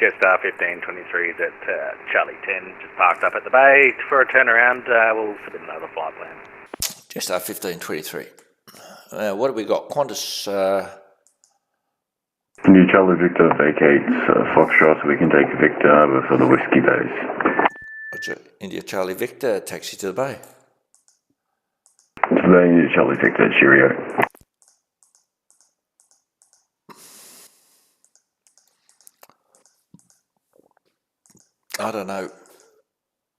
Jetstar 1523 at Charlie 10, just parked up at the bay for a turnaround. We'll submit another flight plan. Jetstar 1523. What have we got? Qantas. India Charlie Victor vacates Foxtrot so we can take Victor for the Whiskey base. Roger. India Charlie Victor, taxi to the bay. Today, India Charlie Victor, cheerio. I don't know.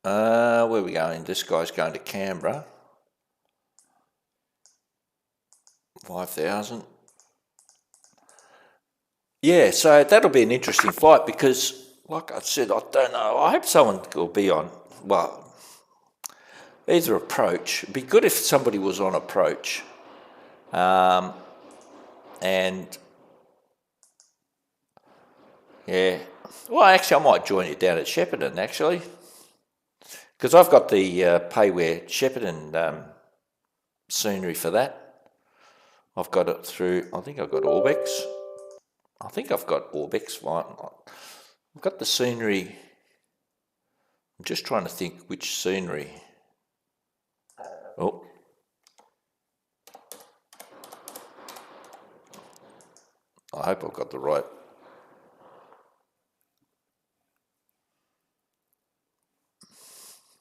Where are we going? This guy's going to Canberra. 5,000. Yeah, so that'll be an interesting flight because, like I said, I don't know. I hope someone will be on, well, either approach. It'd be good if somebody was on approach. And, yeah. Well, actually, I might join you down at Shepparton, actually. Because I've got the Payware Shepparton scenery for that. I've got it through, I think I've got Orbex. I've got the scenery. I'm just trying to think which scenery. Oh. I hope I've got the right.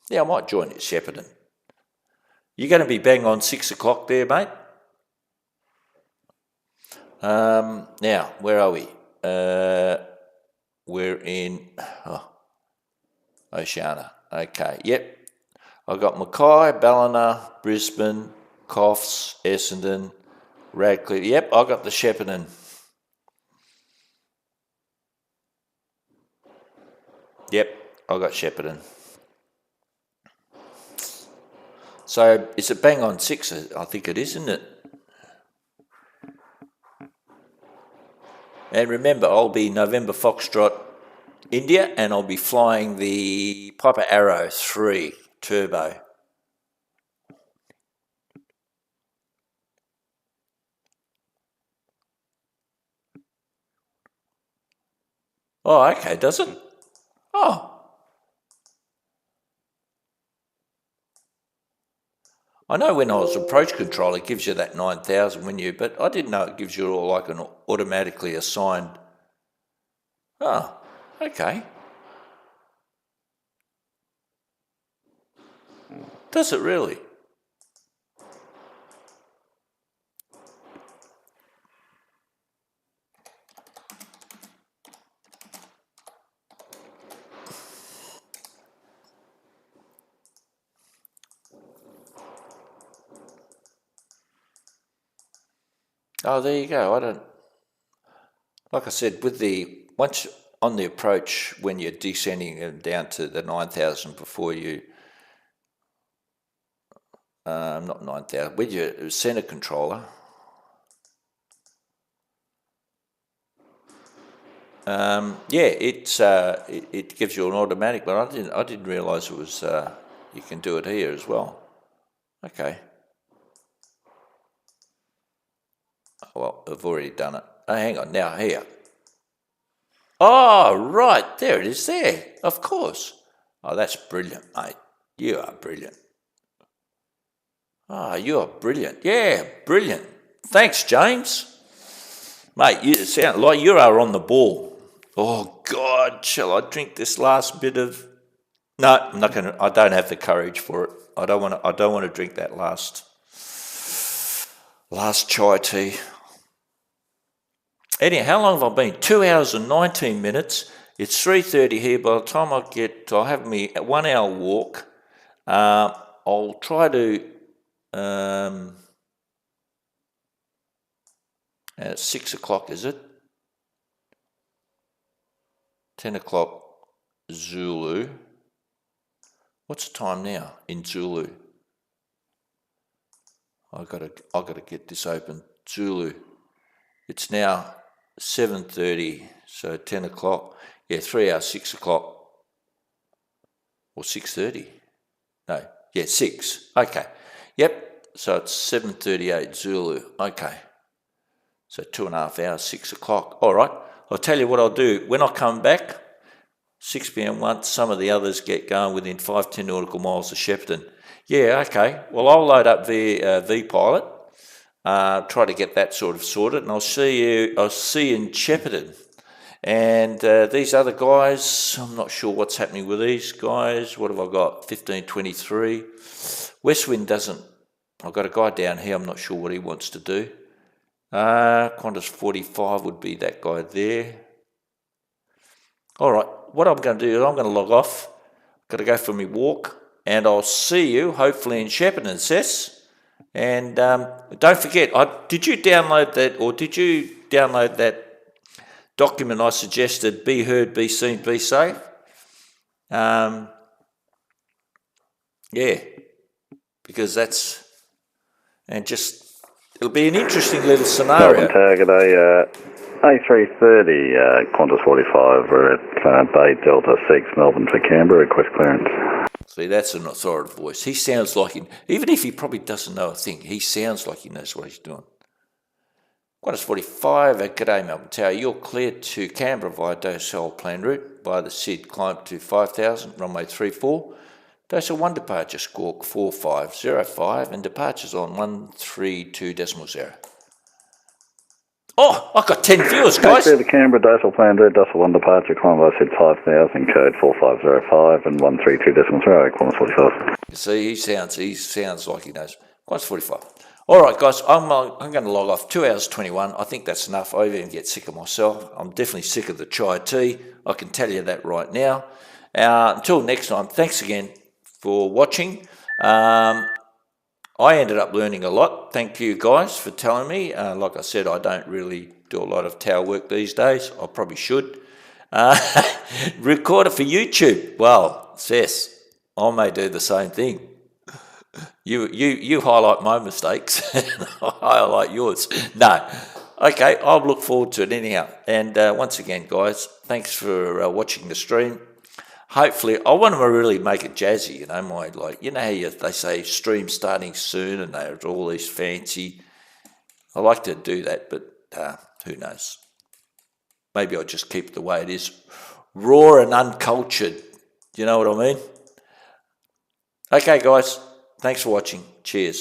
Yeah, I might join you at Shepparton. You're going to be bang on 6 o'clock there, mate? Now, where are we? We're in Oceania. Okay, yep. I've got Mackay, Ballina, Brisbane, Coffs, Essendon, Radcliffe. Yep, I got the Shepparton. Yep, I got Shepparton. So, is it bang on 6? I think it is, isn't it? And remember, I'll be November Foxtrot, India, and I'll be flying the Piper Arrow 3 Turbo. Oh, okay, does it? Oh. I know when I was approach control, it gives you that 9,000 when you, but I didn't know it gives you like an automatically assigned. Oh, okay. Does it really? Oh, there you go. I don't, like I said, with the, once on the approach, when you're descending them down to the 9,000 before you, not 9,000, with your center controller, yeah, it gives you an automatic, but I didn't realise it was, you can do it here as well. Okay. Well, I've already done it. Oh, hang on, now here. Oh, right, there it is there, of course. Oh, that's brilliant, mate. You are brilliant. Oh, you are brilliant. Yeah, brilliant. Thanks, James. Mate, you sound like you are on the ball. Oh, God, shall I drink this last bit of... No, I'm not going to. I don't have the courage for it. I don't want to drink that last chai tea. Anyhow, how long have I been? 2 hours and 19 minutes. It's 3:30 here. By the time I'll have me a 1 hour walk. I'll try to at 6 o'clock, is it? 10 o'clock Zulu. What's the time now in Zulu? I gotta get this open. Zulu. It's now 7:30, so 10 o'clock. Yeah, 3 hours, 6 o'clock. Or 6:30. No, yeah, 6. Okay. Yep, so it's 7:38 Zulu. Okay. So 2.5 hours, 6 o'clock. All right. I'll tell you what I'll do. When I come back, 6 p.m. once some of the others get going within 5-10 nautical miles of Shepparton. Yeah, okay. Well, I'll load up V-Pilot, try to get that sort of sorted, and I'll see you in Shepparton. And these other guys, I'm not sure what's happening with these guys. What have I got? 1523. Westwind doesn't... I've got a guy down here, I'm not sure what he wants to do. Qantas 45 would be that guy there. All right, what I'm going to do is I'm going to log off. Got to go for my walk, and I'll see you hopefully in Shepparton, Cess. And don't forget, did you download that document I suggested? Be heard, be seen, be safe. Yeah, because that's, and just, it'll be an interesting little scenario. Melbourne Tower, g'day. A330, Qantas 45, we're at Bay Delta 6, Melbourne to Canberra, request clearance. See, that's an authoritative voice. He sounds like him, even if he probably doesn't know a thing, he sounds like he knows what he's doing. Qantas 45, g'day Melbourne Tower, you're cleared to Canberra via Docile plan route by the SID, climb to 5,000, runway 34. Docile 1 departure, squawk 4505, and departures on 132.0. Oh, I've got 10 viewers, guys. Clear to Canberra, Docile plan route, Docile 1 departure, climb by SID 5,000, code 4505 and 132.0, Qantas 45. You see, he sounds like he knows. Qantas 45. All right, guys, I'm going to log off. 2 hours 21. I think that's enough. I even get sick of myself. I'm definitely sick of the chai tea. I can tell you that right now. Until next time, thanks again for watching. I ended up learning a lot. Thank you, guys, for telling me. Like I said, I don't really do a lot of tower work these days. I probably should. Record it for YouTube. Well, Cess, I may do the same thing. You highlight my mistakes and I highlight yours. No. Okay, I'll look forward to it anyhow. And once again, guys, thanks for watching the stream. Hopefully, I want to really make it jazzy, you know, how they say stream starting soon and there's all these fancy. I like to do that, but who knows? Maybe I'll just keep it the way it is. Raw and uncultured. Do you know what I mean? Okay, guys. Thanks for watching. Cheers.